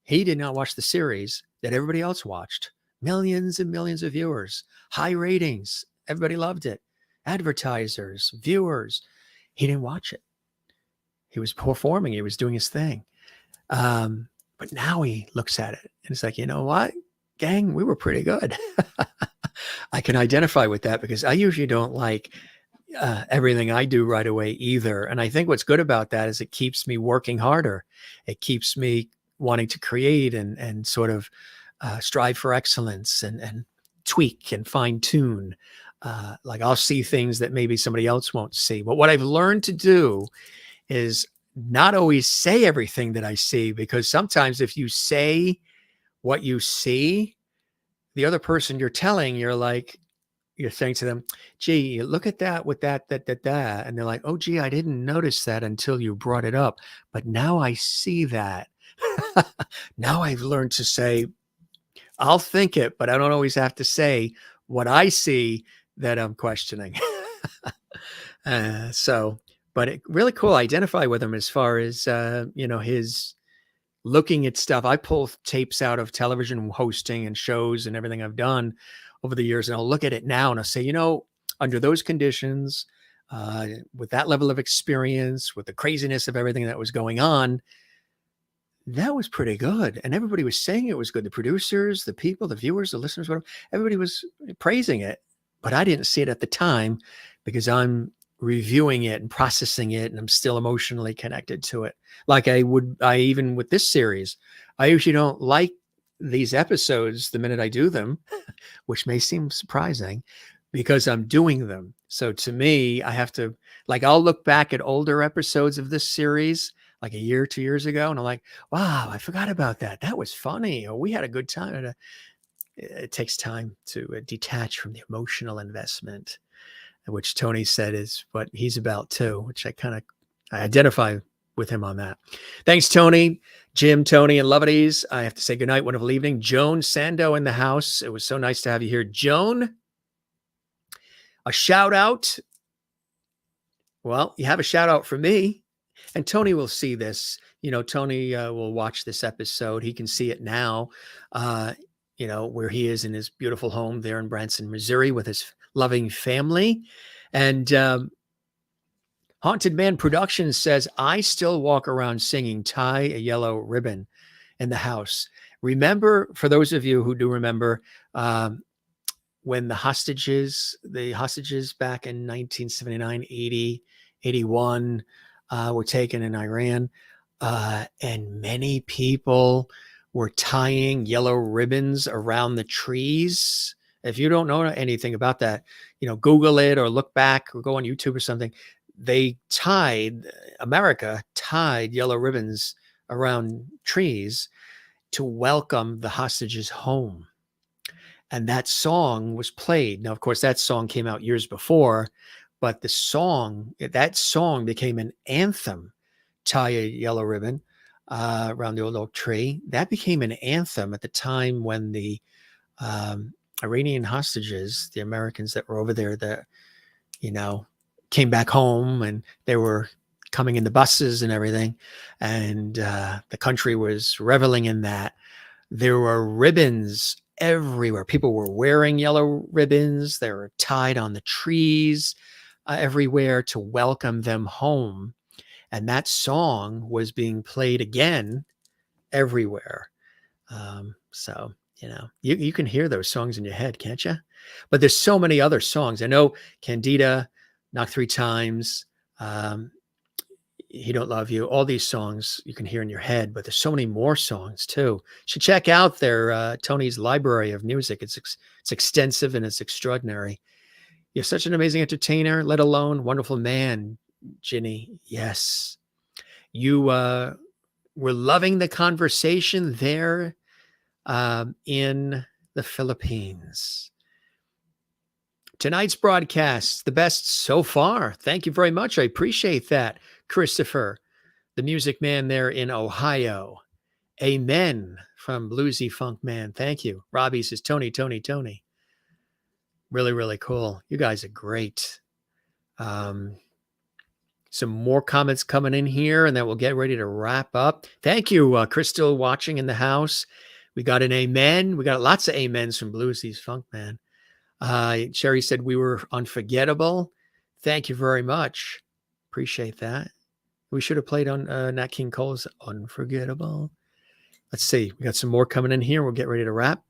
He did not watch the series that everybody else watched. Millions and millions of viewers, high ratings. Everybody loved it. Advertisers, viewers. He didn't watch it. He was performing. He was doing his thing. But now he looks at it and it's like, you know what, gang, we were pretty good. I can identify with that because I usually don't like everything I do right away either. And I think what's good about that is it keeps me working harder. It keeps me wanting to create and sort of strive for excellence and tweak and fine tune. Like I'll see things that maybe somebody else won't see. But what I've learned to do is not always say everything that I see, because sometimes if you say what you see, the other person you're telling, you're saying to them, gee, look at that with that. And they're like, oh, gee, I didn't notice that until you brought it up. But now I see that. Now I've learned to say, I'll think it, but I don't always have to say what I see that I'm questioning. But it really cool. I identify with him as far as, his looking at stuff. I pull tapes out of television hosting and shows and everything I've done over the years. And I'll look at it now and I'll say, under those conditions, with that level of experience, with the craziness of everything that was going on, that was pretty good. And everybody was saying it was good. The producers, the people, the viewers, the listeners, whatever, everybody was praising it. But I didn't see it at the time because I'm reviewing it and processing it, and I'm still emotionally connected to it. Like even with this series, I usually don't like these episodes the minute I do them, which may seem surprising because I'm doing them. So to me, I have to, I'll look back at older episodes of this series, like a year, 2 years ago, and I'm like, wow, I forgot about that. That was funny. Or we had a good time. And it takes time to detach from the emotional investment, which Tony said is what he's about too, which I identify with him on that. Thanks, Tony, Jim, Tony, and Loveities. I have to say goodnight. Wonderful evening. Joan Sando in the house. It was so nice to have you here. Joan, a shout out. Well, you have a shout out for me, and Tony will see this. Tony will watch this episode. He can see it now, where he is in his beautiful home there in Branson, Missouri with his loving family. And Haunted Man Productions says, I still walk around singing Tie a Yellow Ribbon in the house. Remember, for those of you who do remember, when the hostages back in 1979, 80, 81 were taken in Iran, and many people were tying yellow ribbons around the trees. If you don't know anything about that, Google it or look back or go on YouTube or something. America tied yellow ribbons around trees to welcome the hostages home. And that song was played. Now, of course, that song came out years before, but that song became an anthem. Tie a yellow ribbon around the old oak tree. That became an anthem at the time when the Iranian hostages, the Americans that were over there, that came back home, and they were coming in the buses and everything, and the country was reveling in that. There were ribbons everywhere. People were wearing yellow ribbons. They were tied on the trees everywhere to welcome them home. And that song was being played again everywhere. So, you can hear those songs in your head, can't you? But there's so many other songs. I know Candida, Knock 3 Times, He Don't Love You. All these songs you can hear in your head, but there's so many more songs too. You should check out Tony's library of music. It's extensive and it's extraordinary. You're such an amazing entertainer, let alone wonderful man, Ginny. Yes. You were loving the conversation there in the Philippines. Tonight's broadcast, the best so far. Thank you very much. I appreciate that. Christopher, the music man there in Ohio. Amen from Bluesy Funk Man. Thank you. Robbie says, Tony. Really, really cool. You guys are great. Some more comments coming in here, and then we'll get ready to wrap up. Thank you, Crystal, watching in the house. We got an amen. We got lots of amens from Bluesy's Funk Man. Sherry said we were unforgettable. Thank you very much. Appreciate that. We should have played on Nat King Cole's Unforgettable. Let's see. We got some more coming in here. We'll get ready to wrap.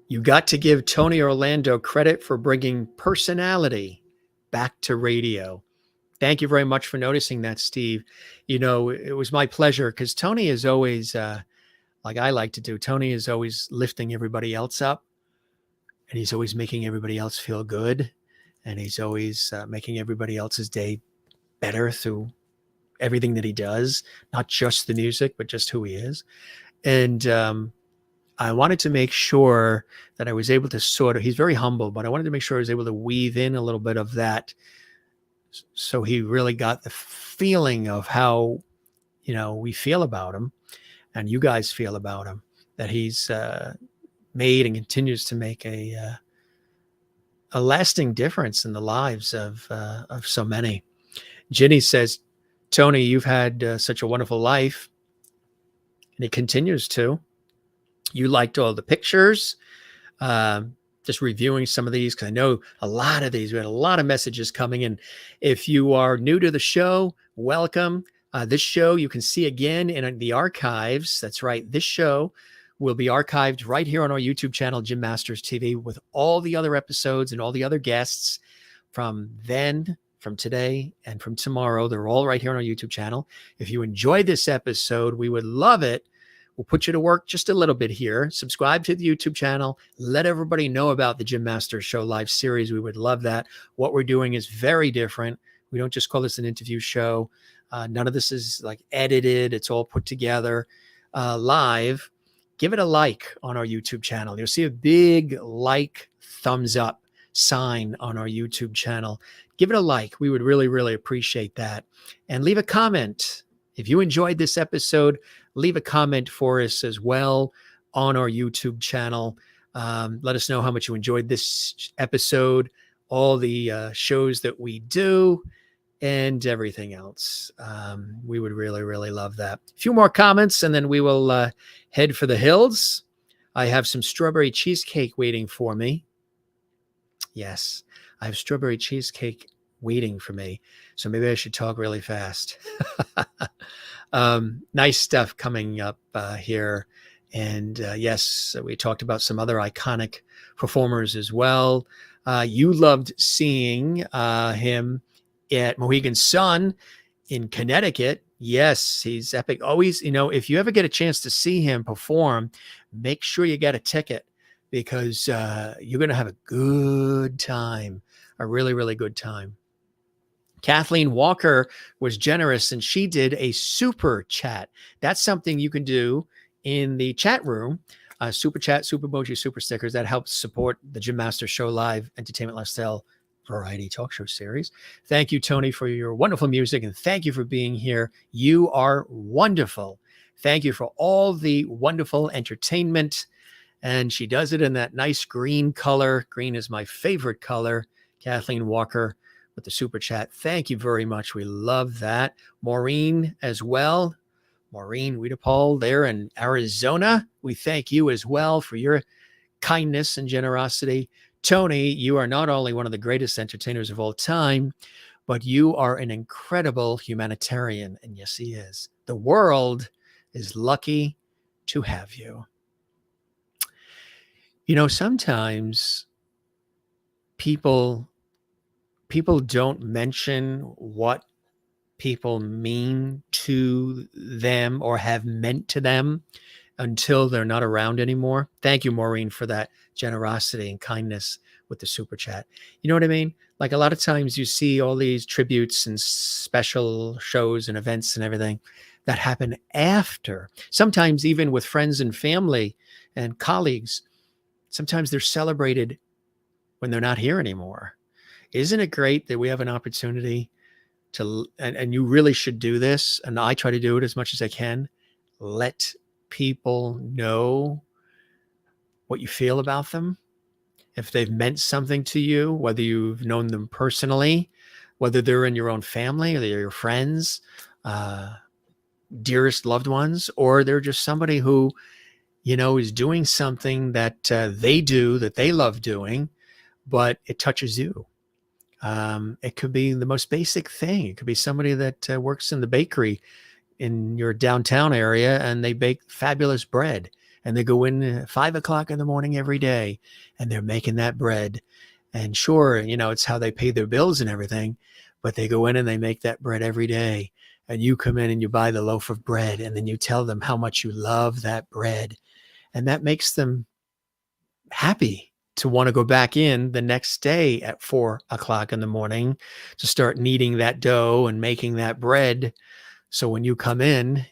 You got to give Tony Orlando credit for bringing personality back to radio. Thank you very much for noticing that, Steve. It was my pleasure, because Tony is always, like I like to do, Tony is always lifting everybody else up, and he's always making everybody else feel good, and he's always making everybody else's day better through everything that he does, not just the music, but just who he is. And I wanted to make sure that I was able to he's very humble, but I wanted to make sure I was able to weave in a little bit of that, so he really got the feeling of how, we feel about him, and you guys feel about him, that he's made and continues to make a lasting difference in the lives of so many. Ginny says, Tony, you've had such a wonderful life, and he continues to. You liked all the pictures. Just reviewing some of these, because I know a lot of these, we had a lot of messages coming in. If you are new to the show, welcome. This show you can see again in the archives. That's right. This show will be archived right here on our YouTube channel, Jim Masters TV, with all the other episodes and all the other guests from then, from today, and from tomorrow. They're all right here on our YouTube channel. If you enjoyed this episode, we would love it. We'll put you to work just a little bit here. Subscribe to the YouTube channel. Let everybody know about the Jim Masters Show live series. We would love that. What we're doing is very different. We don't just call this an interview show. None of this is like edited. It's all put together live. Give it a like on our YouTube channel. You'll see a big like, thumbs up sign on our YouTube channel. Give it a like. We would really, really appreciate that. And leave a comment. If you enjoyed this episode, leave a comment for us as well on our YouTube channel. Let us know how much you enjoyed this episode, all the shows that we do, and everything else. We would really, really love that. A few more comments, and then we will head for the hills. I have some strawberry cheesecake waiting for me. Yes, I have strawberry cheesecake waiting for me. So maybe I should talk really fast. Nice stuff coming up here. And yes, we talked about some other iconic performers as well. You loved seeing him at Mohegan Sun in Connecticut. Yes, he's epic. Always, if you ever get a chance to see him perform, make sure you get a ticket because you're going to have a good time, a really, really good time. Kathleen Walker was generous and she did a super chat. That's something you can do in the chat room. Super chat, super emoji, super stickers. That helps support the Jim Master Show Live Entertainment Lifestyle Variety Talk Show series. Thank you, Tony, for your wonderful music. And thank you for being here. You are wonderful. Thank you for all the wonderful entertainment. And she does it in that nice green color. Green is my favorite color. Kathleen Walker with the super chat. Thank you very much. We love that. Maureen as well. Maureen Wiedepol there in Arizona. We thank you as well for your kindness and generosity. Tony, you are not only one of the greatest entertainers of all time, but you are an incredible humanitarian. And yes, he is. The world is lucky to have you. Sometimes people don't mention what people mean to them or have meant to them until they're not around anymore. Thank you, Maureen, for that generosity and kindness with the super chat. You know what I mean? Like a lot of times you see all these tributes and special shows and events and everything that happen after, sometimes even with friends and family and colleagues. Sometimes they're celebrated when they're not here anymore. Isn't it great that we have an opportunity to, and you really should do this, and I try to do it as much as I can, let people know what you feel about them. If they've meant something to you, whether you've known them personally, whether they're in your own family or they're your friends, dearest loved ones, or they're just somebody who, is doing something that they do, that they love doing, but it touches you. It could be the most basic thing. It could be somebody that works in the bakery in your downtown area and they bake fabulous bread and they go in at 5 o'clock in the morning every day and they're making that bread. And sure, it's how they pay their bills and everything, but they go in and they make that bread every day. And you come in and you buy the loaf of bread and then you tell them how much you love that bread. And that makes them happy to want to go back in the next day at 4 o'clock in the morning to start kneading that dough and making that bread. So when you come in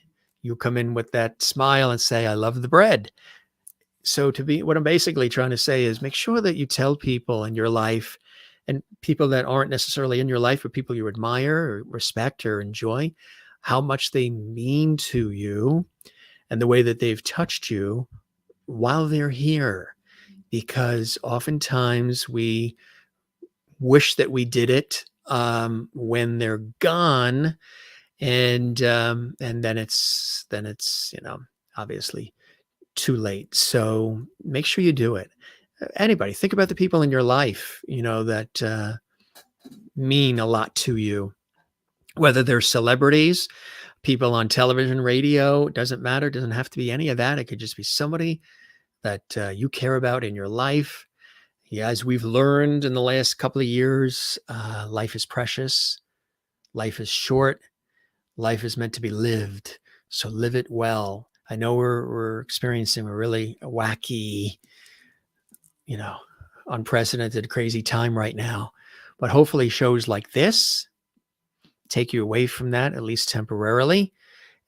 with that smile and say, I love the bread. So what I'm basically trying to say is make sure that you tell people in your life and people that aren't necessarily in your life, but people you admire or respect or enjoy, how much they mean to you and the way that they've touched you while they're here. Because oftentimes we wish that we did it when they're gone, and then it's obviously too late. So make sure you do it. Anybody, think about the people in your life, that mean a lot to you, whether they're celebrities, people on television, radio, it doesn't matter. It doesn't have to be any of that. It could just be somebody that you care about in your life. Yeah, as we've learned in the last couple of years, life is precious. Life is short. Life is meant to be lived. So live it well. I know we're experiencing a really wacky, unprecedented, crazy time right now. But hopefully shows like this take you away from that, at least temporarily.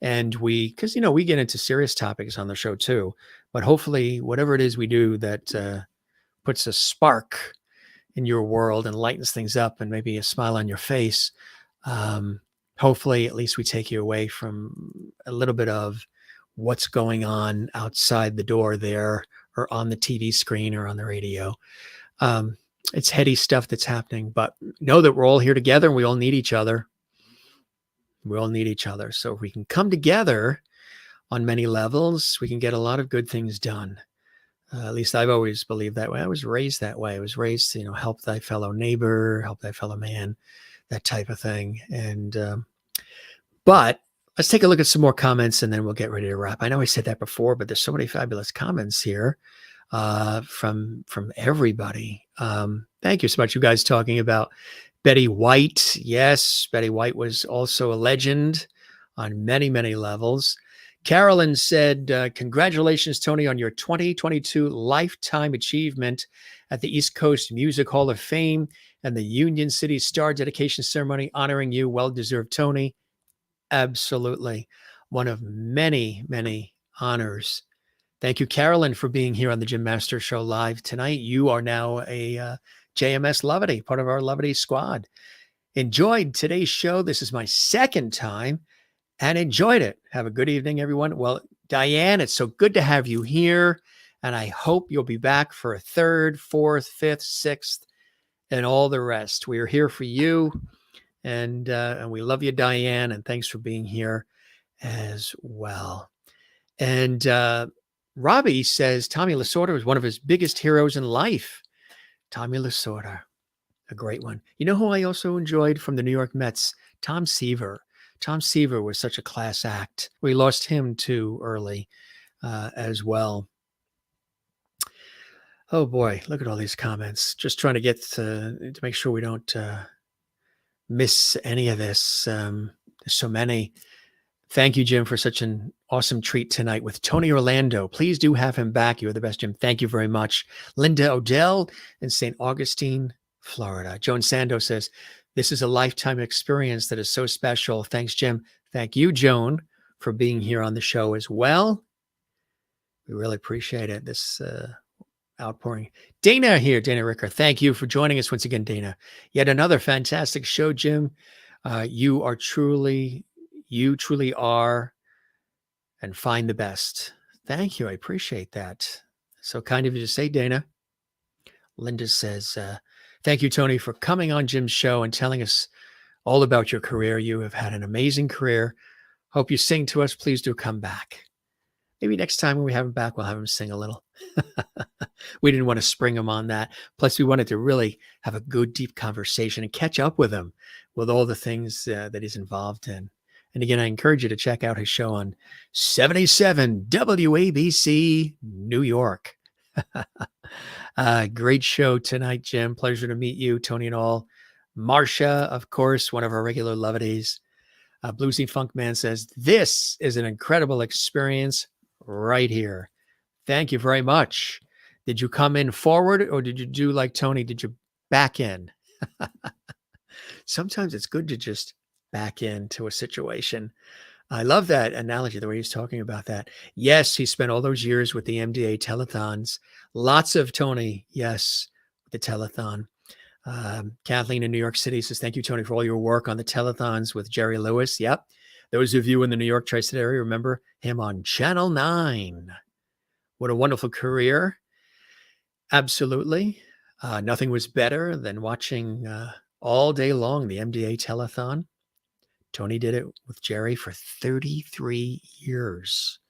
And because we get into serious topics on the show too, but hopefully whatever it is we do that puts a spark in your world and lightens things up and maybe a smile on your face, hopefully at least we take you away from a little bit of what's going on outside the door there or on the TV screen or on the radio. It's heady stuff that's happening, but know that we're all here together and we all need each other. We all need each other. So if we can come together on many levels, we can get a lot of good things done. At least I've always believed that way. I was raised that way. I was raised to, help thy fellow neighbor, help thy fellow man, that type of thing. And, but let's take a look at some more comments and then we'll get ready to wrap. I know I said that before, but there's so many fabulous comments here from everybody. Thank you so much. You guys talking about Betty White. Yes, Betty White was also a legend on many, many levels. Carolyn said, congratulations, Tony, on your 2022 Lifetime Achievement at the East Coast Music Hall of Fame and the Union City Star Dedication Ceremony honoring you. Well-deserved, Tony. Absolutely. One of many, many honors. Thank you, Carolyn, for being here on the Jim Master Show live tonight. You are now a JMS Levity, part of our Levity squad. Enjoyed today's show. This is my second time and enjoyed it. Have a good evening, everyone. Well, Diane, it's so good to have you here. And I hope you'll be back for a third, fourth, fifth, sixth, and all the rest. We are here for you. And we love you, Diane. And thanks for being here as well. And Robbie says Tommy Lasorda was one of his biggest heroes in life. Tommy Lasorda, a great one. You know who I also enjoyed from the New York Mets? Tom Seaver. Tom Seaver was such a class act. We lost him too early as well. Oh boy, look at all these comments. Just trying to get to make sure we don't miss any of this. There's so many. Thank you, Jim, for such an awesome treat tonight with Tony Orlando. Please do have him back. You're the best, Jim. Thank you very much. Linda Odell in St. Augustine, Florida. Joan Sando says, this is a lifetime experience that is so special. Thanks, Jim. Thank you, Joan, for being here on the show as well. We really appreciate it, this outpouring. Dana here, Dana Ricker. Thank you for joining us once again, Dana. Yet another fantastic show, Jim. You truly are and find the best. Thank you. I appreciate that. So kind of you to say, Dana. Linda says, thank you, Tony, for coming on Jim's show and telling us all about your career. You have had an amazing career. Hope you sing to us. Please do come back. Maybe next time when we have him back, we'll have him sing a little. We didn't want to spring him on that. Plus, we wanted to really have a good, deep conversation and catch up with him with all the things that he's involved in. And again, I encourage you to check out his show on 77 WABC, New York. Great show tonight, Jim. Pleasure to meet you, Tony and all. Marcia, of course, one of our regular lovities. Bluesy Funk Man says, this is an incredible experience right here. Thank you very much. Did you come in forward or did you do like Tony? Did you back in? Sometimes it's good to just back into a situation. I love that analogy, the way he's talking about that. Yes, he spent all those years with the MDA telethons. Lots of Tony, yes, the telethon. Kathleen in New York City says, thank you, Tony, for all your work on the telethons with Jerry Lewis. Yep. Those of you in the New York tri-state area remember him on Channel 9. What a wonderful career. Absolutely. Nothing was better than watching all day long the MDA telethon. Tony did it with Jerry for 33 years.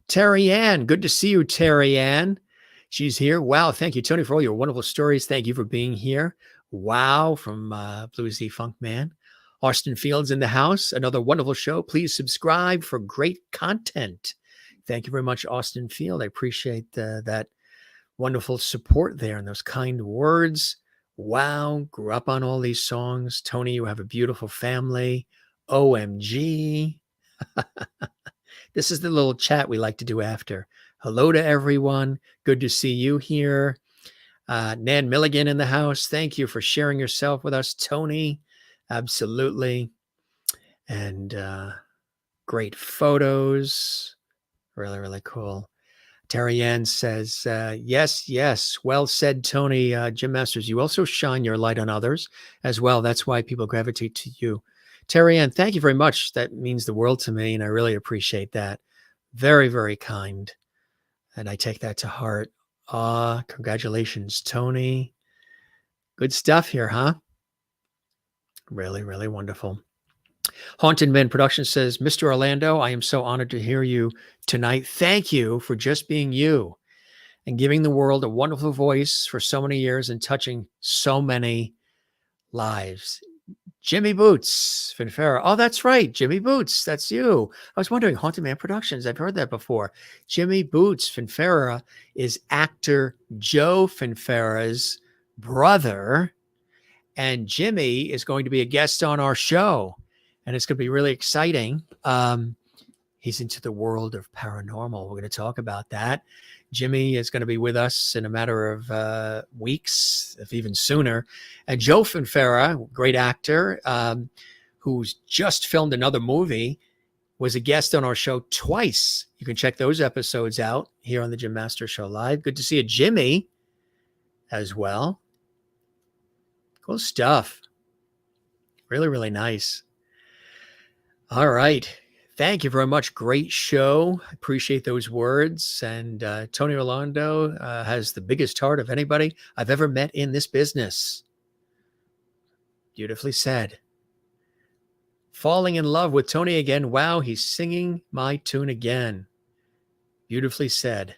Terry Ann, good to see you, Terry Ann. She's here. Wow, thank you, Tony, for all your wonderful stories. Thank you for being here. Wow, from Bluesy Funk Man. Austin Fields in the house, another wonderful show. Please subscribe for great content. Thank you very much, Austin Field. I appreciate that wonderful support there and those kind words. Wow, grew up on all these songs. Tony, you have a beautiful family. OMG. This is the little chat we like to do after. Hello to everyone. Good to see you here. Nan Milligan in the house. Thank you for sharing yourself with us, Tony. Absolutely. And great photos. Really, really cool. Terry Ann says, yes. Well said, Tony. Jim Masters, you also shine your light on others as well. That's why people gravitate to you. Terry Ann, thank you very much. That means the world to me, and I really appreciate that. Very, very kind. And I take that to heart. Congratulations, Tony. Good stuff here, huh? Really, really wonderful. Haunted Men Productions says, Mr. Orlando, I am so honored to hear you tonight. Thank you for just being you and giving the world a wonderful voice for so many years and touching so many lives. Jimmy Boots, Finfera. Oh, that's right. Jimmy Boots. That's you. I was wondering, Haunted Man Productions. I've heard that before. Jimmy Boots, Finfera, is actor Joe Finfera's brother. And Jimmy is going to be a guest on our show. and it's going to be really exciting. He's into the world of paranormal. We're going to talk about that. Jimmy is going to be with us in a matter of weeks, if even sooner. And Joe Finfera, great actor, who's just filmed another movie, was a guest on our show twice. You can check those episodes out here on the Jim Master Show Live. Good to see you, Jimmy, as well. Cool stuff. Really, really nice. All right. Thank you very much. Great show. I appreciate those words. And Tony Orlando has the biggest heart of anybody I've ever met in this business. Beautifully said. Falling in love with Tony again. Wow, he's singing my tune again. Beautifully said.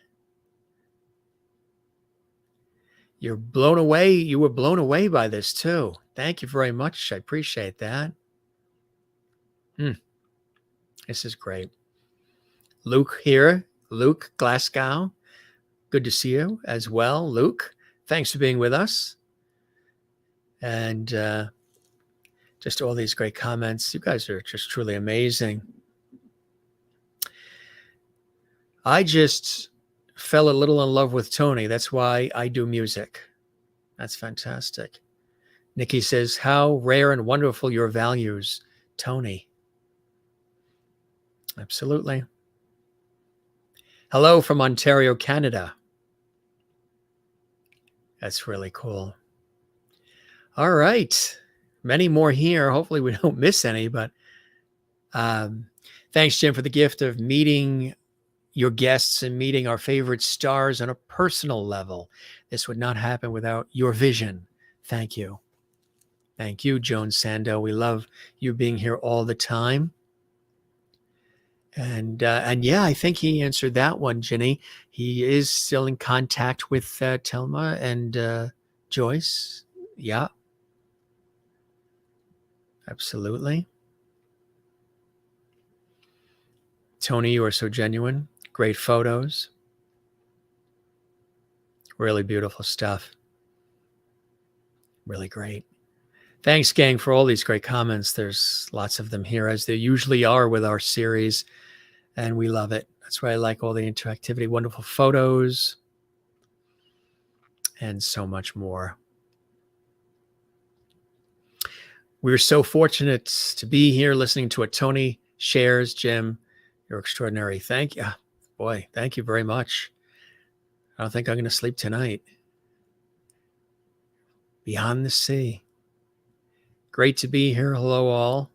You're blown away. You were blown away by this too. Thank you very much. I appreciate that. This is great. Luke here. Luke Glasgow. Good to see you as well, Luke. Thanks for being with us. And just all these great comments. You guys are just truly amazing. I just fell a little in love with Tony. That's why I do music. That's fantastic. Nikki says, how rare and wonderful your values, Tony. Absolutely. Hello from Ontario, Canada. That's really cool. All right. Many more here. Hopefully we don't miss any, but thanks, Jim, for the gift of meeting your guests and meeting our favorite stars on a personal level. This would not happen without your vision. Thank you. Thank you, Joan Sando. We love you being here all the time. And yeah, I think he answered that one, Ginny. He is still in contact with Telma and Joyce. Yeah. Absolutely. Tony, you are so genuine. Great photos. Really beautiful stuff. Really great. Thanks, gang, for all these great comments. There's lots of them here, as there usually are with our series, and we love it. That's why I like all the interactivity, wonderful photos, and so much more. We're so fortunate to be here listening to what Tony shares. Jim, you're extraordinary. Thank you. Boy, thank you very much. I don't think I'm going to sleep tonight. Beyond the sea. Great to be here. Hello, all.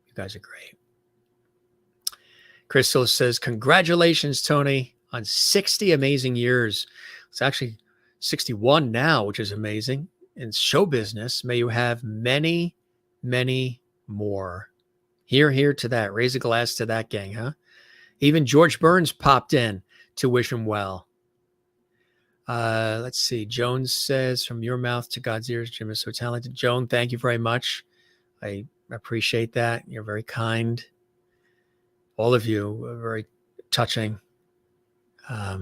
You guys are great. Crystal says, congratulations, Tony, on 60 amazing years. It's actually 61 now, which is amazing. In show business, may you have many, many more. Here to that. Raise a glass to that, gang, huh? Even George Burns popped in to wish him well. Let's see. Joan says, from your mouth to God's ears, Jim is so talented. Joan, thank you very much. I appreciate that. You're very kind. All of you are very touching. Hi,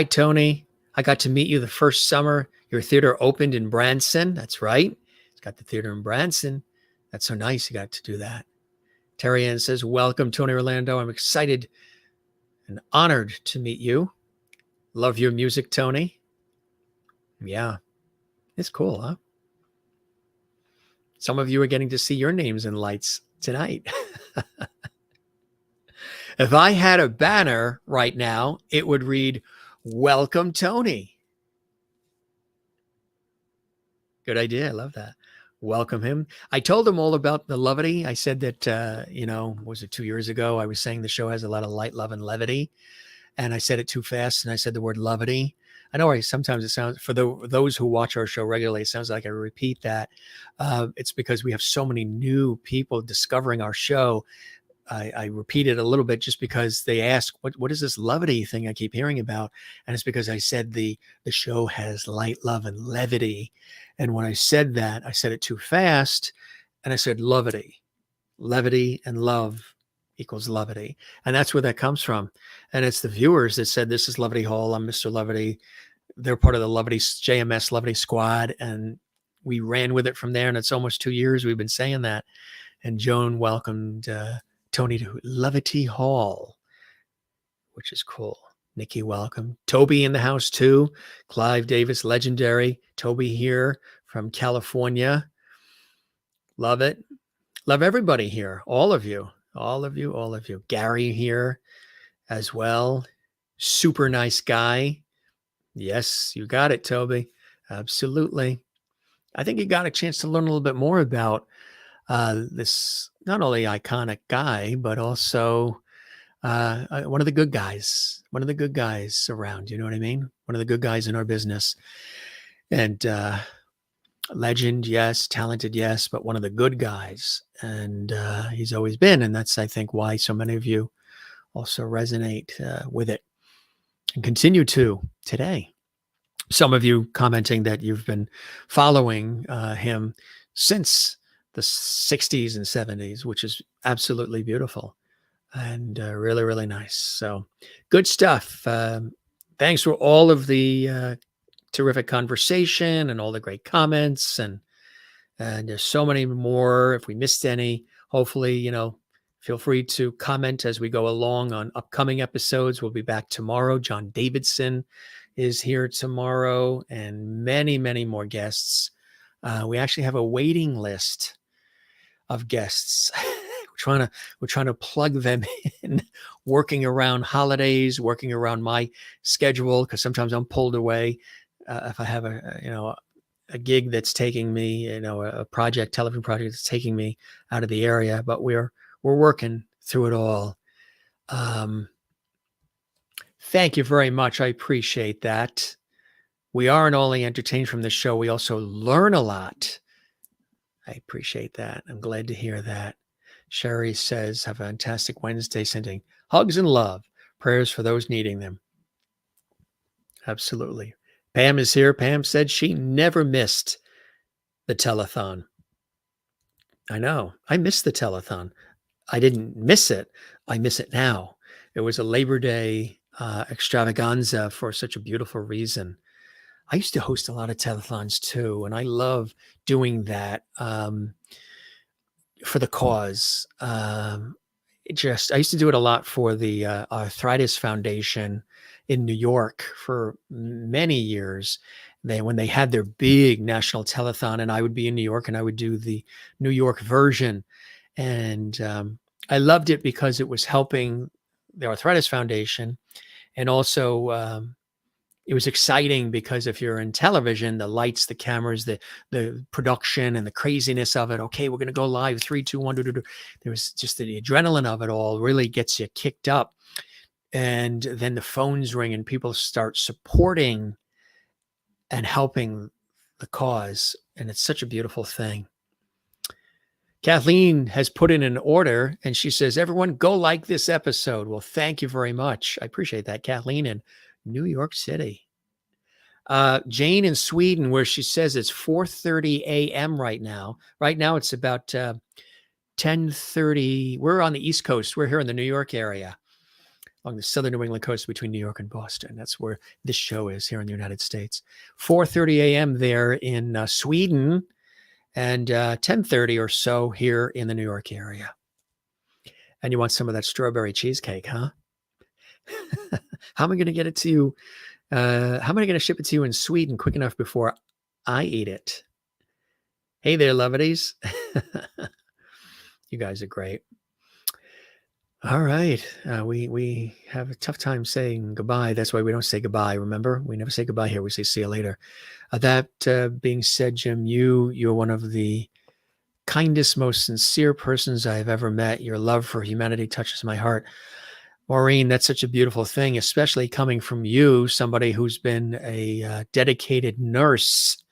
Tony. I got to meet you the first summer your theater opened in Branson. That's right. It's got the theater in Branson. That's so nice you got to do that. Terry Ann says, welcome, Tony Orlando. I'm excited and honored to meet you. Love your music, Tony. Yeah, it's cool, huh? Some of you are getting to see your names in lights tonight. If I had a banner right now, it would read, welcome, Tony. Good idea. I love that. Welcome him. I told him all about the levity. I said that, was it 2 years ago? I was saying the show has a lot of light, love, and levity. And I said it too fast, and I said the word levity. I know sometimes it sounds, for those who watch our show regularly, it sounds like I repeat that. It's because we have so many new people discovering our show. I repeat it a little bit just because they ask, what is this levity thing I keep hearing about? And it's because I said the show has light, love, and levity. And when I said that, I said it too fast, and I said levity. Levity and love equals levity. And that's where that comes from. And it's the viewers that said, this is Levity Hall. I'm Mr. Levity. they're part of the JMS Lovity Squad, and we ran with it from there. And it's almost 2 years we've been saying that. And Joan welcomed Tony to Lovity Hall, which is cool. Nikki, welcome. Toby in the house too. Clive Davis, legendary. Toby here from California. Love it. Love everybody here. All of you. All of you. All of you. Gary here as well. Super nice guy. Yes, you got it, Toby. Absolutely. I think you got a chance to learn a little bit more about this not only iconic guy, but also one of the good guys, around. You know what I mean? One of the good guys in our business. And legend, yes. Talented, yes. But one of the good guys. And he's always been. And that's, I think, why so many of you also resonate with it and continue to today. Some of you commenting that you've been following him since the 60s and 70s, which is absolutely beautiful and really, really nice. So good stuff. Thanks for all of the terrific conversation and all the great comments. And there's so many more. If we missed any, hopefully, feel free to comment as we go along on upcoming episodes. We'll be back tomorrow. John Davidson is here tomorrow, and many, many more guests. We actually have a waiting list of guests. we're trying to plug them in, working around holidays, working around my schedule, because sometimes I'm pulled away if I have a gig that's taking me, a television project that's taking me out of the area. But we're working through it all. Thank you very much. I appreciate that. We aren't only entertained from this show, we also learn a lot. I appreciate that. I'm glad to hear that. Sherry says, have a fantastic Wednesday, sending hugs and love, prayers for those needing them. Absolutely. Pam is here. Pam said she never missed the telethon. I know. I missed the telethon. I didn't miss it. I miss it now. It was a Labor Day extravaganza for such a beautiful reason. I used to host a lot of telethons too, and I love doing that for the cause. I used to do it a lot for the Arthritis Foundation in New York for many years. When they had their big national telethon, and I would be in New York, and I would do the New York version. And I loved it because it was helping the Arthritis Foundation. And also it was exciting because if you're in television, the lights, the cameras, the production and the craziness of it. Okay, we're going to go live. 3, 2, 1, 2, 2. There was just the adrenaline of it all really gets you kicked up. And then the phones ring and people start supporting and helping the cause. And it's such a beautiful thing. Kathleen has put in an order and she says, everyone go like this episode. Well, thank you very much. I appreciate that. Kathleen in New York City. Jane in Sweden, where she says it's 4:30 a.m. right now. Right now it's about 10:30. We're on the East Coast. We're here in the New York area, along the southern New England coast between New York and Boston. That's where this show is here in the United States. 4:30 a.m. there in Sweden. And 10:30 or so here in the New York area. And you want some of that strawberry cheesecake, huh? How am I going to get it to you? How am I going to ship it to you in Sweden quick enough before I eat it? Hey there, lovelies. You guys are great. All right. We have a tough time saying goodbye. That's why we don't say goodbye. Remember, we never say goodbye here. We say see you later. That being said, Jim, you're one of the kindest, most sincere persons I've ever met. Your love for humanity touches my heart. Maureen, that's such a beautiful thing, especially coming from you, somebody who's been a dedicated nurse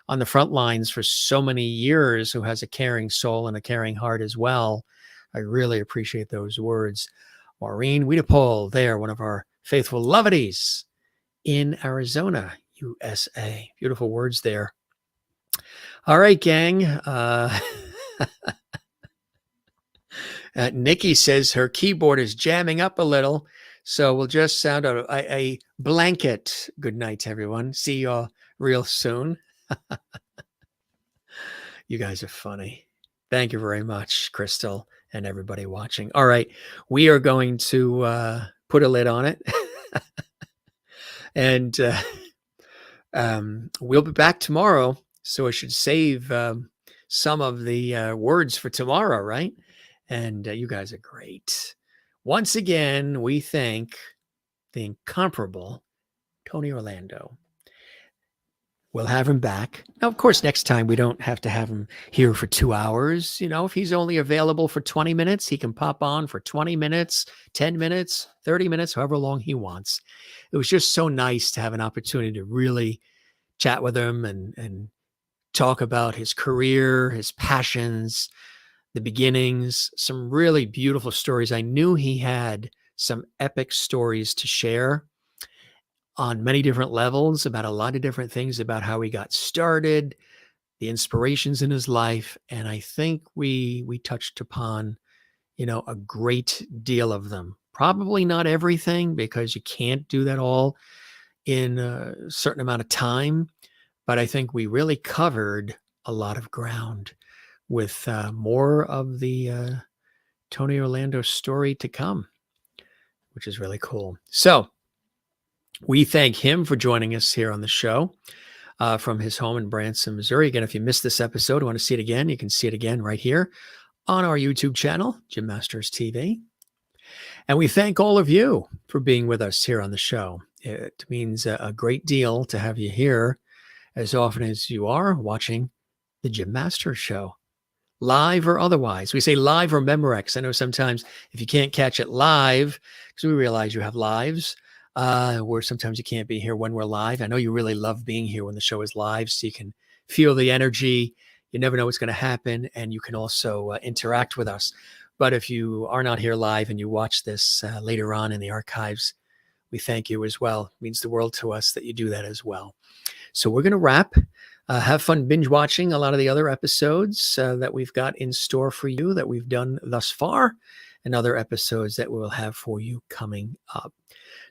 on the front lines for so many years, who has a caring soul and a caring heart as well. I really appreciate those words. Maureen Wiedepol there, one of our faithful lovities in Arizona, USA. Beautiful words there. All right, gang. Nikki says her keyboard is jamming up a little. So we'll just sound out a blanket good night to everyone. See you all real soon. You guys are funny. Thank you very much, Crystal, and everybody watching. All right, we are going to put a lid on it. And we'll be back tomorrow. So I should save some of the words for tomorrow, right? And you guys are great. Once again, we thank the incomparable Tony Orlando. We'll have him back. Now, of course, next time we don't have to have him here for 2 hours. You know, if he's only available for 20 minutes, he can pop on for 20 minutes, 10 minutes, 30 minutes, however long he wants. It was just so nice to have an opportunity to really chat with him and talk about his career, his passions, the beginnings, some really beautiful stories. I knew he had some epic stories to share on many different levels about a lot of different things, about how he got started, the inspirations in his life. And I think we touched upon, you know, a great deal of them. Probably not everything, because you can't do that all in a certain amount of time. But I think we really covered a lot of ground with more of the Tony Orlando story to come, which is really cool. So we thank him for joining us here on the show from his home in Branson, Missouri. Again, if you missed this episode, want to see it again, you can see it again right here on our YouTube channel, Jim Masters TV. And we thank all of you for being with us here on the show. It means a great deal to have you here as often as you are watching the Jim Masters Show, live or otherwise. We say live or Memorex. I know sometimes if you can't catch it live, because we realize you have lives, where sometimes you can't be here when we're live. I know you really love being here when the show is live, so you can feel the energy. You never know what's going to happen, and you can also interact with us. But if you are not here live and you watch this later on in the archives, we thank you as well. It means the world to us that you do that as well. So we're going to wrap. Have fun binge watching a lot of the other episodes that we've got in store for you, that we've done thus far, and other episodes that we will have for you coming up.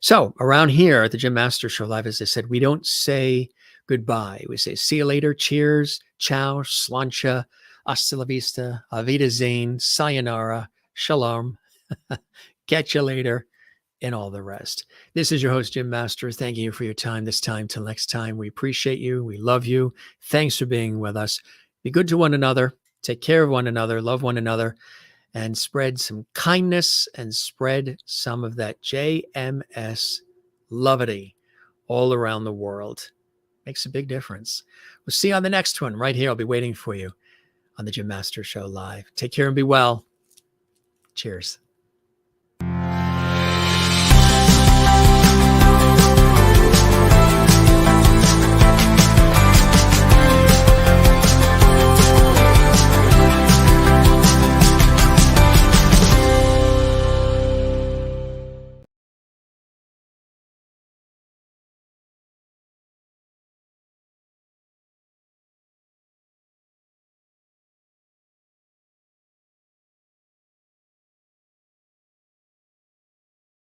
So around here at the Jim Masters Show Live, as I said, we don't say goodbye. We say see you later, cheers, ciao, slancha, hasta la vista, avida zane, sayonara, shalom, catch you later, and all the rest. This is your host, Jim Masters. Thanking you for your time this time. Till next time, we appreciate you. We love you. Thanks for being with us. Be good to one another. Take care of one another. Love one another. And spread some kindness and spread some of that JMS lovity all around the world. Makes a big difference. We'll see you on the next one right here. I'll be waiting for you on the Jim Masters Show Live. Take care and be well. Cheers.